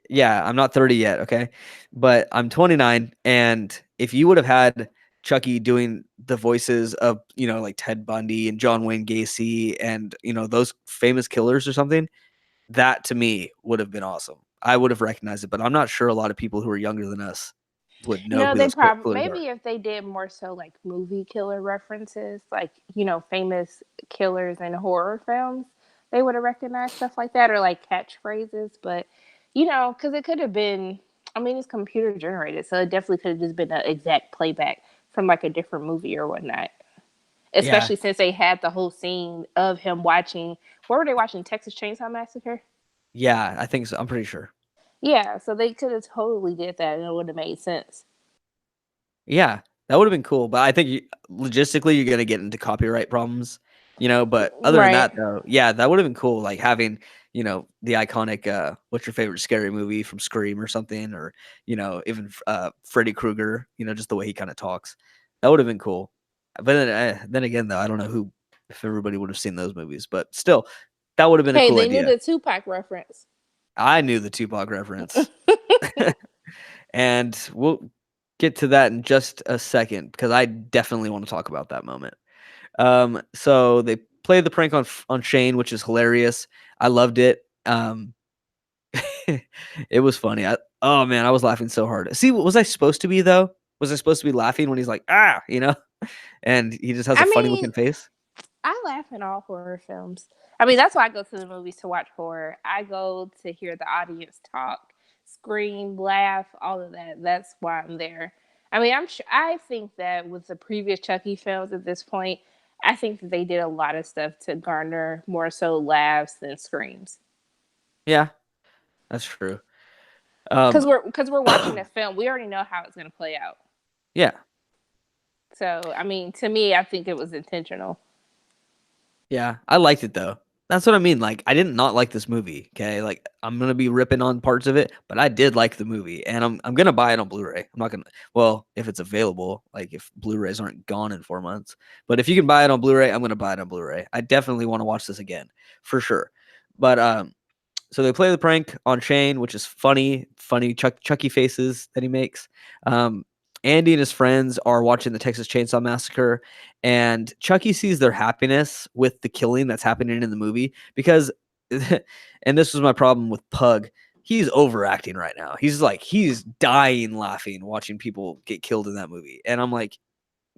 yeah, I'm not 30 yet, okay? But I'm 29, and if you would have had Chucky doing the voices of, you know, like Ted Bundy and John Wayne Gacy and, you know, those famous killers or something, that to me would have been awesome. I would have recognized it, but I'm not sure a lot of people who are younger than us would know No, who they those probably killers are. maybe if they did more so like movie killer references, like famous killers in horror films, they would have recognized stuff like that or like catchphrases. But because it could have been, I mean, it's computer generated, so it definitely could have just been an exact playback from like a different movie or whatnot. Yeah, especially since they had the whole scene of him watching. What were they watching? Texas Chainsaw Massacre. yeah, I think so. I'm pretty sure. Yeah, so they could have totally did that, and it would have made sense. Yeah, that would have been cool, but I think logistically you're gonna get into copyright problems,. Other than Right. that, though, yeah, that would have been cool, like having, the iconic, what's your favorite scary movie from Scream or something, or, even Freddy Krueger, just the way he kind of talks. That would have been cool. But then again, though, I don't know who if everybody would have seen those movies, but still, that would have been a Hey, cool they knew idea. the Tupac reference. I knew the Tupac reference. And we'll get to that in just a second because I definitely want to talk about that moment. So they play the prank on Shane, which is hilarious. I loved it. It was funny. Oh man, I was laughing so hard. See, was I supposed to be though? Was I supposed to be laughing when he's like, ah, and he just has a I funny mean, looking face? I laugh in all horror films. I mean, that's why I go to the movies to watch horror. I go to hear the audience talk, scream, laugh, all of that. That's why I'm there. I mean, I'm sure. I think that with the previous Chucky films at this point, I think that they did a lot of stuff to garner more so laughs than screams. Yeah, that's true. Um, Because we're watching a film, we already know how it's going to play out. yeah, So, I mean, to me, I think it was intentional. yeah, I liked it though. That's what I mean. Like, I didn't not like this movie. Okay, like I'm gonna be ripping on parts of it, but I did like the movie, and I'm gonna buy it on Blu-ray. I'm not gonna. Well, if it's available, like if Blu-rays aren't gone in 4 months, but if you can buy it on Blu-ray, I'm gonna buy it on Blu-ray. I definitely want to watch this again for sure. But so they play the prank on Shane, which is funny Chucky faces that he makes. Um, Andy and his friends are watching the Texas Chainsaw Massacre, and Chucky sees their happiness with the killing that's happening in the movie because, and this was my problem with Pug. He's overacting right now. He's dying laughing watching people get killed in that movie, and I'm like,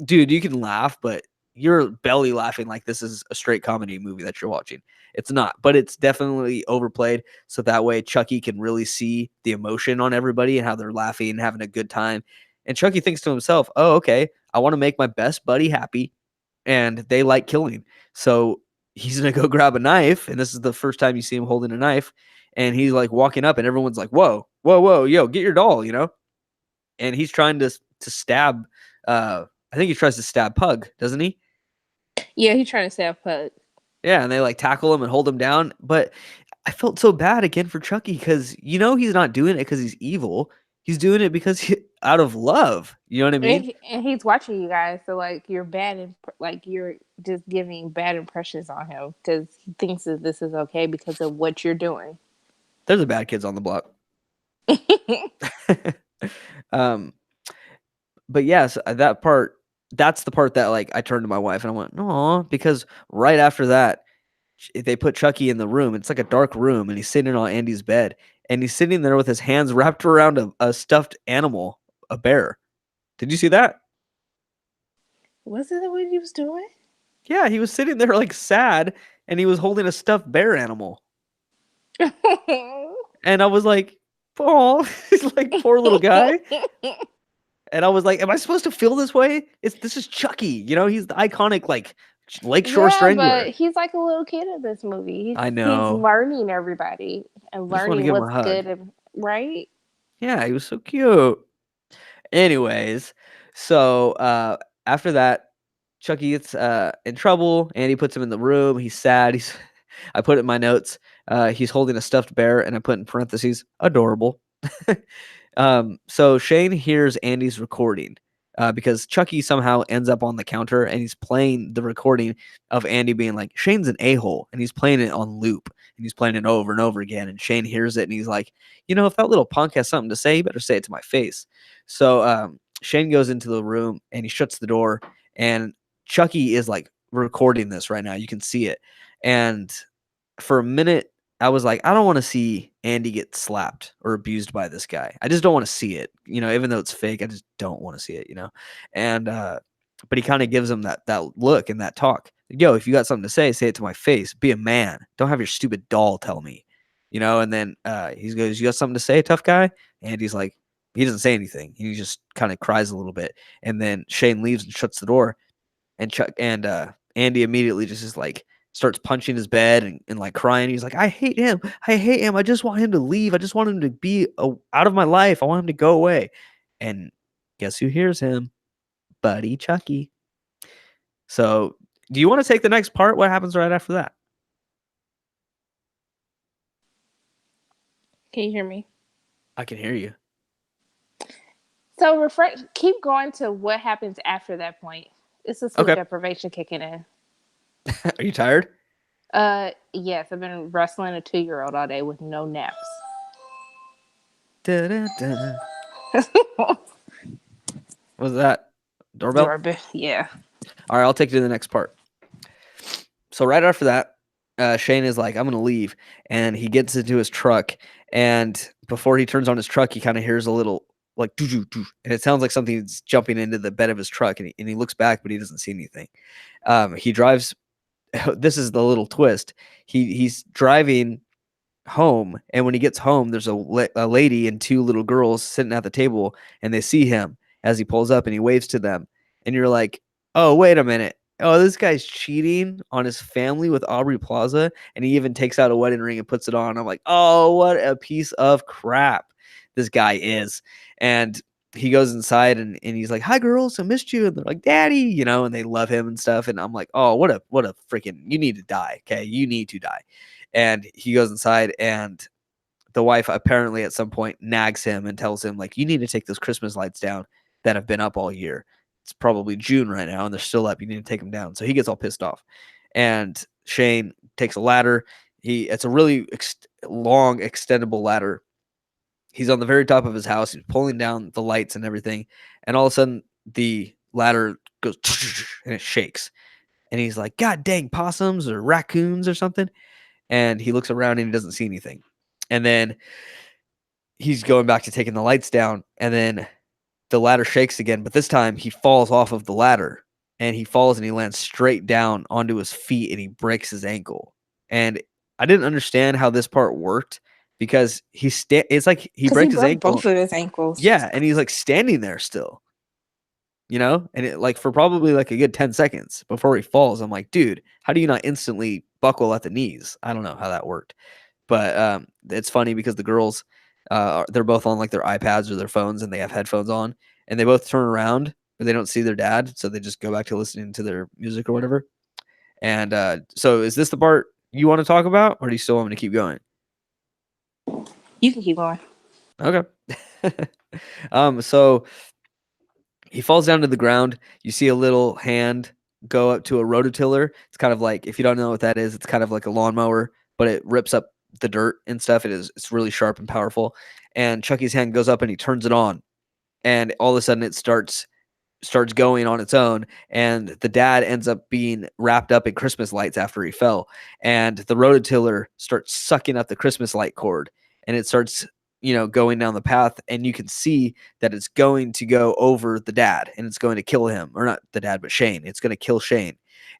dude, you can laugh, but you're belly laughing like this is a straight comedy movie that you're watching. It's not, but it's definitely overplayed. So that way Chucky can really see the emotion on everybody and how they're laughing and having a good time. And Chucky thinks to himself, oh, okay, I want to make my best buddy happy. And they like killing. So he's going to go grab a knife. And this is the first time you see him holding a knife. And he's like walking up, and everyone's like, whoa, whoa, whoa, yo, get your doll. And he's trying to stab I think he tries to stab Pug, doesn't he? Yeah, he's trying to say Pug. Yeah, and they like tackle him and hold him down. But I felt so bad again for Chucky because he's not doing it because he's evil. He's doing it because out of love. You know what I mean? And he's watching you guys, so like you're like you're just giving bad impressions on him because he thinks that this is okay because of what you're doing. There's a bad kids on the block. um, but yes, that's the part that like I turned to my wife and I went, "Aw," because right after that, they put Chucky in the room. It's like a dark room, and he's sitting on Andy's bed, and he's sitting there with his hands wrapped around a stuffed animal, a bear. Did you see that? Was it what he was doing? Yeah, he was sitting there like sad, and he was holding a stuffed bear animal, and I was like, "Oh, he's like poor little guy." And I was like, "Am I supposed to feel this way? This is Chucky, he's the iconic like Lakeshore Yeah, but Strangler." he's like a little kid in this movie. I He's know. learning everybody and I just want to learning give him what's a hug. good and right. Yeah, he was so cute. Anyways, so after that, Chucky gets in trouble. Andy puts him in the room. He's sad. I put it in my notes. He's holding a stuffed bear, and I put in parentheses adorable. So Shane hears Andy's recording because Chucky somehow ends up on the counter, and he's playing the recording of Andy being like, Shane's an a-hole, and he's playing it on loop, and he's playing it over and over again. And Shane hears it, and he's like, if that little punk has something to say, he better say it to my face. So Shane goes into the room, and he shuts the door, and Chucky is like recording this right now. You can see it. And for a minute, I was like, I don't want to see Andy get slapped or abused by this guy. I just don't want to see it. Even though it's fake, I just don't want to see it. And but he kind of gives him that look and that talk. Yo, if you got something to say it to my face. Be a man. Don't have your stupid doll tell me. And then he goes, you got something to say, tough guy? And he's like, he doesn't say anything. He just kind of cries a little bit. And then Shane leaves and shuts the door. And Andy immediately just is like starts punching his bed and like crying. He's like, I hate him. I hate him. I just want him to leave. I just want him to be out of my life. I want him to go away. And guess who hears him? Buddy Chucky. So, do you want to take the next part? What happens right after that? Can you hear me? I can hear you. So keep going to what happens after that point. It's the sleep deprivation kicking in. Are you tired? Yes, I've been wrestling a 2-year-old all day with no naps. Da, da, da. What was that? Doorbell? Yeah. All right, I'll take you to the next part. So right after that, Shane is like, I'm going to leave. And he gets into his truck. And before he turns on his truck, he kind of hears a little like, doo, doo, and it sounds like something's jumping into the bed of his truck. And he looks back, but he doesn't see anything. He drives. This is the little twist. He's driving home. And when he gets home, there's a lady and 2 little girls sitting at the table. And they see him as he pulls up and he waves to them. And you're like, oh, wait a minute. Oh, this guy's cheating on his family with Aubrey Plaza, and he even takes out a wedding ring and puts it on. I'm like, oh, what a piece of crap this guy is. And he goes inside and he's like, hi, girls, I missed you. And they're like, daddy, and they love him and stuff. And I'm like, oh, what a freaking, you need to die. Okay, you need to die. And he goes inside, and the wife apparently at some point nags him and tells him, like, you need to take those Christmas lights down that have been up all year. It's probably June right now and they're still up. You need to take them down. So he gets all pissed off. And Shane takes a ladder. It's a really long, extendable ladder. He's on the very top of his house. He's pulling down the lights and everything. And all of a sudden, the ladder goes and it shakes. And he's like, God dang, possums or raccoons or something. And he looks around and he doesn't see anything. And then he's going back to taking the lights down. And then the ladder shakes again, but this time he falls off of the ladder and he falls and he lands straight down onto his feet and he breaks his ankle. And I didn't understand how this part worked because it's like he breaks his ankle. Both of his ankles. Yeah, and he's like standing there still. And it like for probably like a good 10 seconds before he falls. I'm like, dude, how do you not instantly buckle at the knees? I don't know how that worked. But it's funny because the girls, they're both on like their iPads or their phones and they have headphones on and they both turn around but they don't see their dad. So they just go back to listening to their music or whatever. And so is this the part you want to talk about or do you still want me to keep going? You can keep going. Okay. So he falls down to the ground. You see a little hand go up to a rototiller. It's kind of like, if you don't know what that is, it's kind of like a lawnmower, but it rips up the dirt and stuff. It's really sharp and powerful. And Chucky's hand goes up and he turns it on. And all of a sudden it starts going on its own. And the dad ends up being wrapped up in Christmas lights after he fell. And the rototiller starts sucking up the Christmas light cord. And it starts going down the path, and you can see that it's going to go over the dad and it's going to kill him, or not the dad, but Shane. It's going to kill Shane.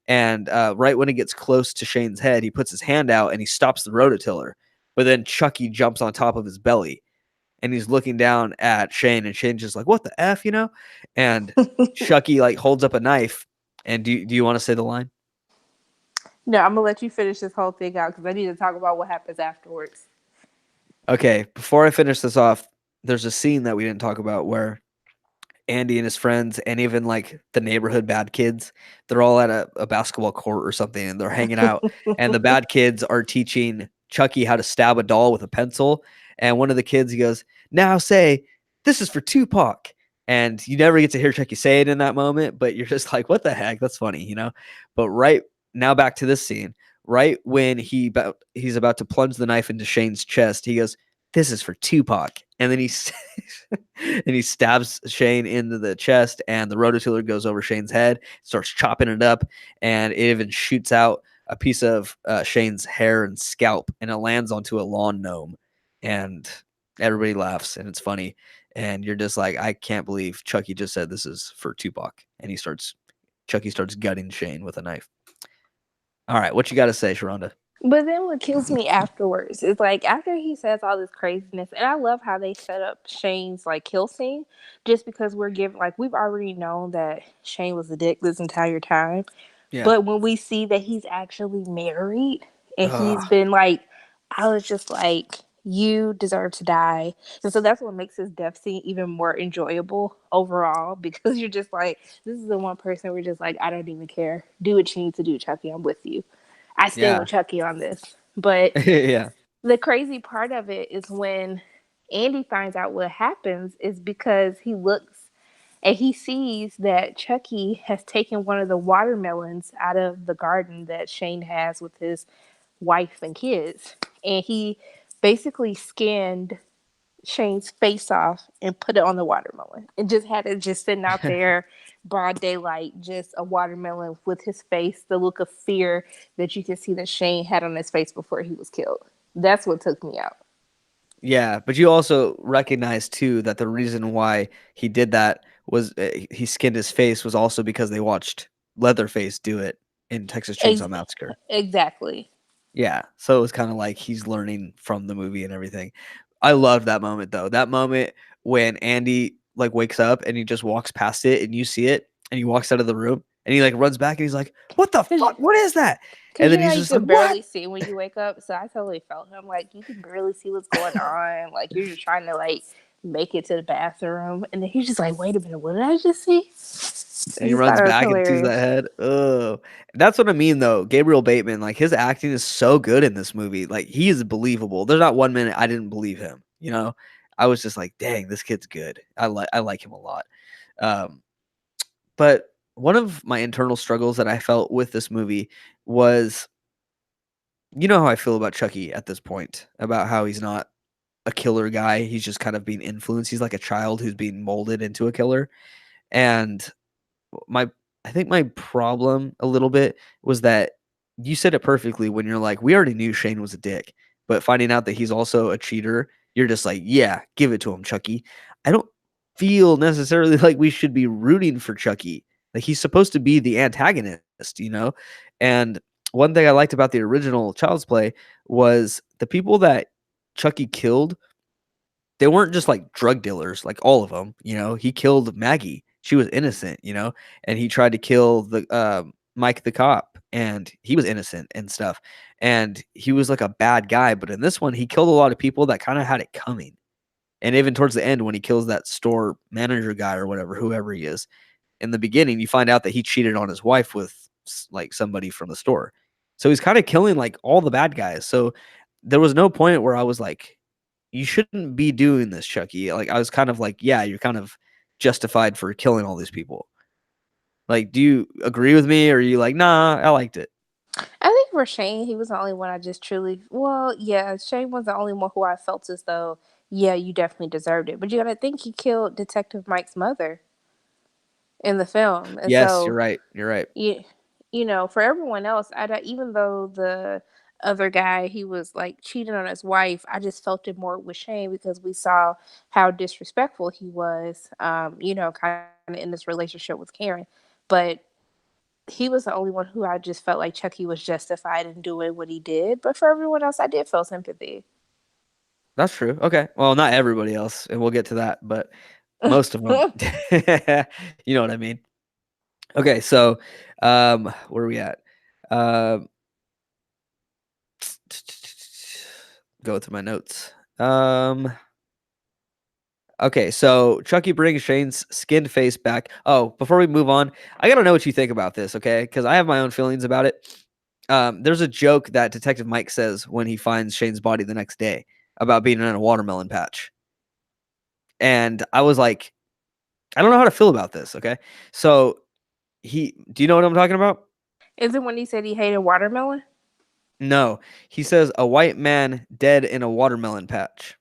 And right when it gets close to Shane's head, he puts his hand out and he stops the rototiller. But then Chucky jumps on top of his belly and he's looking down at Shane, and Shane's just like, what the F, And Chucky like holds up a knife. And do you want to say the line? No, I'm going to let you finish this whole thing out because I need to talk about what happens afterwards. Okay, before I finish this off, there's a scene that we didn't talk about where Andy and his friends and even like the neighborhood bad kids, they're all at a basketball court or something and they're hanging out. And the bad kids are teaching Chucky how to stab a doll with a pencil. And one of the kids, he goes, now say, this is for Tupac. And you never get to hear Chucky say it in that moment, but you're just like, what the heck? That's funny, But right now, back to this scene. Right when he's about to plunge the knife into Shane's chest, he goes, this is for Tupac. And then he stabs Shane into the chest, and the rototiller goes over Shane's head, starts chopping it up, and it even shoots out a piece of Shane's hair and scalp, and it lands onto a lawn gnome. And everybody laughs, and it's funny. And you're just like, I can't believe Chucky just said this is for Tupac. And Chucky starts gutting Shane with a knife. All right, what you got to say, Sharronda? But then what kills me afterwards is like after he says all this craziness, and I love how they set up Shane's like kill scene, just because we're given like we've already known that Shane was a dick this entire time. Yeah. But when we see that he's actually married and he's Ugh. been like, I was just like, you deserve to die. And so that's what makes his death scene even more enjoyable overall because you're just like, this is the one person we're just like, I don't even care. Do what you need to do, Chucky. I'm with you. I stand Yeah. with Chucky on this. But Yeah. the crazy part of it is when Andy finds out what happens is because he looks and he sees that Chucky has taken one of the watermelons out of the garden that Shane has with his wife and kids. And he basically skinned Shane's face off and put it on the watermelon and just had it just sitting out there, broad daylight, just a watermelon with his face, the look of fear that you could see that Shane had on his face before he was killed. That's what took me out. Yeah, but you also recognize too that the reason why he did that was he skinned his face was also because they watched Leatherface do it in Texas Ex- Chainsaw Massacre. exactly. Yeah, so it was kind of like he's learning from the movie and everything. I loved that moment though. That moment when Andy like wakes up and he just walks past it and you see it and he walks out of the room and he like runs back and he's like, "What the Because fuck? What is that?" And Cause then you know he's you just like, can "What?" barely see when you wake up, so I totally felt him. Like you can barely see what's going on. Like you're just trying to like make it to the bathroom, and then he's just like, "Wait a minute, what did I just see?" And I he just thought runs it was back and sees that hilarious. head. Ugh. That's what I mean though. Gabriel Bateman, like his acting is so good in this movie. Like he is believable. There's not one minute I didn't believe him. You know, I was just like, dang, this kid's good. I like him a lot. Um, but one of my internal struggles that I felt with this movie was, you know how I feel about Chucky at this point, about how he's not a killer guy. He's just kind of being influenced. He's like a child who's being molded into a killer. And my I think my problem a little bit was that you said it perfectly when you're like, we already knew Shane was a dick, but finding out that he's also a cheater, you're just like, yeah, give it to him, Chucky. I don't feel necessarily like we should be rooting for Chucky. Like he's supposed to be the antagonist, you know? And one thing I liked about the original Child's Play was the people that Chucky killed, they weren't just like drug dealers, like all of them, you know. He killed Maggie. She was innocent, you know, and he tried to kill the Mike the cop, and he was innocent and stuff. And he was like a bad guy, but in this one, he killed a lot of people that kind of had it coming. And even towards the end, when he kills that store manager guy or whatever, whoever he is, in the beginning, you find out that he cheated on his wife with like somebody from the store. So he's kind of killing like all the bad guys. So there was no point where I was like, you shouldn't be doing this, Chucky. Like I was kind of like, yeah, you're kind of justified for killing all these people. Like, do you agree with me or are you like, nah, I liked it? I think for Shane, he was the only one I just truly. Well, yeah, Shane was the only one who I felt as though, yeah, you definitely deserved it. But you got to think he killed Detective Mike's mother in the film, and Yes, you're so right. You're right. you you know, for everyone else, even though the other guy he was like cheating on his wife, I just felt it more with Shane because we saw how disrespectful he was, you know, kind of in this relationship with Karen. But he was the only one who I just felt like Chucky was justified in doing what he did. But for everyone else, I did feel sympathy. That's true. Okay. Well, not everybody else, and we'll get to that, but most of them. You know what I mean? Okay, so where are we at? Um go through my notes. Okay, so Chucky brings Shane's skinned face back. Oh, before we move on, I gotta know what you think about this, okay? Because I have my own feelings about it. There's a joke that Detective Mike says when he finds Shane's body the next day about being in a watermelon patch. And I was like, I don't know how to feel about this, okay? So do you know what I'm talking about? Is it when he said he hated watermelon? No. He says a white man dead in a watermelon patch.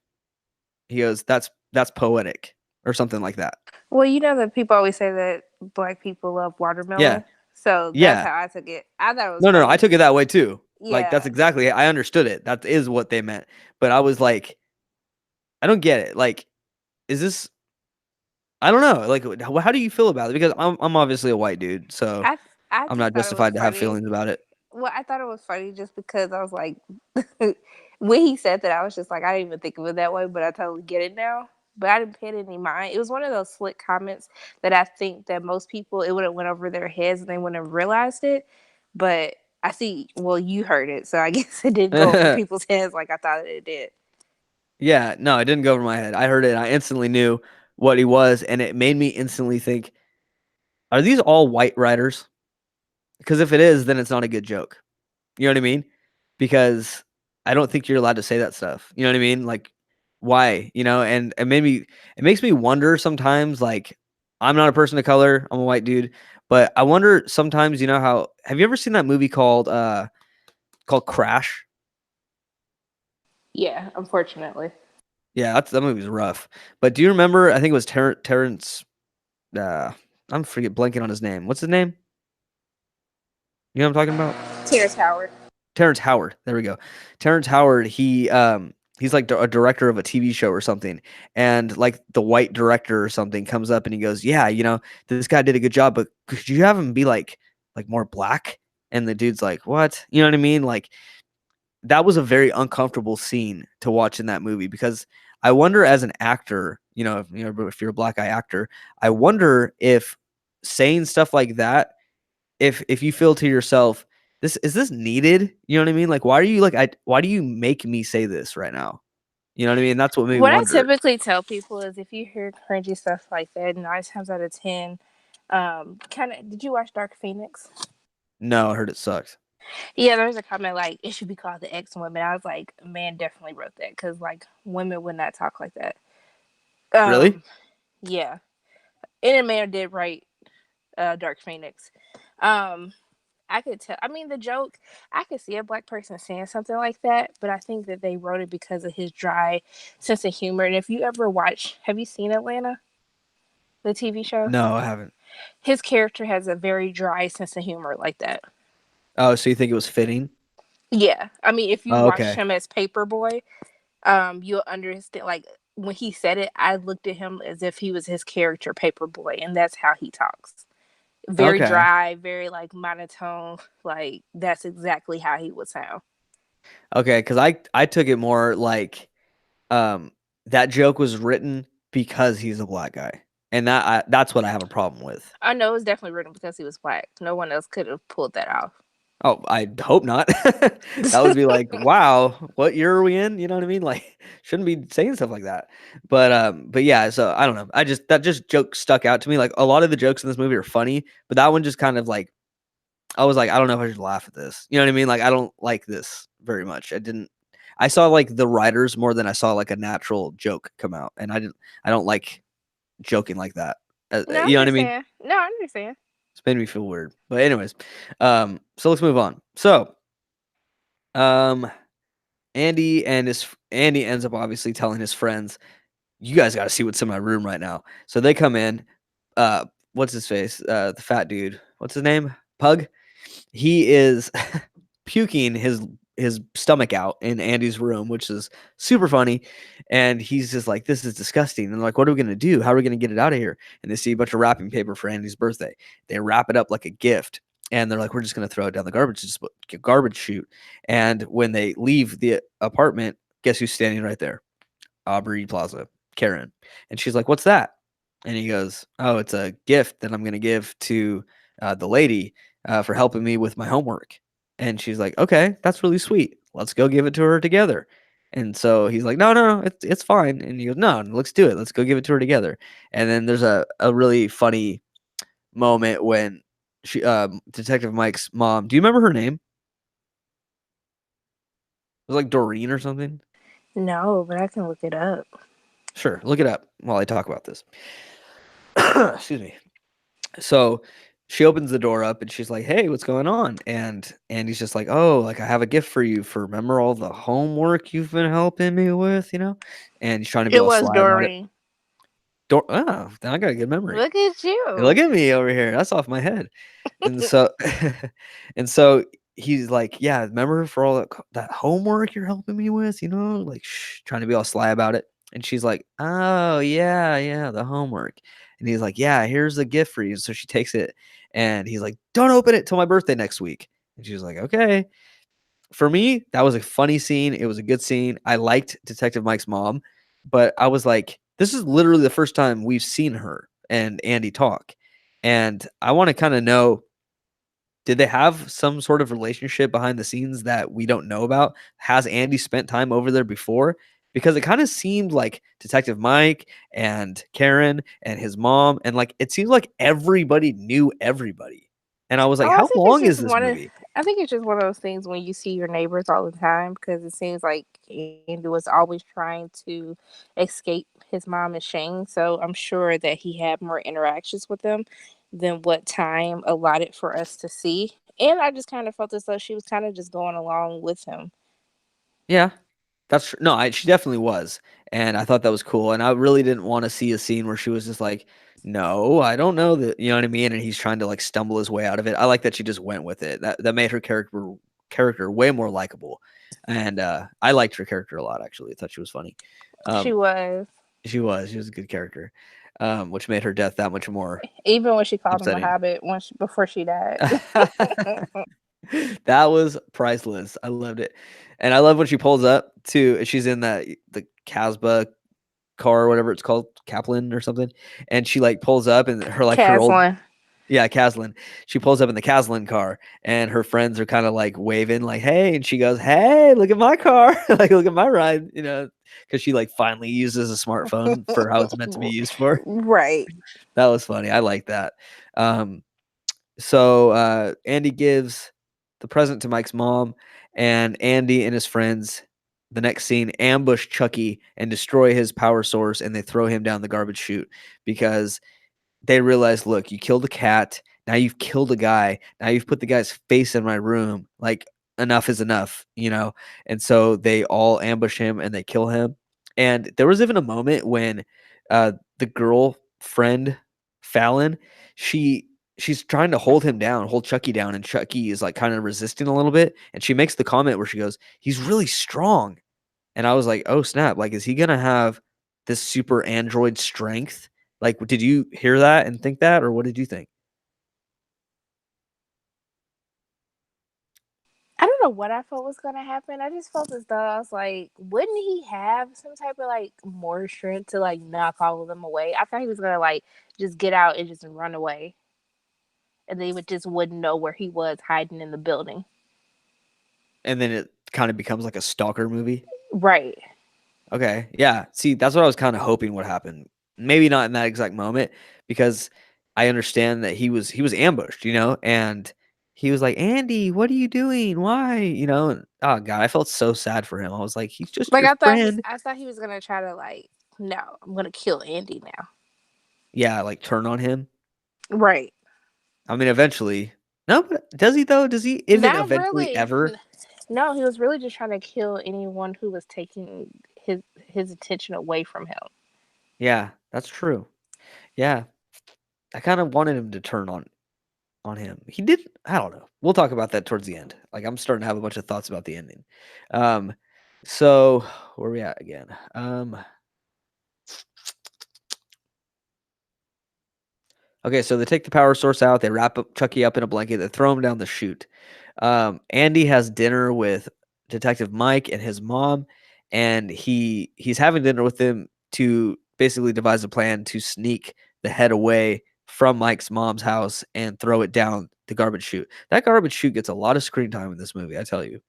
He goes, that's poetic or something like that. Well, you know that people always say that black people love Yeah. watermelon. So that's Yeah. how I took it. I thought it was No, I funny. took it that way too. Like, that's Yeah. exactly I understood it. That is what they meant. But I was like, I don't get it. Like, is this I don't know. Like, how do you feel about it? Because I'm obviously a white dude, so I I I'm just not thought it was justified to have funny. feelings about it. Well, I thought it was funny just because I was like, when he said that, I was just like, I didn't even think of it that way, but I totally get it now. But I didn't pay it any mind. It was one of those slick comments that I think that most people it would have went over their heads and they wouldn't have realized it. But I see. Well, you heard it, so I guess it didn't go over people's heads like I thought it did. Yeah, no, it didn't go over my head. I heard it and I instantly knew what he was, and it made me instantly think, are these all white writers? Because if it is, then it's not a good joke. You know what I mean? Because I don't think you're allowed to say that stuff. You know what I mean? Like, why? You know, and it makes me wonder sometimes, like, I'm not a person of color, I'm a white dude, but I wonder sometimes, you know, how have you ever seen that movie called Crash? Yeah, unfortunately. Yeah, that movie's rough. But do you remember? I think it was Terrence. Uh, I'm forget blanking on his name. What's his name? You know what I'm talking about? Terrence Howard. Terrence Howard. There we go. Terrence Howard. He's like a director of a TV show or something, and like the white director or something comes up and he goes, "Yeah, you know, this guy did a good job, but could you have him be like more black?" And the dude's like, "What?" You know what I mean? Like that was a very uncomfortable scene to watch in that movie because I wonder as an actor, if you're a black guy actor, I wonder if saying stuff like that, if you feel to yourself, this needed? You know what I mean? Like why do you make me say this right now? You know what I mean? That's what made me What I wonder. typically tell people is if you hear cringy stuff like that, 9 times out of 10, kind of. Did you watch Dark Phoenix? No, I heard it sucks. Yeah, there's a comment like it should be called the X Women. I was like, man, definitely wrote that because like women would not talk like that. Really? Um, yeah, and a man did write Dark Phoenix. Um, I could tell. I mean, the joke. I could see a black person saying something like that, but I think that they wrote it because of his dry sense of humor. And if you ever watch, have you seen Atlanta, the TV show? No, I haven't. His character has a very dry sense of humor like that. Oh, so you think it was fitting? Yeah, I mean, if you Oh, watch okay. him as Paperboy, you'll understand. Like when he said it, I looked at him as if he was his character Paperboy, and that's how he talks. Very Okay. dry, very like monotone. Like that's exactly how he would sound. Okay, because I took it more like um that joke was written because he's a black guy. And that's what I have a problem with. I know it's definitely written because he was black. No one else could have pulled that off. Oh, I hope not. That would be like, wow, what year are we in? You know what I mean? Like, shouldn't be saying stuff like that. But yeah, so I don't know. That just joke stuck out to me. Like a lot of the jokes in this movie are funny, but that one just kind of like I was like, I don't know if I should laugh at this. You know what I mean? Like I don't like this very much. I saw like the writers more than I saw like a natural joke come out. And I don't like joking like that. No, I You know what I mean? understand. No, I understand. It's made me feel weird. But anyways, so let's move on. So, um, Andy ends up obviously telling his friends, "You guys got to see what's in my room right now." So they come in. What's his face? The fat dude. What's his name? Pug. He is puking his stomach out in Andy's room, which is super funny. And he's just like, "This is disgusting." And they're like, "What are we gonna do? How are we gonna get it out of here?" And they see a bunch of wrapping paper for Andy's birthday. They wrap it up like a gift, and they're like, "We're just gonna throw it down the garbage chute." And when they leave the apartment, guess who's standing right there? Aubrey Plaza, Karen. And she's like, "What's that?" And he goes, "Oh, it's a gift that I'm going to give to the lady for helping me with my homework." And she's like, "Okay, that's really sweet. Let's go give it to her together." And so he's like, "No, no, no, it's fine." And he goes, "No, let's do it. Let's go give it to her together." And then there's a really funny moment when Detective Mike's mom. Do you remember her name? It was like Doreen or something. No, but I can look it up. Sure, look it up while I talk about this. Excuse me. So she opens the door up and she's like, "Hey, what's going on?" And Andy's just like, "Oh, like I have a gift for you for remember all the homework you've been helping me with, you know?" And he's trying to be It all was sly about it. Doreen. Oh, I got a good memory. Look at Hey, look you. at me over here. That's off my head. And so and so he's like, "Yeah, remember for all that homework you're helping me with, you know, like trying to be all sly about it." And she's like, "Oh, yeah, yeah, the homework." And he's like, "Yeah, here's a gift for you." So she takes it and he's like, "Don't open it till my birthday next week." And she was like, okay. For me, that was a funny scene. It was a good scene. I liked Detective Mike's mom, but I was like, this is literally the first time we've seen her and Andy talk. And I want to kind of know, did they have some sort of relationship behind the scenes that we don't know about? Has Andy spent time over there before? Because it kind of seemed like Detective Mike and Karen and his mom, and like it seems like everybody knew everybody. And I was like, Oh, I how think it's long is just this one of. movie? I think it's just one of those things when you see your neighbors all the time because it seems like Andy was always trying to escape his mom and Shane. So I'm sure that he had more interactions with them than what time allotted for us to see. And I just kind of felt as though she was kind of just going along with him. Yeah, that's no, she definitely was, and I thought that was cool, and I really didn't wanna see a scene where she was just like, "No, I don't know that," you know what I mean, and he's trying to, like, stumble his way out of it. I like that she just went with it. That made her character way more likable, and, I liked her character a lot, actually. I thought she was funny. She Um, was. she was a good character, which made her death that much more Even when she called him a upsetting. hobbit before she died. That was priceless. I loved it, and I love when she pulls up to she's in the Casbah car or whatever it's called, Kaplan or something, and she, like, pulls up and her old Caslin. yeah, Caslin. She pulls up in the Caslin car, and her friends are kinda, like, waving, like, "Hey," and she goes, "Hey, look at my car. Like, look at my ride," because she, like, finally uses a smartphone for how it's meant to be used for. Right. That was funny. I like that. Um, so, Andy gives the present to Mike's mom, and Andy and his friends, the next scene, ambush Chucky and destroy his power source, and they throw him down the garbage chute because they realize, look, you killed a cat. Now you've killed a guy. Now you've put the guy's face in my room. Like, enough is enough. And so they all ambush him and they kill him. And there was even a moment when the girlfriend, Fallon, she she's trying to hold him down, hold Chucky down, and Chucky is like kind of resisting a little bit. And she makes the comment where she goes, he's really strong. And I was like, "Oh, snap, like, is he gonna have this super android strength?" Like, did you hear that and think that, or what did you think? I don't know what I felt was gonna happen. I just felt as though I was like, wouldn't he have some type of like more strength to like knock all of them away? I thought he was gonna like just get out and just run away, and they would just wouldn't know where he was hiding in the building. And then it kinda becomes like a stalker movie? Right. Okay, yeah, see, that's what I was kinda hoping would happen. Maybe not in that exact moment, because I understand that he was ambushed, and he was like, "Andy, what are you doing? Why?" And, oh god, I felt so sad for him. I was like, "He's just Like your friend." I thought he was gonna try to like, no, I'm gonna kill Andy now. Yeah, like, turn on him. Right. I mean, eventually. No, but does he though? Does he even Not eventually really. ever? No, he was really just trying to kill anyone who was taking his attention away from him. Yeah, that's true. Yeah, I kind of wanted him to turn on him. He didn't. I don't know. We'll talk about that towards the end. Like, I'm starting to have a bunch of thoughts about the ending. Um, so where are we at again? Okay, so they take the power source out. They wrap up Chucky up in a blanket. They throw him down the chute. Andy has dinner with Detective Mike and his mom, and he's having dinner with them to basically devise a plan to sneak the head away from Mike's mom's house and throw it down the garbage chute. That garbage chute gets a lot of screen time in this movie, I tell you.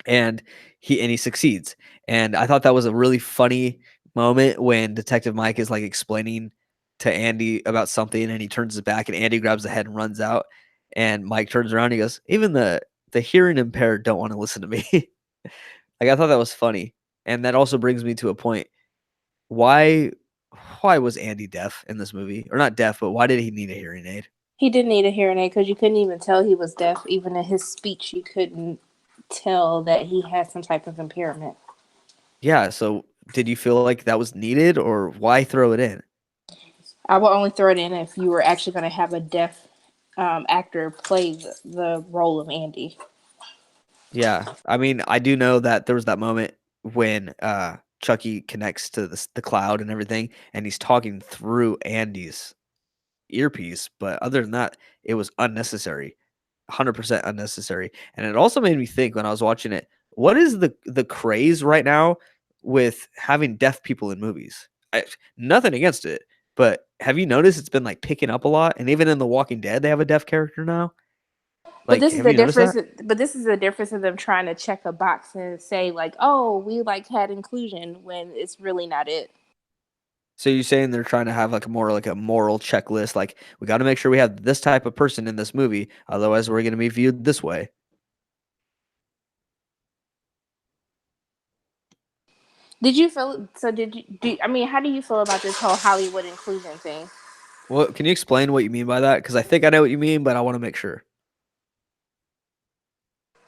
And he succeeds. And I thought that was a really funny moment when Detective Mike is like explaining to Andy about something, and he turns his back, and Andy grabs the head and runs out. And Mike turns around and he goes, "Even the hearing impaired don't want to listen to me." Like, I thought that was funny. And that also brings me to a point. Why why was Andy deaf in this movie? Or not deaf, but why did he need a hearing aid? He didn't need a hearing aid because you couldn't even tell he was deaf. Even in his speech, you couldn't tell that he had some type of impairment. Yeah, so did you feel like that was needed, or why throw it in? I will only throw it in if you were actually going to have a deaf actor play the role of Andy. Yeah, I mean, I do know that there was that moment when, Chucky connects to the cloud and everything, and he's talking through Andy's earpiece, but other than that, it was unnecessary. 100% unnecessary. And it also made me think when I was watching it, what is the craze right now with having deaf people in movies? Nothing against it, but have you noticed it's been like picking up a lot? And even in The Walking Dead, they have a deaf character now. But Like, this is have the you noticed difference. that? But this is the difference of them trying to check a box and say like, "Oh, we like had inclusion," when it's really not it. So you're saying they're trying to have like a more like a moral checklist, like we got to make sure we have this type of person in this movie, otherwise we're going to be viewed this way. Did you feel so? Did you? I mean, how do you feel about this whole Hollywood inclusion thing? Well, can you explain what you mean by that? Because I think I know what you mean, but I want to make sure.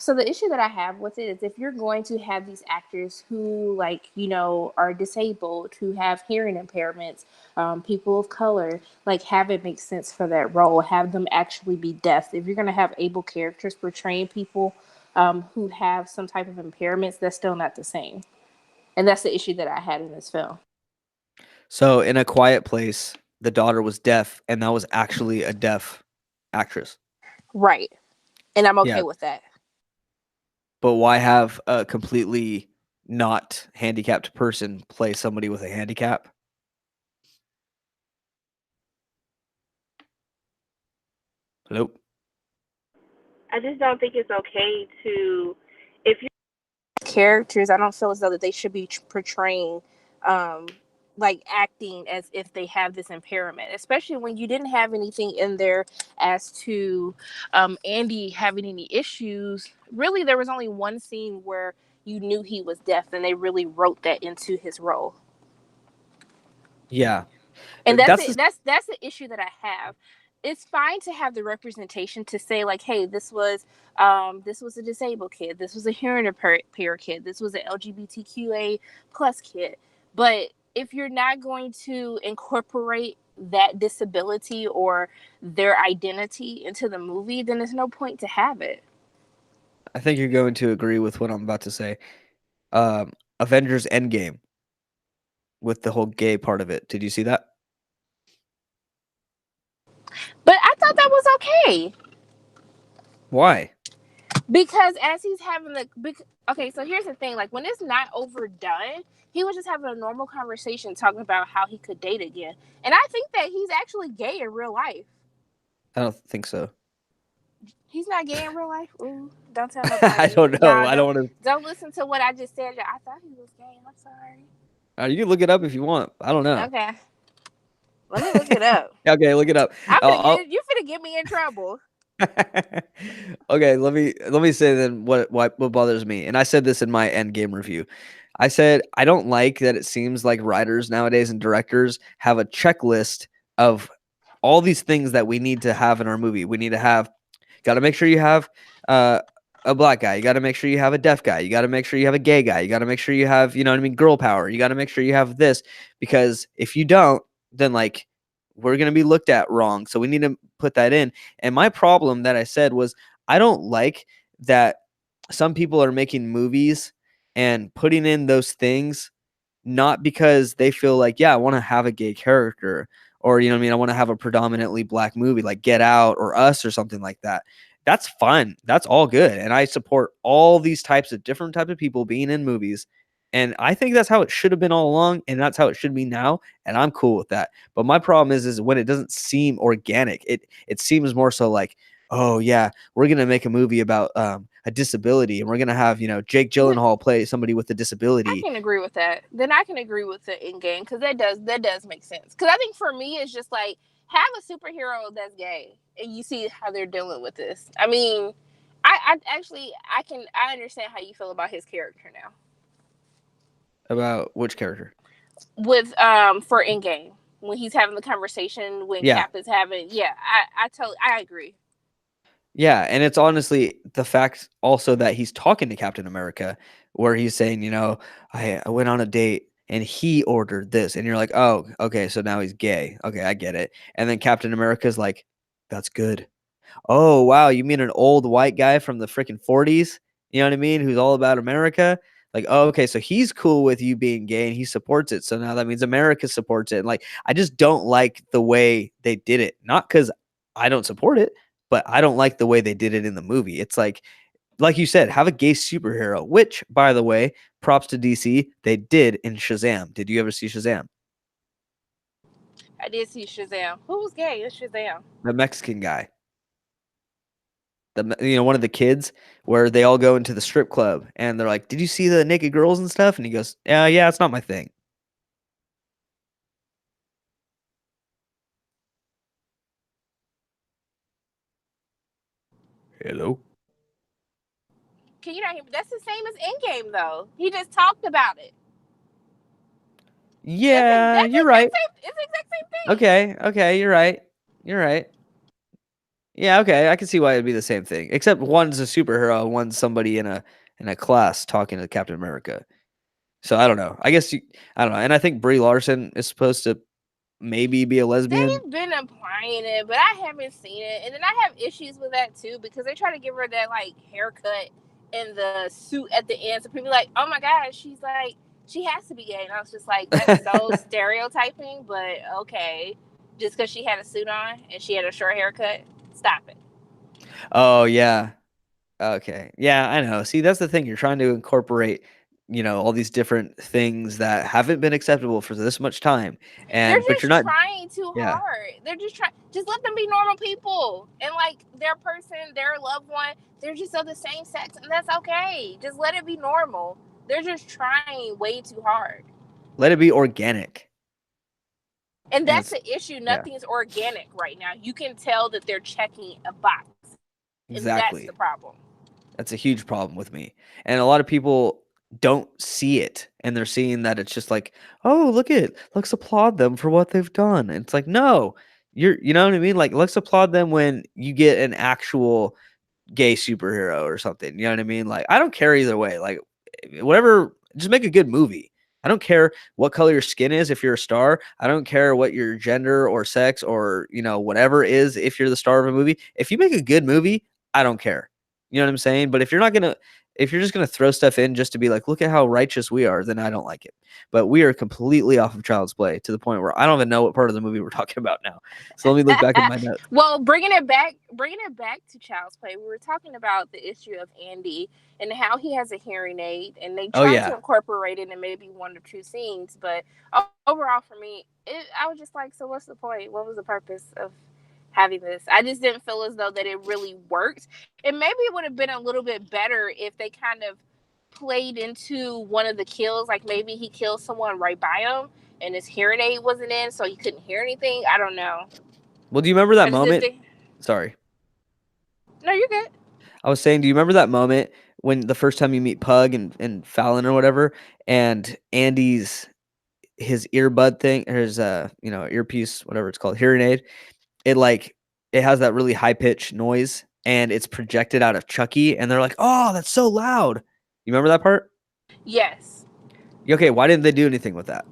So the issue that I have with it is if you're going to have these actors who, like, are disabled, who have hearing impairments, people of color, like, have it make sense for that role, have them actually be deaf. If you're going to have able characters portraying people who have some type of impairments, that's still not the same. And that's the issue that I had in this film. So in A Quiet Place, the daughter was deaf, and that was actually a deaf actress. Right. And I'm okay Yeah, with that. but why have a completely not handicapped person play somebody with a handicap? Hello. I just don't think it's okay to, if you Characters, I don't feel as though that they should be portraying um like acting as if they have this impairment, especially when you didn't have anything in there as to Andy having any issues. Really, there was only one scene where you knew he was deaf, and they really wrote that into his role. Yeah, And that's that's it. the, That's the issue that I have. It's fine to have the representation to say like, hey, this was a disabled kid, this was a hearing impaired kid, this was an LGBTQA plus kid. But if you're not going to incorporate that disability or their identity into the movie, then there's no point to have it. I think you're going to agree with what I'm about to say. Um, Avengers Endgame with the whole gay part of it. Did you see that? But I thought that was okay. Why? Because as he's having okay, so here's the thing, like when it's not overdone, he was just having a normal conversation talking about how he could date again. And I think that he's actually gay in real life. I don't think so. He's not gay in real life. Ooh, don't tell I nobody. don't know. Y'all I don't want to. don't listen to what I just said. I thought he was gay. I'm sorry. You can look it up if you want. I don't know. Okay. Let me look it up. Okay, look it up. You finna get me in trouble. Okay, let me say then what bothers me. And I said this in my end game review. I said I don't like that it seems like writers nowadays and directors have a checklist of all these things that we need to have in our movie. We need to have got to make sure you have a black guy. You got to make sure you have a deaf guy. You got to make sure you have a gay guy. You got to make sure you have, you know what I mean, girl power. You got to make sure you have this because if you don't, then like we're going to be looked at wrong. So we need to put that in. And my problem that I said was I don't like that some people are making movies and putting in those things not because they feel like, yeah, I want to have a gay character or, you know what I mean? I want to have a predominantly black movie like Get Out or Us or something like that. That's fun. That's all good. And I support all these types of different types of people being in movies. And I think that's how it should have been all along. And that's how it should be now. And I'm cool with that. But my problem is when it doesn't seem organic, it seems more so like, oh yeah, we're gonna make a movie about a disability, and we're gonna have Jake Gyllenhaal play somebody with a I disability. can agree with that. Then I can agree with the in game because that does make sense. Because I think for me, it's just like have a superhero that's gay, and you see how they're dealing with this. I mean, I actually I understand how you feel about his character now About which character? with for in game when he's having the conversation when Yeah. Cap is having. Yeah, I agree. Yeah, and it's honestly the fact also that he's talking to Captain America, where he's saying, I went on a date and he ordered this, and you're like, oh, okay, so now he's gay. Okay, I get it. And then Captain America's like, that's good. Oh, wow, you mean an old white guy from the freaking 40s? You know what I mean? Who's all about America? Like, oh, okay, so he's cool with you being gay and he supports it. So now that means America supports it. And like, I just don't like the way they did it. Not because I don't support it. but I don't like the way they did it in the movie. It's like you said, have a gay superhero, which, by the way, props to DC, they did in Shazam. Did you ever see Shazam? I did see Shazam. Who was gay in Shazam? The Mexican guy. One of the kids where they all go into the strip club and they're like, "Did you see the naked girls and stuff?" And he goes, "Yeah, it's not my thing." Hello. Can you not hear me? That's the same as Endgame, though. He just talked about it. Yeah, That's you're right. it's the exact same thing. Okay, you're right. You're right. Yeah, okay, I can see why it'd be the same thing. Except one's a superhero, one's somebody in a class talking to Captain America. So I don't know. I don't know. And I think Brie Larson is supposed to maybe be a lesbian. They've been implying it, but I haven't seen it. And then I have issues with that too because they try to give her that like haircut and the suit at the end. So people are like, oh my gosh, she's like, she has to be gay. And I was just like, that's so stereotyping, but okay. Just because she had a suit on and she had a short haircut, stop it. Oh yeah. Okay. Yeah, I know. See, that's the thing. You're trying to incorporate, all these different things that haven't been acceptable for this much time. They're But you're just not. trying too Yeah. hard. They're just trying. Just let them be normal people, and like their person, their loved one, they're just of the same sex, and that's okay. Just let it be normal. They're just trying way too hard, Let it be organic. and And that's it's the issue. yeah, Nothing's organic right now. You can tell that they're checking a box, and that's the exactly. problem. That's a huge problem with me. And a lot of people don't see it and they're seeing that it's just like, "Oh, let's applaud them for what they've done." And it's like, "No. You know what I mean? Like let's applaud them when you get an actual gay superhero or something. You know what I mean? Like I don't care either way. Like whatever, just make a good movie. I don't care what color your skin is if you're a star. I don't care what your gender or sex or, whatever is if you're the star of a movie. If you make a good movie, I don't care. You know what I'm saying? But if you're just gonna throw stuff in just to be like, look at how righteous we are, then I don't like it. But we are completely off of Child's Play to the point where I don't even know what part of the movie we're talking about now. So let me look back at my notes. Well, bringing it back to Child's Play, we were talking about the issue of Andy and how he has a hearing aid, and they Oh tried to yeah. incorporate it in maybe one or two scenes, but overall for me, I was just like, so what's the point? What was the purpose of having this? I just didn't feel as though that it really worked, and maybe it would have been a little bit better if they kind of played into one of the kills, like maybe he killed someone right by him, and his hearing aid wasn't in, so he couldn't hear anything. I don't know. Well, do you remember that I just didn't moment? think. Sorry. No, you're good. I was saying, do you remember that moment when the first time you meet Pug and Fallon or whatever, and Andy's his earbud thing, or his earpiece, whatever it's called, hearing aid, it has that really high pitched noise and it's projected out of Chucky, and they're like, "Oh, that's so loud." You remember that part? Yes. Okay, why didn't they do anything with that?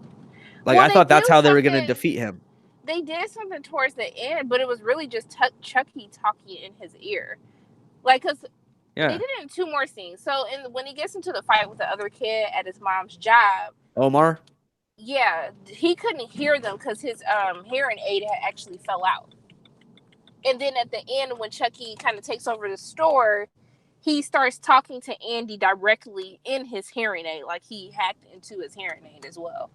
Like Well, I thought that's how they were gonna defeat him. They did something towards the end, but it was really just Chucky talking in his ear, like because they Yeah. did it in two more scenes. So, when he gets into the fight with the other kid at his mom's job, Omar? yeah, he couldn't hear them because his hearing aid had actually fell out. And then at the end, when Chucky kind of takes over the store, he starts talking to Andy directly in his hearing aid, like he hacked into his hearing aid as well.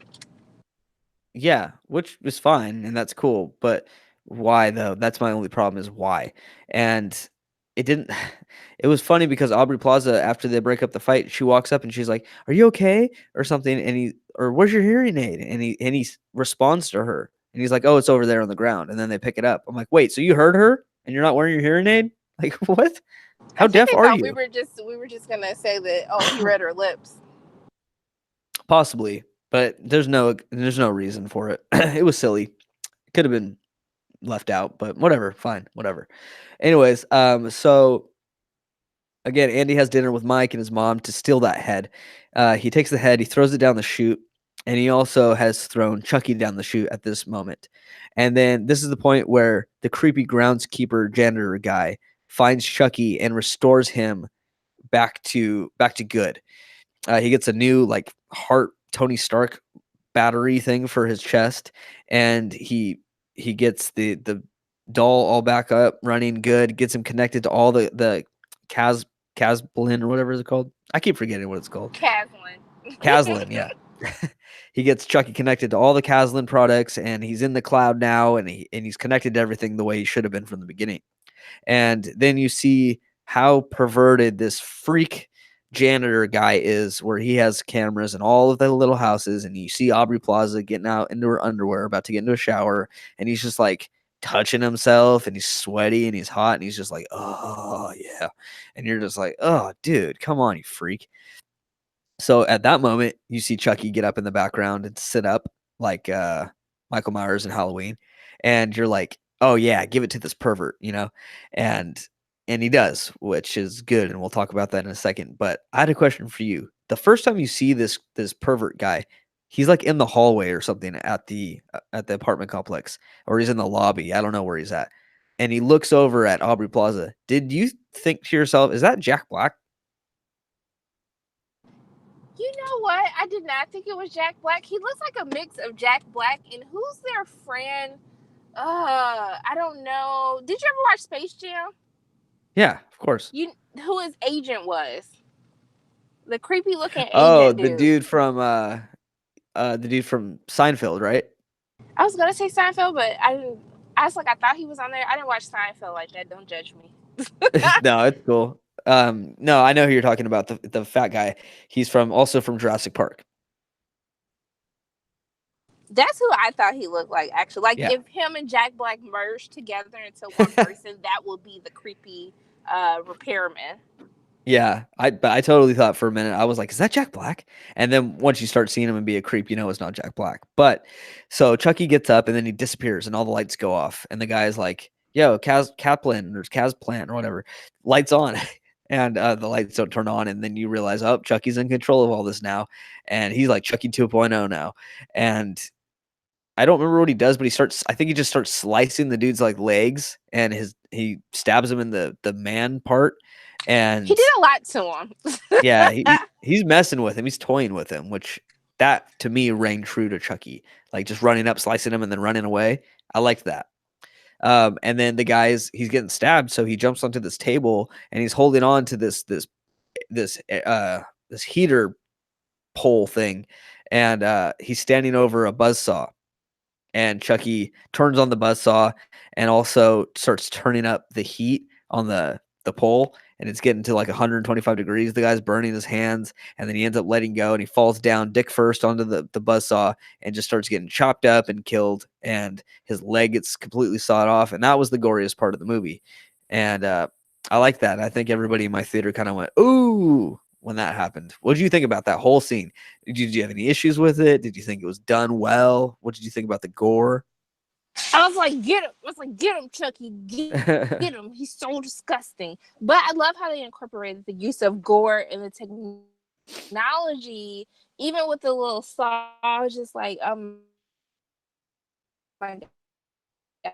Yeah, which is fine and that's cool, but why though? That's my only problem is why. And it didn't it was funny because Aubrey Plaza, after they break up the fight, she walks up and she's like, "Are you okay?" or something, or "Where's your hearing aid?" And he responds to her. And he's like, "Oh, it's over there on the ground." And then they pick it up. I'm like, "Wait, so you heard her and you're not wearing your hearing aid?" Like, what? How I think deaf they are thought you? we were just gonna say that. Oh, he read her lips. Possibly, but there's no reason for it. It was silly. It could have been left out, but whatever, fine, whatever. Anyways, so again, Andy has dinner with Mike and his mom to steal that head. He takes the head, he throws it down the chute, and he also has thrown Chucky down the chute at this moment. And then this is the point where the creepy groundskeeper janitor guy finds Chucky and restores him back to good. He gets a new like heart Tony Stark battery thing for his chest, and he gets the doll all back up, running good, gets him connected to all the Cas Casblin or whatever it's called. I keep forgetting what it's called. Caslin. Caslin, yeah. He gets Chucky connected to all the Caslin products, and he's in the cloud now, and he's connected to everything the way he should have been from the beginning. And then you see how perverted this freak janitor guy is, where he has cameras in all of the little houses, and you see Aubrey Plaza getting out into her underwear, about to get into a shower, and he's just like touching himself, and he's sweaty and he's hot, and he's just like, oh yeah. And you're just like, oh dude, come on, you freak. So at that moment, you see Chucky get up in the background and sit up like Michael Myers in Halloween, and you're like, "Oh yeah, give it to this pervert," you know, and and he does, which is good, and we'll talk about that in a second. But I had a question for you. The first time you see this pervert guy, he's like in the hallway or something at the apartment complex, or he's in the lobby. I don't know where he's at, and he looks over at Aubrey Plaza. Did you think to yourself, "Is that Jack Black?" You know what? I did not think it was Jack Black. He looks like a mix of Jack Black and who's their friend? I don't know. Did you ever watch Space Jam? Yeah, of course. You who his agent was? The creepy looking Oh, agent dude. the dude from Seinfeld, right? I was gonna say Seinfeld, but I was like, I thought he was on there. I didn't watch Seinfeld like that. Don't judge me. No, it's cool. No, I know who you're talking about, the fat guy. He's also from Jurassic Park. That's who I thought he looked like, actually. Like, Yeah. if him and Jack Black merged together into one person, that would be the creepy repairman. Yeah, but I totally thought for a minute, I was like, "Is that Jack Black?" And then once you start seeing him and be a creep, you know it's not Jack Black. But so Chucky gets up and then he disappears and all the lights go off. And the guy's like, "Yo, Kaplan or Kazplan or whatever, lights on." And the lights don't turn on. And then you realize, oh, Chucky's in control of all this now. And he's like Chucky 2.0 now. And I don't remember what he does, but I think he just starts slicing the dude's like legs, and he stabs him in the man part. And he did a lot to him. yeah, he's messing with him. He's toying with him, which that to me rang true to Chucky. Like just running up, slicing him, and then running away. I liked that. And then he's getting stabbed, so he jumps onto this table and he's holding on to this heater pole thing, and he's standing over a buzzsaw. And Chucky turns on the buzzsaw and also starts turning up the heat on the pole, and it's getting to like 125 degrees. The guy's burning his hands, and then he ends up letting go, and he falls down dick first onto the buzzsaw and just starts getting chopped up and killed, and his leg gets completely sawed off, and that was the goriest part of the movie. And I like that. I think everybody in my theater kind of went, ooh, when that happened. What did you think about that whole scene? Did you have any issues with it? Did you think it was done well? What did you think about the gore? I was like, get him. I was like, get him, Chucky. Get him. He's so disgusting. But I love how they incorporated the use of gore and the technology, even with the little saw. I was just like, my God,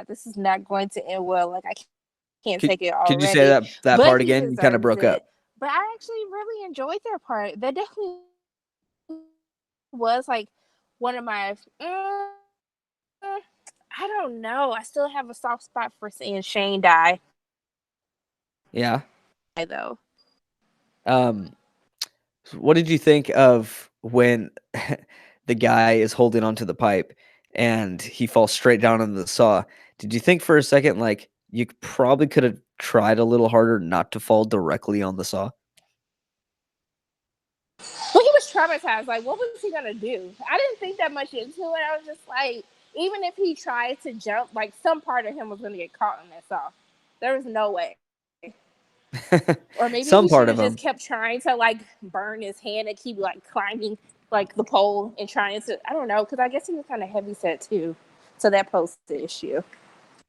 this is not going to end well. Like, I can't take it already. Could you say that but part again? You kind of broke up. But I actually really enjoyed their part. That definitely was like one of my. I don't know. I still have a soft spot for seeing Shane die. Yeah. Though. What did you think of when the guy is holding onto the pipe and he falls straight down on the saw? Did you think for a second like you probably could have tried a little harder not to fall directly on the saw? Well, he was traumatized. Like, what was he gonna do? I didn't think that much into it. I was just like, even if he tried to jump, like some part of him was gonna get caught in that saw. There was no way. Or maybe some he part should of have him just kept trying to like burn his hand and keep like climbing like the pole and trying to. I don't know, because I guess he was kind of heavy set too, so that posed the issue.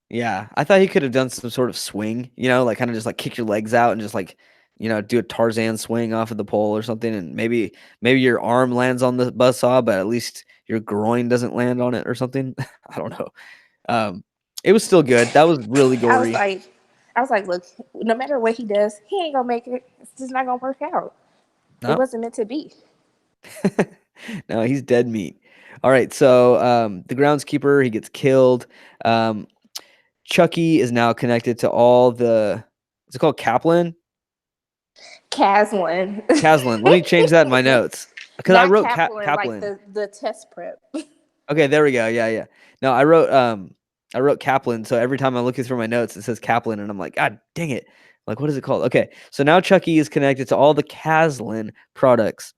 Yeah, I thought he could have done some sort of swing, like kind of just like kick your legs out and just like, do a Tarzan swing off of the pole or something, and maybe your arm lands on the buzzsaw, but at least your groin doesn't land on it or something. I don't know. It was still good. That was really gory. I was like, look, no matter what he does, he ain't gonna make it. It's just not gonna work out. No. It wasn't meant to be. No, he's dead meat. All right, so the groundskeeper, he gets killed. Chucky is now connected to all the. Is it called Kaplan? Caslin. Caslin. Let me change that in my notes because I Not wrote Kaplan, like Kaplan. the test prep. Okay, there we go. Yeah. No, I wrote Kaplan. So every time I'm looking through my notes, it says Kaplan, and I'm like, God dang it! Like, what is it called? Okay, so now Chucky is connected to all the Caslin products,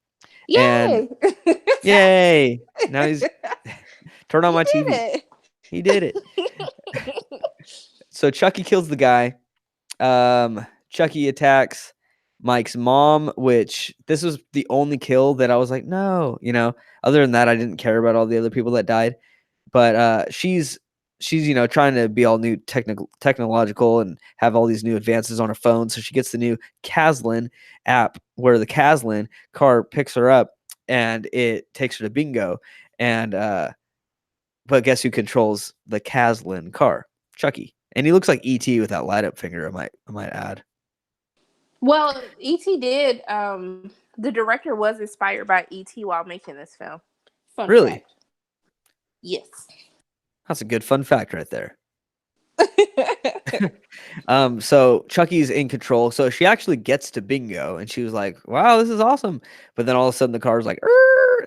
and Yay! yay! Now he's turn on You my did TV. it. He did it. So Chucky kills the guy. Chucky attacks Mike's mom, which this was the only kill that I was like, no, other than that, I didn't care about all the other people that died. But she's trying to be all new technological and have all these new advances on her phone. So she gets the new Caslin app where the Caslin car picks her up and it takes her to bingo. And but guess who controls the Caslin car? Chucky. And he looks like E.T. with that light up finger, I might add. Well, E.T. did. The director was inspired by E.T. while making this film. Fun Really? fact. Yes. That's a good fun fact right there. So Chucky's in control. So she actually gets to bingo and she was like, wow, this is awesome. But then all of a sudden the car's like,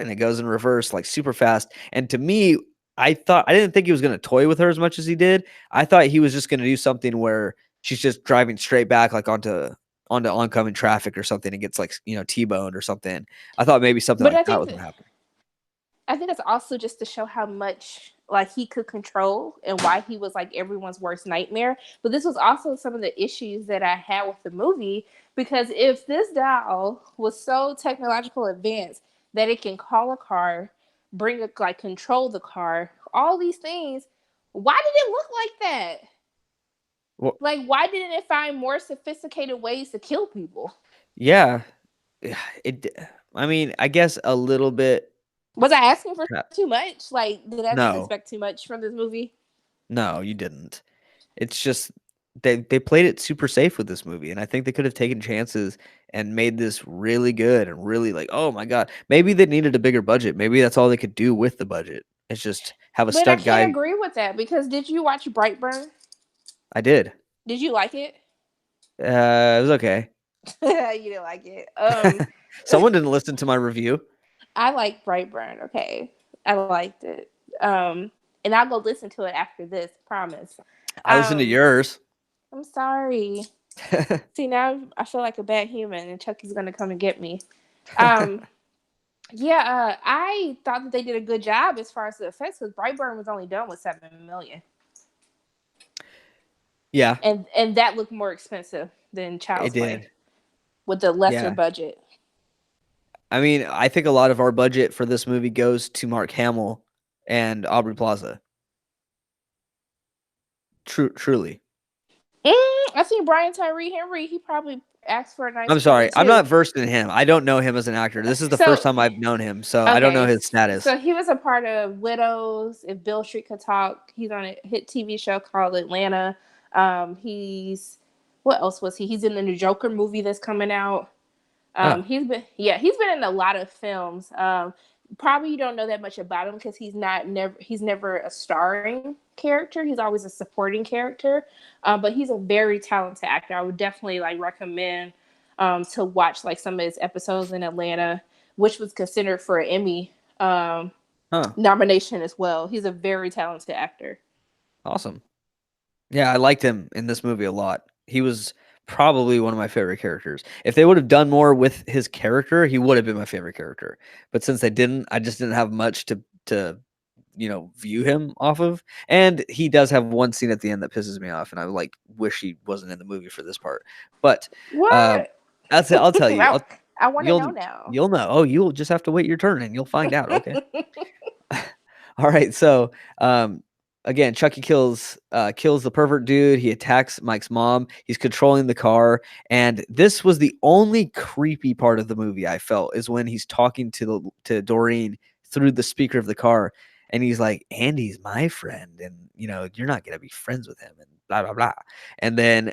and it goes in reverse like super fast. And to me, I didn't think he was going to toy with her as much as he did. I thought he was just going to do something where she's just driving straight back like onto oncoming traffic or something and gets like, T-boned or something. I thought maybe something But like that was going to happen. I think that's also just to show how much like he could control and why he was like everyone's worst nightmare. But this was also some of the issues that I had with the movie, because if this doll was so technological advanced that it can call a car, control the car, all these things, why did it look like that? Well, Like, why didn't it find more sophisticated ways to kill people? yeah. I mean, I guess a little bit. Was I asking for too much? Like, did I just No. expect too much from this movie? No, you didn't. It's just they played it super safe with this movie, and I think they could have taken chances and made this really good and really like, oh my god, maybe they needed a bigger budget. Maybe that's all they could do with the budget. It's just have a But I stunt can't guy. agree with that, because did you watch Brightburn? I did. Did you like it? It was okay. You didn't like it. Someone didn't listen to my review. I like Brightburn. Okay, I liked it. And I'll go listen to it after this. Promise. I listened to yours. I'm sorry. See, now I feel like a bad human, and Chucky's gonna come and get me. Yeah, I thought that they did a good job as far as the effects, because Brightburn was only done with $7 million. Yeah, and that looked more expensive than Child's Play with the lesser budget. I mean, I think a lot of our budget for this movie goes to Mark Hamill and Aubrey Plaza. Truly. I seen Brian Tyree Henry. He probably asked for a nice. I'm sorry. I'm not versed in him. I don't know him as an actor. This is the first time I've known him, so I don't know his status. So he was a part of Widows, If Beale Street Could Talk. He's on a hit TV show called Atlanta. What else was he? He's in the new Joker movie that's coming out. He's been in a lot of films. Probably you don't know that much about him because he's never a starring character. He's always a supporting character. But he's a very talented actor. I would definitely recommend to watch some of his episodes in Atlanta, which was considered for an Emmy nomination as well. He's a very talented actor. Awesome. Yeah, I liked him in this movie a lot. He was probably one of my favorite characters. If they would have done more with his character, he would have been my favorite character. But since they didn't, I just didn't have much to view him off of. And he does have one scene at the end that pisses me off, and I wish he wasn't in the movie for this part. But what? I'll tell you. I want to know now. You'll know. Oh, you'll just have to wait your turn, and you'll find out. Okay. All right. So, again, Chucky kills the pervert dude. He attacks Mike's mom. He's controlling the car. And this was the only creepy part of the movie I felt, is when he's talking to Doreen through the speaker of the car. And he's like, Andy's my friend. And, you're not going to be friends with him and blah, blah, blah. And then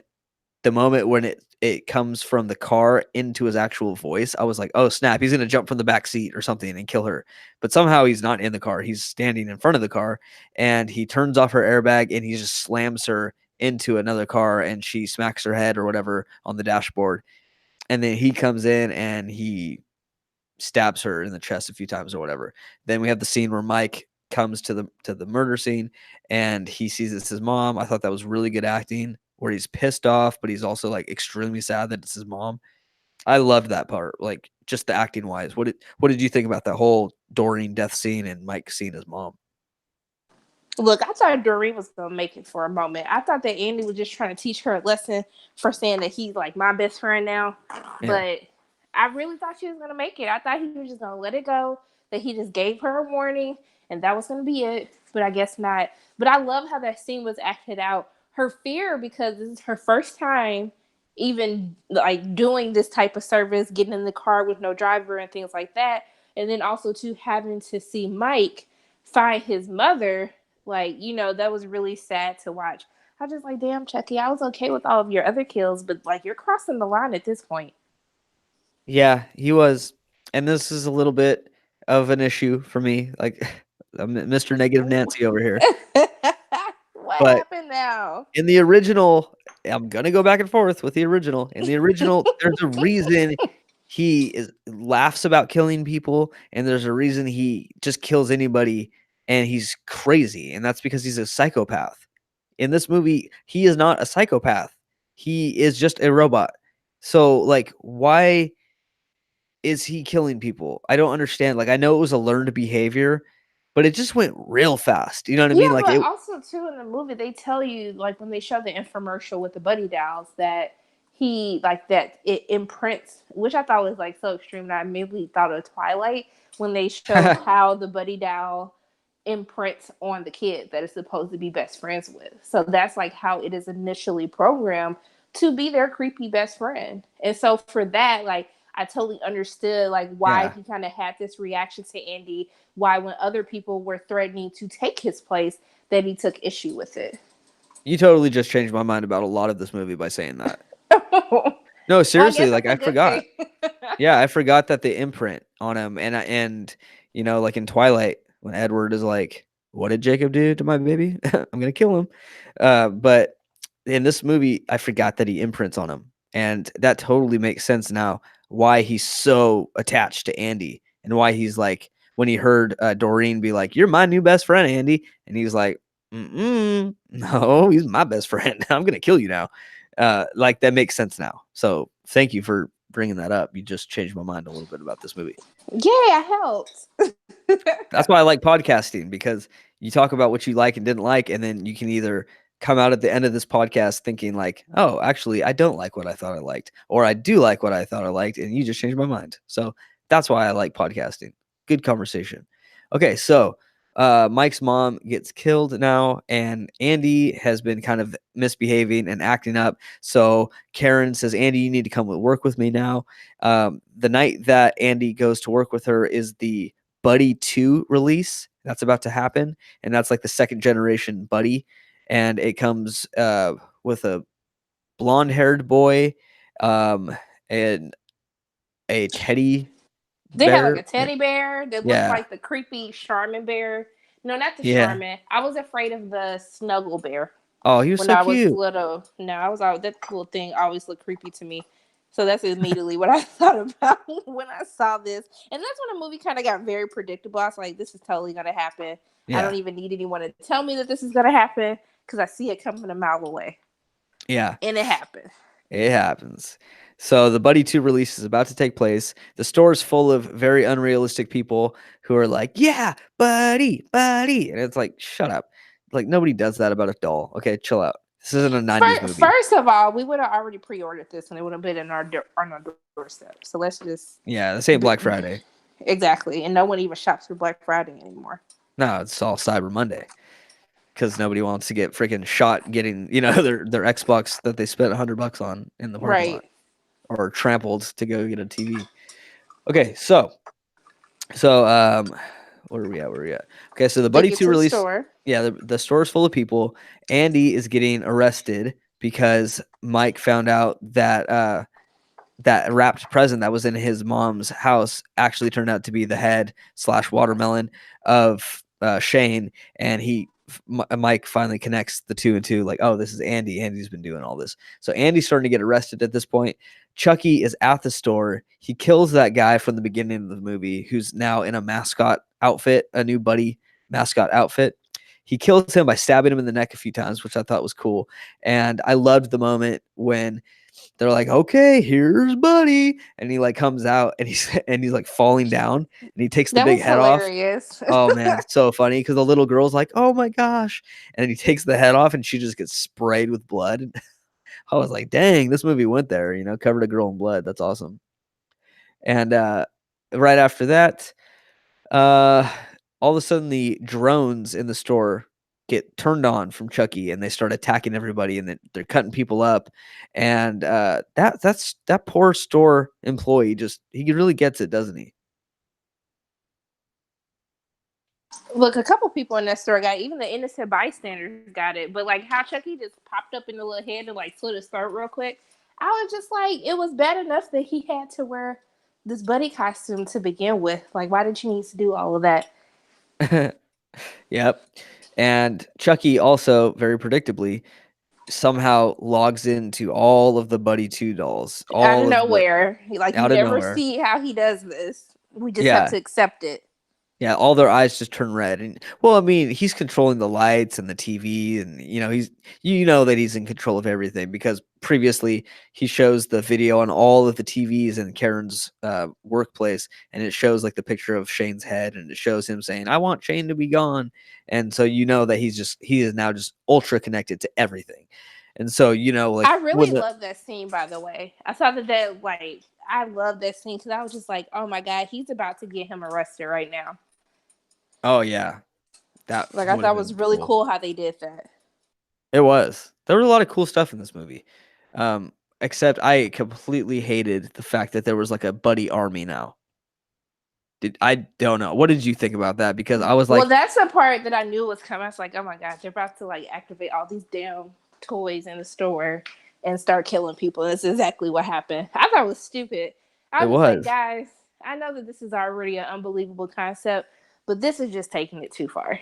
the moment when it comes from the car into his actual voice, I was like, oh snap, he's gonna jump from the back seat or something and kill her. But somehow he's not in the car. He's standing in front of the car, and he turns off her airbag and he just slams her into another car, and she smacks her head or whatever on the dashboard. And then he comes in and he stabs her in the chest a few times or whatever. Then we have the scene where Mike comes to the murder scene and he sees it's his mom. I thought that was really good acting, where he's pissed off, but he's also like extremely sad that it's his mom. I loved that part, like just the acting wise. What did you think about that whole Doreen death scene and Mike seeing his mom? Look, I thought Doreen was gonna make it for a moment. I thought that Andy was just trying to teach her a lesson for saying that he's like my best friend now. Yeah. But I really thought she was gonna make it. I thought he was just gonna let it go. That he just gave her a warning, and that was gonna be it. But I guess not. But I love how that scene was acted out. Her fear, because this is her first time even like doing this type of service, getting in the car with no driver and things like that, and then also to having to see Mike find his mother. Like, that was really sad to watch. I was just like, damn, Chucky, I was okay with all of your other kills, but like you're crossing the line at this point. Yeah, he was. And this is a little bit of an issue for me. Like I'm Mr. Negative Nancy over here. What But happened now? in the original, I'm gonna go back and forth with the original. In the original, there's a reason he laughs about killing people, and there's a reason he just kills anybody, and he's crazy, and that's because he's a psychopath. In this movie, he is not a psychopath. He is just a robot. So, like, why is he killing people? I don't understand. Like, I know it was a learned behavior, but it just went real fast. You know what I mean? Yeah, Like, but it. also too in the movie they tell you like when they show the infomercial with the buddy dolls that he like that it imprints, which I thought was like so extreme that I immediately thought of Twilight when they showed how the buddy doll imprints on the kid that it's supposed to be best friends with. So that's like how it is initially programmed to be their creepy best friend. And so for that, like I totally understood like why Yeah. he kind of had this reaction to Andy, why when other people were threatening to take his place, that he took issue with it. You totally just changed my mind about a lot of this movie by saying that. Well, No, I guess seriously, like that's a I good forgot. thing. Yeah, I forgot that the imprint on him, and like in Twilight when Edward is like, "What did Jacob do to my baby? I'm gonna kill him." But in this movie, I forgot that he imprints on him, and that totally makes sense now. Why he's so attached to Andy, and why he's like when he heard Doreen be like, "You're my new best friend, Andy," and he's like, no, he's my best friend. I'm gonna kill you now. Like that makes sense now. So thank you for bringing that up. You just changed my mind a little bit about this movie. Yeah, I helped. That's why I like podcasting, because you talk about what you like and didn't like, and then you can either come out at the end of this podcast thinking like, oh, actually, I don't like what I thought I liked, or I do like what I thought I liked, and you just changed my mind. So that's why I like podcasting. Good conversation. Okay, so Mike's mom gets killed now, and Andy has been kind of misbehaving and acting up. So Karen says, Andy, you need to come work with me now. The night that Andy goes to work with her is the Buddy 2 release. That's about to happen. And that's like the second generation Buddy. And it comes with a blonde haired boy and a teddy They had like bear. a teddy bear that looked Yeah. like the creepy Charmin bear. No, not the Yeah. Charmin. I was afraid of the Snuggle bear Oh, he was when so I was cute. little. No, I was out. That little thing always looked creepy to me. So that's immediately what I thought about when I saw this. And that's when the movie kind of got very predictable. I was like, this is totally going to happen. Yeah. I don't even need anyone to tell me that this is going to happen because I see it coming a mile away. Yeah. And it happened. It happens. So the Buddy 2 release is about to take place. The store is full of very unrealistic people who are like, yeah, Buddy, Buddy. And it's like, shut up. Like, nobody does that about a doll. Okay, chill out. This isn't a 90s movie. First of all, we would have already pre-ordered this and it would have been on our doorstep. So let's just... Yeah, this ain't Black Friday. Exactly. And no one even shops for Black Friday anymore. No, it's all Cyber Monday. Because nobody wants to get freaking shot getting, their Xbox that they spent $100 on in the parking lot. Or trampled to go get a TV. Okay, so where are we at? Okay, so the Buddy 2 release. Yeah, the store is full of people. Andy is getting arrested because Mike found out that that wrapped present that was in his mom's house actually turned out to be the head / watermelon of Shane, and Mike finally connects the two and two, like, oh, this is Andy. Andy's been doing all this. So Andy's starting to get arrested at this point. Chucky is at the store. He kills that guy from the beginning of the movie who's now in a mascot outfit, a new Buddy mascot outfit. He kills him by stabbing him in the neck a few times, which I thought was cool. And I loved the moment when they're like, okay, here's Buddy. And he like comes out and he's like falling down and he takes the That big was head off. hilarious. Oh man, so funny because the little girl's like, oh my gosh. And then he takes the head off and she just gets sprayed with blood. I was like, dang, this movie went there, covered a girl in blood. That's awesome. And right after that, all of a sudden the drones in the store get turned on from Chucky and they start attacking everybody and they're cutting people up. And that poor store employee he really gets it, doesn't he? Look, a couple people in that store got it. Even the innocent bystanders got it. But like how Chucky just popped up in the little head and like slit his throat real quick, I was just like, it was bad enough that he had to wear this Buddy costume to begin with. Like, why did you need to do all of that? Yep. And Chucky also, very predictably, somehow logs into all of the Buddy 2 dolls. Out of nowhere. Like, you out of never nowhere. see how he does this. We just have to accept it. Yeah, all their eyes just turn red. And well, I mean, he's controlling the lights and the TV, and he's that he's in control of everything because previously he shows the video on all of the TVs in Karen's workplace, and it shows like the picture of Shane's head, and it shows him saying, "I want Shane to be gone," and so that he is now just ultra connected to everything, and so like I really love that scene. By the way, I thought that like I love that scene because I was just like, oh my god, he's about to get him arrested right now. Oh yeah, that I thought was really cool how they did that. It was. There was a lot of cool stuff in this movie, except I completely hated the fact that there was like a Buddy army now. I don't know. What did you think about that? Because I was like, well, that's the part that I knew was coming. I was like, oh my god, they're about to like activate all these damn toys in the store and start killing people. That's exactly what happened. I thought it was stupid. I was like, guys, I know that this is already an unbelievable concept, but this is just taking it too far.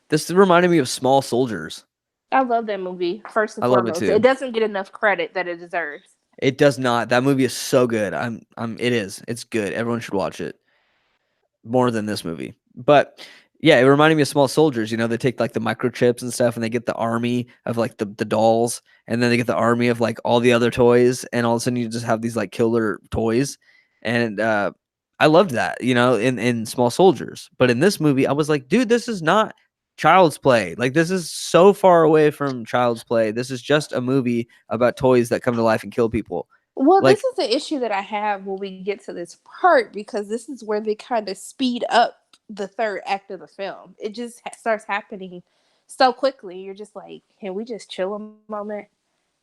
This reminded me of Small Soldiers. I love that movie, first and foremost. It doesn't get enough credit that it deserves. It does not. That movie is so good. It is. It's good. Everyone should watch it. More than this movie. But yeah, it reminded me of Small Soldiers. They take like the microchips and stuff and they get the army of like the dolls, and then they get the army of like all the other toys, and all of a sudden you just have these like killer toys. And I loved that, in Small Soldiers. But in this movie, I was like, dude, this is not Child's Play. Like, this is so far away from Child's Play. This is just a movie about toys that come to life and kill people. Well, this is the issue that I have when we get to this part, because this is where they kind of speed up the third act of the film. It just starts happening so quickly. You're just like, can we just chill a moment?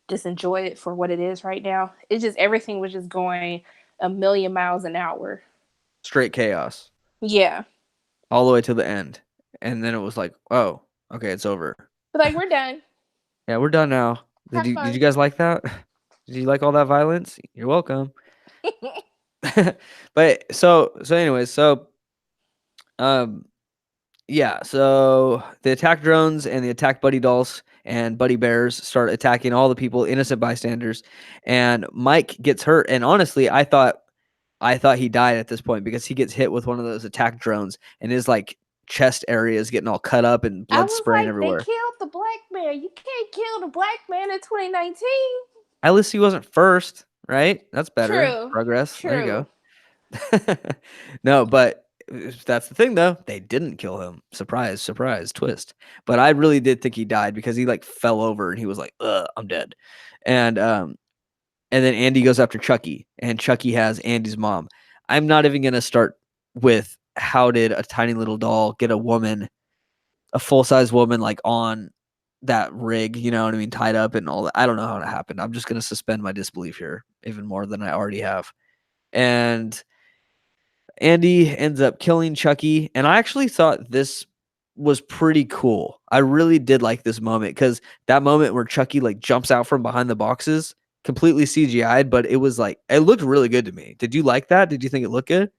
Just enjoy it for what it is right now. It's just, everything was just going a million miles an hour. Straight chaos. Yeah. All the way to the end. And then it was like, oh, okay, it's over. But like, we're done. Yeah, we're done now. Did you guys like that? Did you like all that violence? You're welcome. But so yeah, so the attack drones and the attack Buddy dolls and Buddy bears start attacking all the people, innocent bystanders, and Mike gets hurt. And honestly, I thought he died at this point because he gets hit with one of those attack drones and his like chest area is getting all cut up and blood spraying everywhere. They killed the black man. You can't kill the black man in 2019. At least he wasn't first, right? That's better. True. Progress. True. There you go. No, but that's the thing, though. They didn't kill him. Surprise, surprise, twist. But I really did think he died because he like fell over and he was like, I'm dead. And then Andy goes after Chucky, and Chucky has Andy's mom. I'm not even going to start with how did a tiny little doll get a full-size woman, like on that rig, you know what I mean, tied up and all that. I don't know how it happened. I'm just going to suspend my disbelief here even more than I already have. And Andy ends up killing Chucky, and I actually thought this was pretty cool. I really did like this moment because that moment where Chucky like jumps out from behind the boxes, completely CGI'd, but it was like it looked really good to me. Did you like that? Did you think it looked good?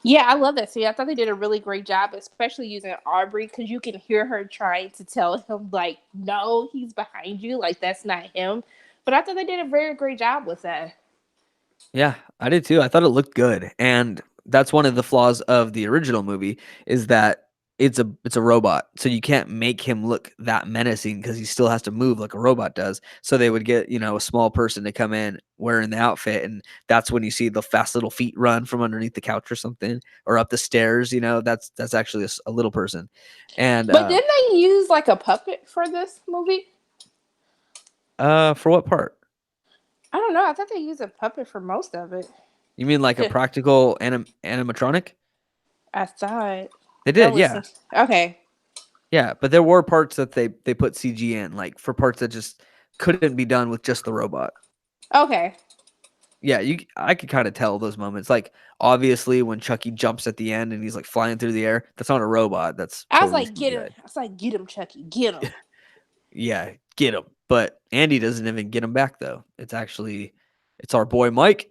Yeah, I love that. See, I thought they did a really great job, especially using Aubrey, because you can hear her trying to tell him, like, no, he's behind you. Like, that's not him. But I thought they did a very great job with that. Yeah, I did too. I thought it looked good, and that's one of the flaws of the original movie is that it's a robot, so you can't make him look that menacing because he still has to move like a robot does. So they would get a small person to come in wearing the outfit, and that's when you see the fast little feet run from underneath the couch or something, or up the stairs. That's actually a little person, and But didn't they use, like, a puppet for this movie? for what part? I don't know. I thought they used a puppet for most of it. You mean like a practical animatronic? I thought. They That did, was yeah. okay. Yeah, but there were parts that they put CG in, like for parts that just couldn't be done with just the robot. Okay. Yeah, I could kind of tell those moments. Like obviously when Chucky jumps at the end and he's like flying through the air, that's not a robot. That's I was totally like, get him. CGI. I was like, get him, Chucky. Get him. Yeah, get him. But Andy doesn't even get him back though. It's our boy Mike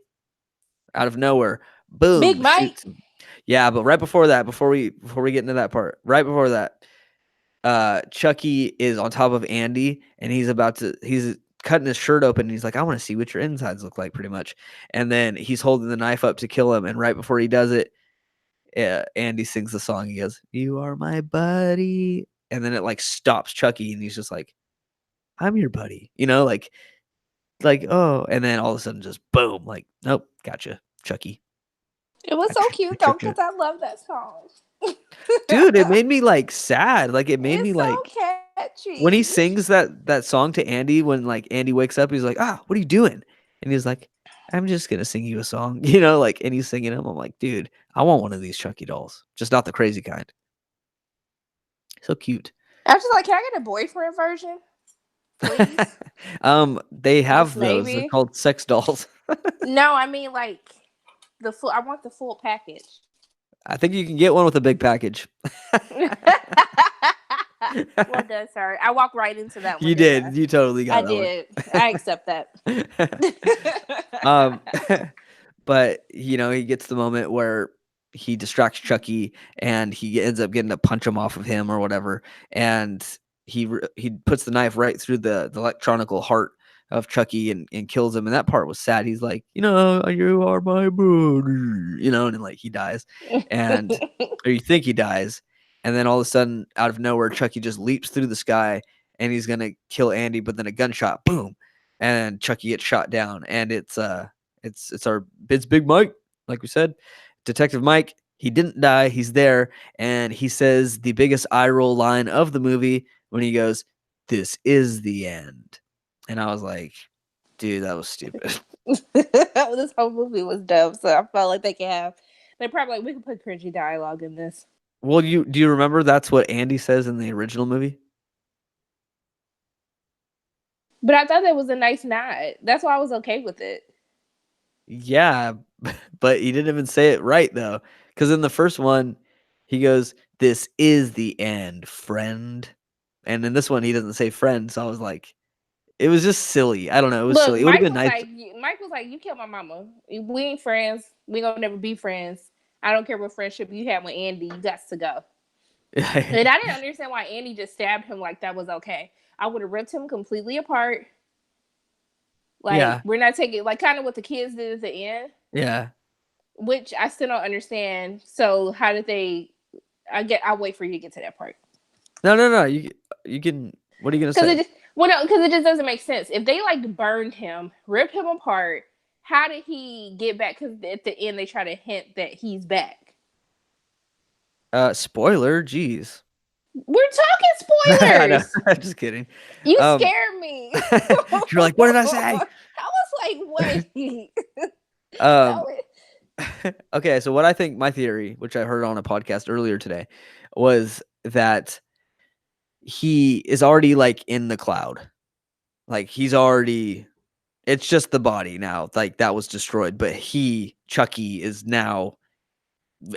out of nowhere. Big Boom, Mike. shoots him. Yeah, but right before that, before we get into that part, right before that, Chucky is on top of Andy and he's cutting his shirt open and he's like, I want to see what your insides look like, pretty much. And then he's holding the knife up to kill him, and right before he does it, Andy sings the song. He goes, "You are my buddy," and then it like stops Chucky and he's just like, I'm your buddy, like oh, and then all of a sudden just boom, like, nope, gotcha, Chucky. It was so cute though, because I love that song. Dude, it made me like sad. Like it made me It's so like catchy. when he sings that song to Andy, when like Andy wakes up, he's like, what are you doing? And he's like, I'm just gonna sing you a song, like, and he's singing them. I'm like, dude, I want one of these Chucky dolls, just not the crazy kind. So cute. I was just like, can I get a boyfriend version, please? They have Just those. They're maybe. called sex dolls. No, I mean like the full. I want the full package. I think you can get one with a big package. Well done, sir. I walked right into that one. You did. You totally got I that did. I accept that. one. But he gets the moment where he distracts Chucky and he ends up getting to punch him off of him or whatever, and he puts the knife right through the electronical heart of Chucky and kills him. And that part was sad. He's like, you are my brother, and then like he dies, and or you think he dies, and then all of a sudden, out of nowhere, Chucky just leaps through the sky and he's gonna kill Andy, but then a gunshot, boom, and Chucky gets shot down, and it's Big Mike, like we said, Detective Mike. He didn't die. He's there, and he says the biggest eye roll line of the movie when he goes, "This is the end," and I was like, "Dude, that was stupid." This whole movie was dumb, so I felt like they probably like, we could put cringy dialogue in this. Well, do you remember that's what Andy says in the original movie? But I thought that was a nice nod. That's why I was okay with it. Yeah, but he didn't even say it right though, because in the first one, he goes, "This is the end, friend," and in this one, he doesn't say friend. So I was like, it was just silly. I don't know. It was Look, silly. It would have been nice. Mike was like, you killed my mama. We ain't friends. We gonna never be friends. I don't care what friendship you have with Andy. You got to go. And I didn't understand why Andy just stabbed him like that was okay. I would have ripped him completely apart. Like, Yeah. we're not taking, like, kind of what the kids did at the end. Yeah. Which I still don't understand. So how did they? I'll wait for you to get to that part. No. You can. What are you gonna say? Because it just doesn't make sense. If they like burned him, ripped him apart, how did he get back? Because at the end they try to hint that he's back. Spoiler. Jeez. We're talking spoilers. I'm just kidding. You scared me. You're like, what did I say? I was like, wait. Okay, so what I think, my theory, which I heard on a podcast earlier today, was that he is already like in the cloud. Like it's just the body now, like that was destroyed, but Chucky is now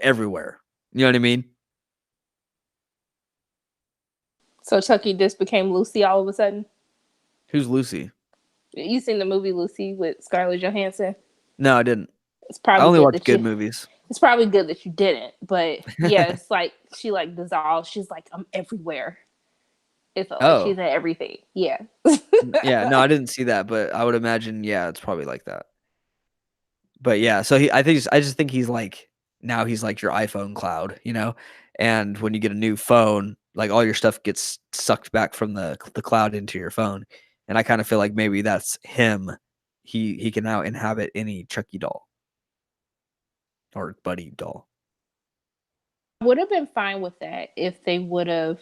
everywhere. You know what I mean? So Chucky just became Lucy all of a sudden. Who's Lucy? You seen the movie Lucy with Scarlett Johansson? No, I didn't. It's I probably only good watch that good you. movies. It's probably good that you didn't. But yeah, it's like she like dissolves. She's like, I'm everywhere. It felt like she's Oh, in everything. Yeah. yeah. No, I didn't see that, but I would imagine, yeah, it's probably like that. But yeah, so I just think he's like now he's like your iPhone cloud, you know? And when you get a new phone, like all your stuff gets sucked back from the cloud into your phone. And I kind of feel like maybe that's him. He can now inhabit any Chucky doll or Buddy doll. Would have been fine with that if they would have.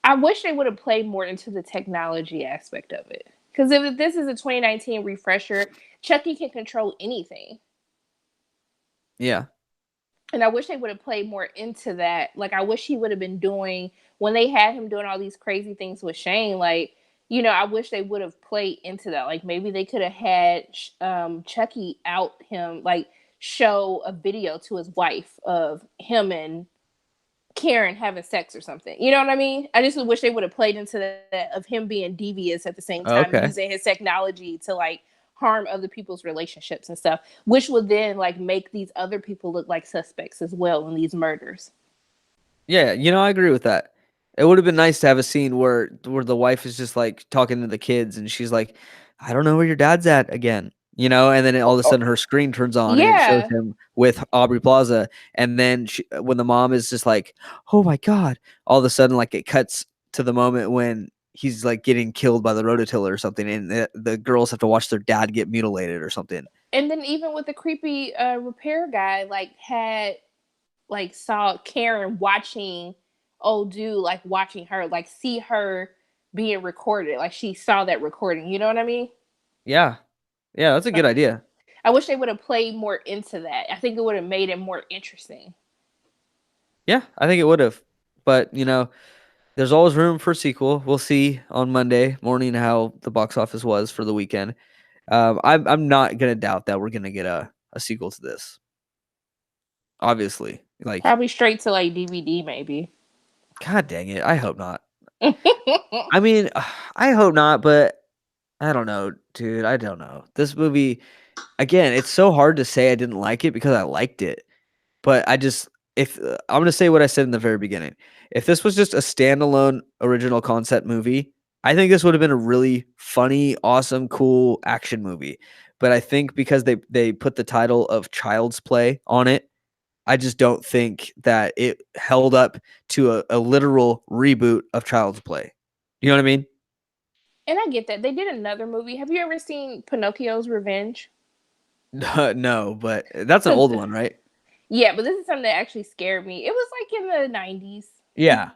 I wish they would have played more into the technology aspect of it. Because if this is a 2019 refresher, Chucky can control anything. Yeah. And I wish they would have played more into that. Like, I wish he would have been doing, when they had him doing all these crazy things with Shane, like, you know, I wish they would have played into that. Like, maybe they could have had Chucky out him, like, show a video to his wife of him and Karen having sex or something. You know what I mean? I just wish they would have played into that of him being devious at the same Oh, time, okay. using his technology to like harm other people's relationships and stuff, which would then like make these other people look like suspects as well in these murders. Yeah, I agree with that. It would have been nice to have a scene where the wife is just like talking to the kids and she's like, "I don't know where your dad's at again." And then all of a sudden her screen turns on and it shows Yeah. him with Aubrey Plaza, and then when the mom is just like, "Oh my god." All of a sudden like it cuts to the moment when he's like getting killed by the rototiller or something, and the girls have to watch their dad get mutilated or something. And then even with the creepy repair guy, like had like saw Karen watching old dude, like watching her, like see her being recorded. Like she saw that recording. You know what I mean? Yeah. Yeah, that's a good idea. I wish they would have played more into that. I think it would have made it more interesting. Yeah, I think it would have. But, there's always room for a sequel. We'll see on Monday morning how the box office was for the weekend. I'm not gonna doubt that we're gonna get a sequel to this. Obviously, like, Probably straight to like DVD, maybe. God dang it, I hope not. I mean, I hope not, but I don't know, dude. I don't know. This movie, again, it's so hard to say I didn't like it because I liked it. But I just if I'm gonna say what I said in the very beginning. If this was just a standalone original concept movie, I think this would have been a really funny, awesome, cool action movie. But I think because they put the title of Child's Play on it, I just don't think that it held up to a literal reboot of Child's Play. You know what I mean? And I get that. They did another movie. Have you ever seen Pinocchio's Revenge? No, but that's an So, old one, right? yeah, but this is something that actually scared me. It was like in the 90s, Yeah.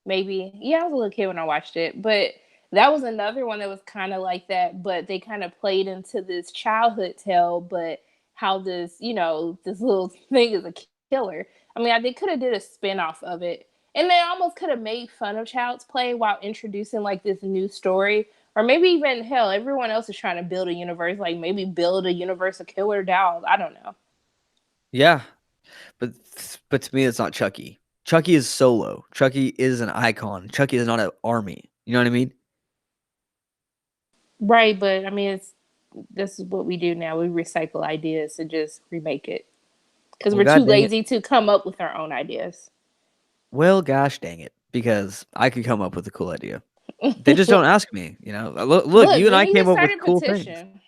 maybe. Yeah, I was a little kid when I watched it. But that was another one that was kind of like that. But they kind of played into this childhood tale, but how this, this little thing is a killer. I mean, they could have did a spin-off of it. And they almost could have made fun of Child's Play while introducing like this new story. Or maybe even hell, everyone else is trying to build a universe, like maybe build a universe of killer dolls. I don't know. Yeah. But to me, it's not Chucky. Chucky is solo. Chucky is an icon. Chucky is not an army. You know what I mean? Right, but I mean, this is what we do now. We recycle ideas and just remake it because Well, we're too god dang it. lazy to come up with our own ideas. Well, gosh dang it. Because I could come up with a cool idea. They just don't ask me. Look, Look, you and we I need to came up start with a cool things. petition.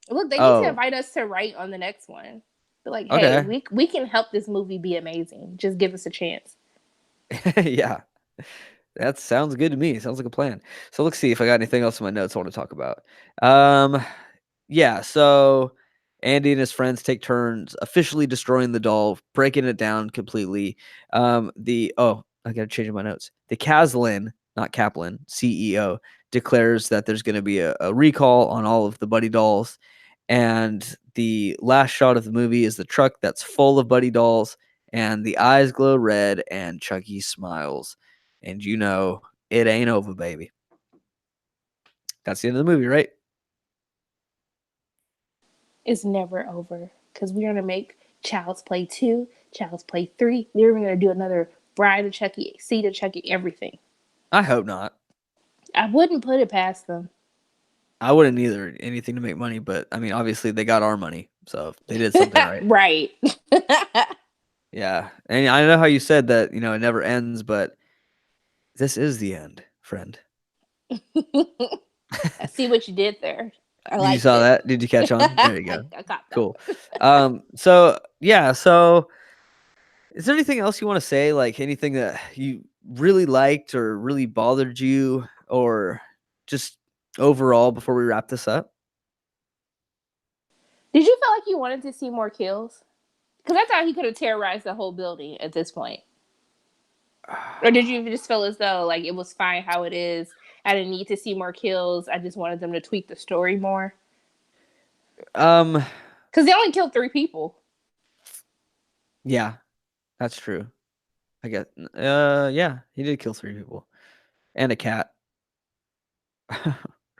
Look, they need to Oh, invite us to write on the next one. Be like, hey, okay. we can help this movie be amazing. Just give us a chance. Yeah. That sounds good to me. Sounds like a plan. So let's see if I got anything else in my notes I want to talk about. Um, yeah, so Andy and his friends take turns officially destroying the doll, breaking it down completely. I gotta change my notes. The Caslin, not Kaplan, CEO, declares that there's gonna be a recall on all of the Buddy dolls. And the last shot of the movie is the truck that's full of Buddy dolls, and the eyes glow red, and Chucky smiles. And it ain't over, baby. That's the end of the movie, right? It's never over because we're gonna make Child's Play 2, Child's Play 3. We're even gonna do another Bride of Chucky, Seed of Chucky, everything. I hope not. I wouldn't put it past them. I wouldn't either. Anything to make money, but I mean, obviously they got our money, so they did something right. Right. Yeah, and I know how you said that, you know, it never ends, but this is the end, friend. I see what you did there. I You liked saw it. that? Did you catch on? There you go. I got that Cool. one. So yeah, so is there anything else you want to say? Like anything that you really liked or really bothered you, or just overall before we wrap this up? Did you feel like you wanted to see more kills? Because I thought he could have terrorized the whole building at this point. Or did you just feel as though like it was fine how it is? I didn't need to see more kills. I just wanted them to tweak the story more. Um, Because they only killed 3 people. yeah, that's true. I guess. Yeah, he did kill 3 people and a cat.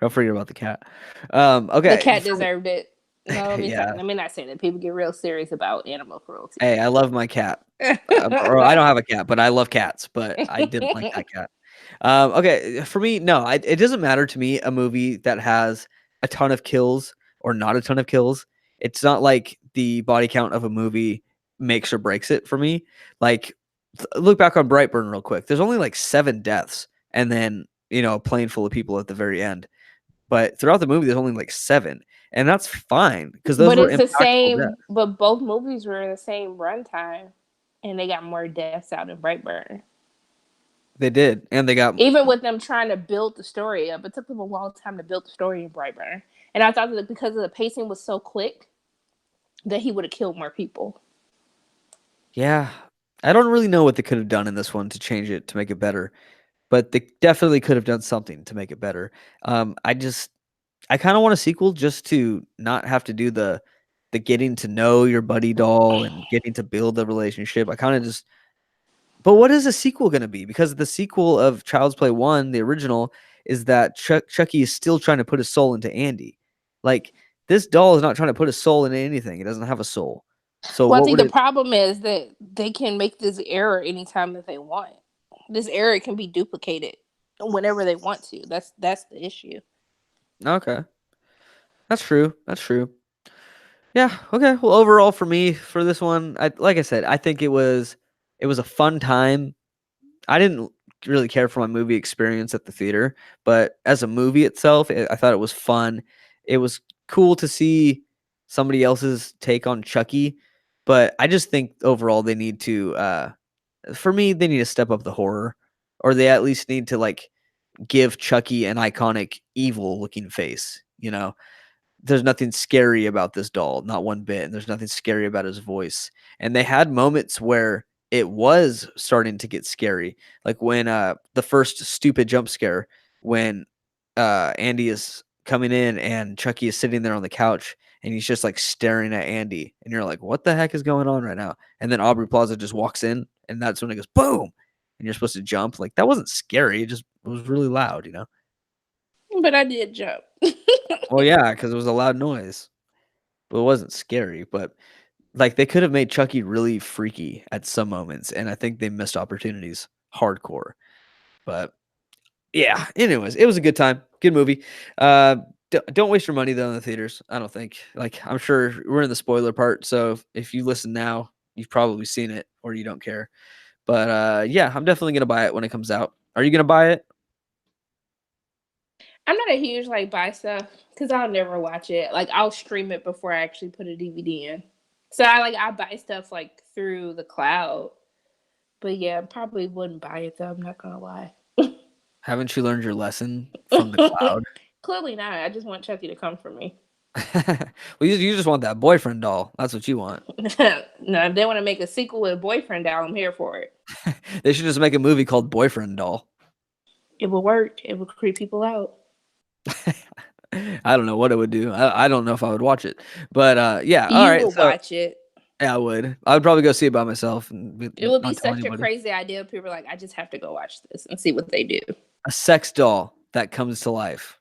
Don't forget about the cat. The Okay. cat deserved it. No, Yeah. let me not say that. People get real serious about animal cruelty. Hey, I love my cat. Or I don't have a cat, but I love cats. But I didn't like that cat. Okay, for me, no, it doesn't matter to me a movie that has a ton of kills or not a ton of kills. It's not like the body count of a movie makes or breaks it for me. Like, look back on Brightburn real quick. There's only like 7 deaths, and then a plane full of people at the very end. But throughout the movie, there's only like 7, and that's fine because those But were it's the impactful deaths. same. But both movies were the same runtime, and they got more deaths out in Brightburn. They did, and they got Even with them trying to build the story up, it took them a long time to build the story in Brightburn. And I thought that because of the pacing was so quick, that he would have killed more people. Yeah, I don't really know what they could have done in this one to change it to make it better, but they definitely could have done something to make it better. I kind of want a sequel just to not have to do the getting to know your buddy doll and getting to build a relationship. I kind of just But what is a sequel going to be? Because the sequel of Child's Play 1, the original, is that Chucky is still trying to put his soul into Andy. Like, this doll is not trying to put his soul into anything. It doesn't have a soul. So Well, I what think would the it problem is that they can make this error anytime that they want. This error can be duplicated whenever they want to. That's the issue. Okay. That's true. That's true. Yeah, okay. Well, overall for me for this one, like I said, I think it was a fun time. I didn't really care for my movie experience at the theater, but as a movie itself, I thought it was fun. It was cool to see somebody else's take on Chucky, but I just think overall they need to for me they need to step up the horror, or they at least need to like give Chucky an iconic evil looking face, there's nothing scary about this doll, not one bit, and there's nothing scary about his voice. And they had moments where it was starting to get scary, like when the first stupid jump scare when Andy is coming in and Chucky is sitting there on the couch and he's just like staring at Andy, and you're like, what the heck is going on right now? And then Aubrey Plaza just walks in, and that's when it goes boom, and you're supposed to jump. Like, that wasn't scary, it was really loud. But I did jump. Well, yeah, because it was a loud noise. But it wasn't scary, but like they could have made Chucky really freaky at some moments, and I think they missed opportunities hardcore. But yeah, anyways, it was a good time, good movie. Don't waste your money though in the theaters. I don't think. Like, I'm sure we're in the spoiler part, so if you listen now, you've probably seen it or you don't care. But yeah, I'm definitely gonna buy it when it comes out. Are you gonna buy it? I'm not a huge like buy stuff because I'll never watch it. Like I'll stream it before I actually put a DVD in. So I buy stuff like through the cloud. But yeah, I probably wouldn't buy it though. I'm not gonna lie. Haven't you learned your lesson from the cloud? Clearly not. I just want Chucky to come for me. Well, you just want that boyfriend doll. That's what you want. No, if they want to make a sequel with a boyfriend doll, I'm here for it. They should just make a movie called Boyfriend Doll. It will work. It will creep people out. I don't know what it would do. I don't know if I would watch it. But yeah, all You right. will So watch it. yeah, I would. I would probably go see it by myself and It would be not tell such a anybody. crazy idea. People are like, I just have to go watch this and see what they do. A sex doll that comes to life.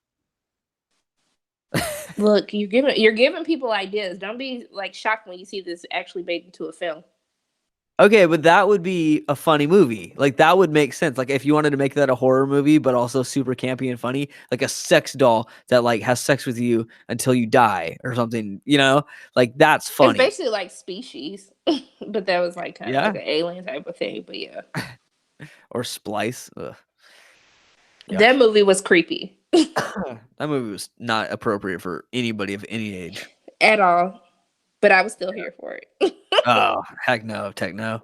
Look, you're giving people ideas. Don't be like shocked when you see this actually made into a film. Okay, but that would be a funny movie. Like that would make sense. Like if you wanted to make that a horror movie, but also super campy and funny, like a sex doll that like has sex with you until you die or something, like that's It's funny. basically like Species, but that was like kind of like Yeah. an alien type of thing. But yeah, Or Splice. Ugh, yuck. that movie was creepy That movie was not appropriate for anybody of any age. at all. But I was still here for it. Oh, heck no, techno.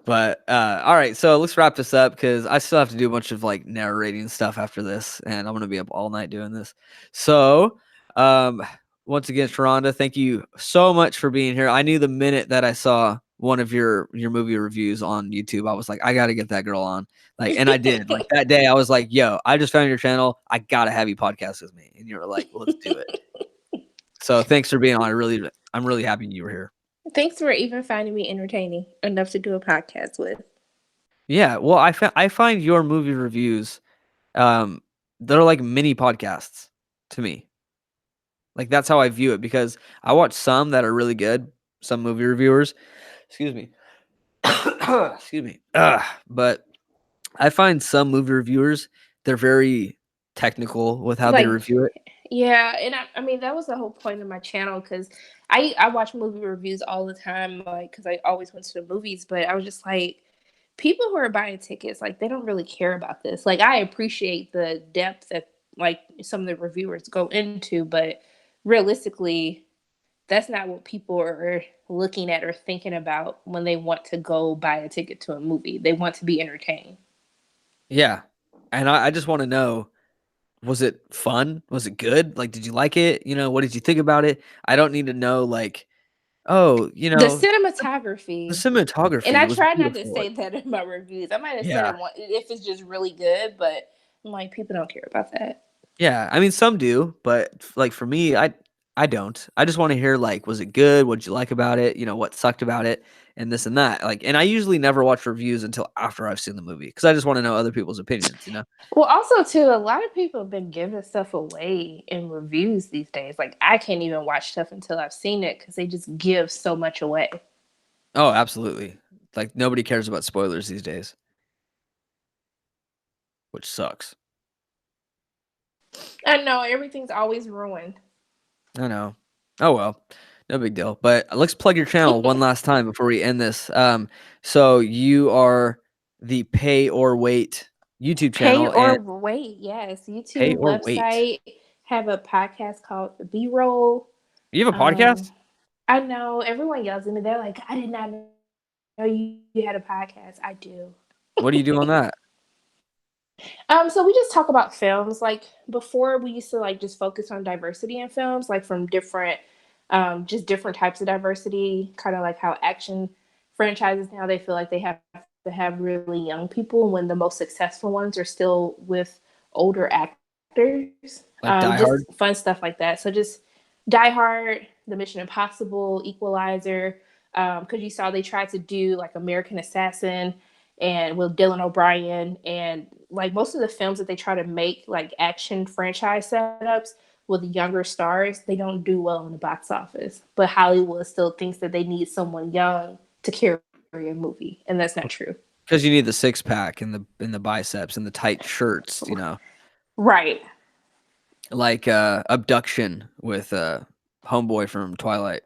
But all right, so let's wrap this up because I still have to do a bunch of like narrating stuff after this, and I'm gonna be up all night doing this. So, um, once again, Sharronda, thank you so much for being here. I knew the minute that I saw one of your movie reviews on YouTube, I was like, I gotta get that girl on. Like, and I did. Like that day, I was like, Yo, I just found your channel. I gotta have you podcast with me, and you were like, well, let's do it. So thanks for being on. I'm really happy you were here. Thanks for even finding me entertaining enough to do a podcast with. Yeah, well, I find your movie reviews, they're like mini podcasts to me. Like that's how I view it because I watch some that are really good, some movie reviewers. Excuse me. Excuse me. But I find some movie reviewers, they're very technical with how they Like, review it. yeah, and I mean that was the whole point of my channel because I watch movie reviews all the time, like because I always went to the movies. But I was just like, people who are buying tickets, like they don't really care about this. Like I appreciate the depth that like some of the reviewers go into, but realistically, that's not what people are looking at or thinking about when they want to go buy a ticket to a movie. They want to be entertained. Yeah. And I just want to know, was it fun? Was it good? Like, did you like it? What did you think about it? I don't need to know like, oh, The the cinematography, and cinematography I was try not to beautiful. say that in my reviews. I might have said Yeah. it if it's just really good, but I'm like, people don't care about that. Yeah, I mean, some do, but like for me, I don't. I just want to hear like, was it good? What did you like about it? What sucked about it, and this and that. Like, and I usually never watch reviews until after I've seen the movie because I just want to know other people's opinions. Well, also too, a lot of people have been giving stuff away in reviews these days. Like I can't even watch stuff until I've seen it because they just give so much away. Oh, absolutely. Like nobody cares about spoilers these days, which sucks. I know everything's always ruined. I know. Oh well, no big deal. But let's plug your channel one last time before we end this. So you are the Pay or Wait YouTube Pay channel, or and wait, yes. Pay YouTube or Wait. website have a podcast called The B Roll. You have a podcast? I know everyone yells at me. They're like, I did not know you had a podcast. I do. What do you do on that? So we just talk about films. Like before, we used to like just focus on diversity in films, like from different, just different types of diversity. Kind of like how action franchises now they feel like they have to have really young people when the most successful ones are still with older actors. Like Die Just Hard? fun stuff like that. So just Die Hard, The Mission Impossible, Equalizer. Because you saw they tried to do like American Assassin and with Dylan O'Brien, and like most of the films that they try to make like action franchise setups with younger stars, they don't do well in the box office. But Hollywood still thinks that they need someone young to carry a movie, and that's not true. Because you need the six pack and the biceps and the tight shirts. Right. Like Abduction with Homeboy from Twilight.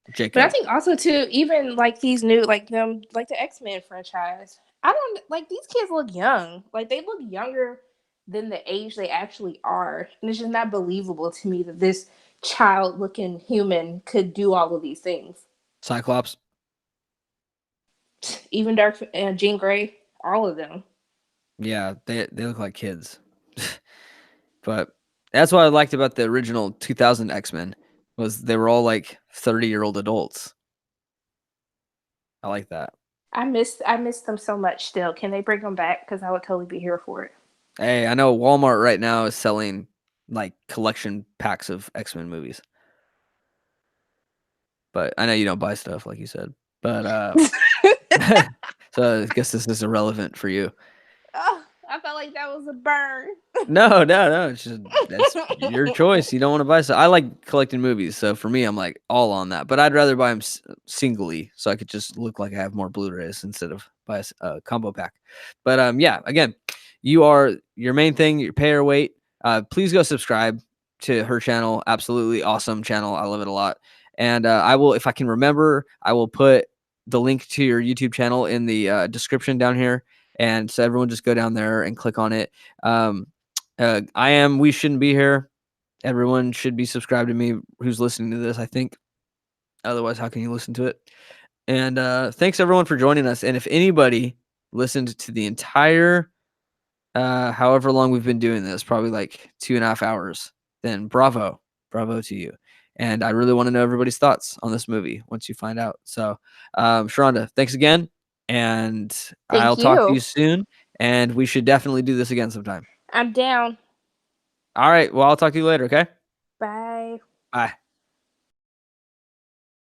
But I Jacob. think also too, even like these new like them like the X-Men franchise, I don't like these kids look young. Like they look younger than the age they actually are. And it's just not believable to me that this child looking human could do all of these things. Cyclops. Even Dark and Jean Grey, all of them. Yeah, they look like kids. But that's what I liked about the original 2000 X-Men was they were all like 30-year-old adults. I like that. I miss them so much still. Can they bring them back? Because I would totally be here for it. Hey, I know Walmart right now is selling like collection packs of X-Men movies. But I know you don't buy stuff like you said. But so I guess this is irrelevant for you. Oh, I felt like that was a burn. No. It's just that's your choice. You don't want to buy. So I like collecting movies. So for me, I'm like all on that. But I'd rather buy them singly, so I could just look like I have more Blu-rays instead of buy a combo pack. But yeah, again, you are your main thing. Your pay or wait. Please go subscribe to her channel. Absolutely awesome channel. I love it a lot. And I will, if I can remember, I will put the link to your YouTube channel in the description down here. And so everyone just go down there and click on it. We shouldn't be here. Everyone should be subscribed to me who's listening to this, I think. Otherwise, how can you listen to it? And thanks everyone for joining us. And if anybody listened to the entire however long we've been doing this, probably like 2.5 hours, then bravo to you. And I really want to know everybody's thoughts on this movie once you find out. So Sharronda, thanks again, and I'll talk to you soon, and we should definitely do this again sometime. I'm down. All right, well, I'll talk to you later. Okay, Bye. bye.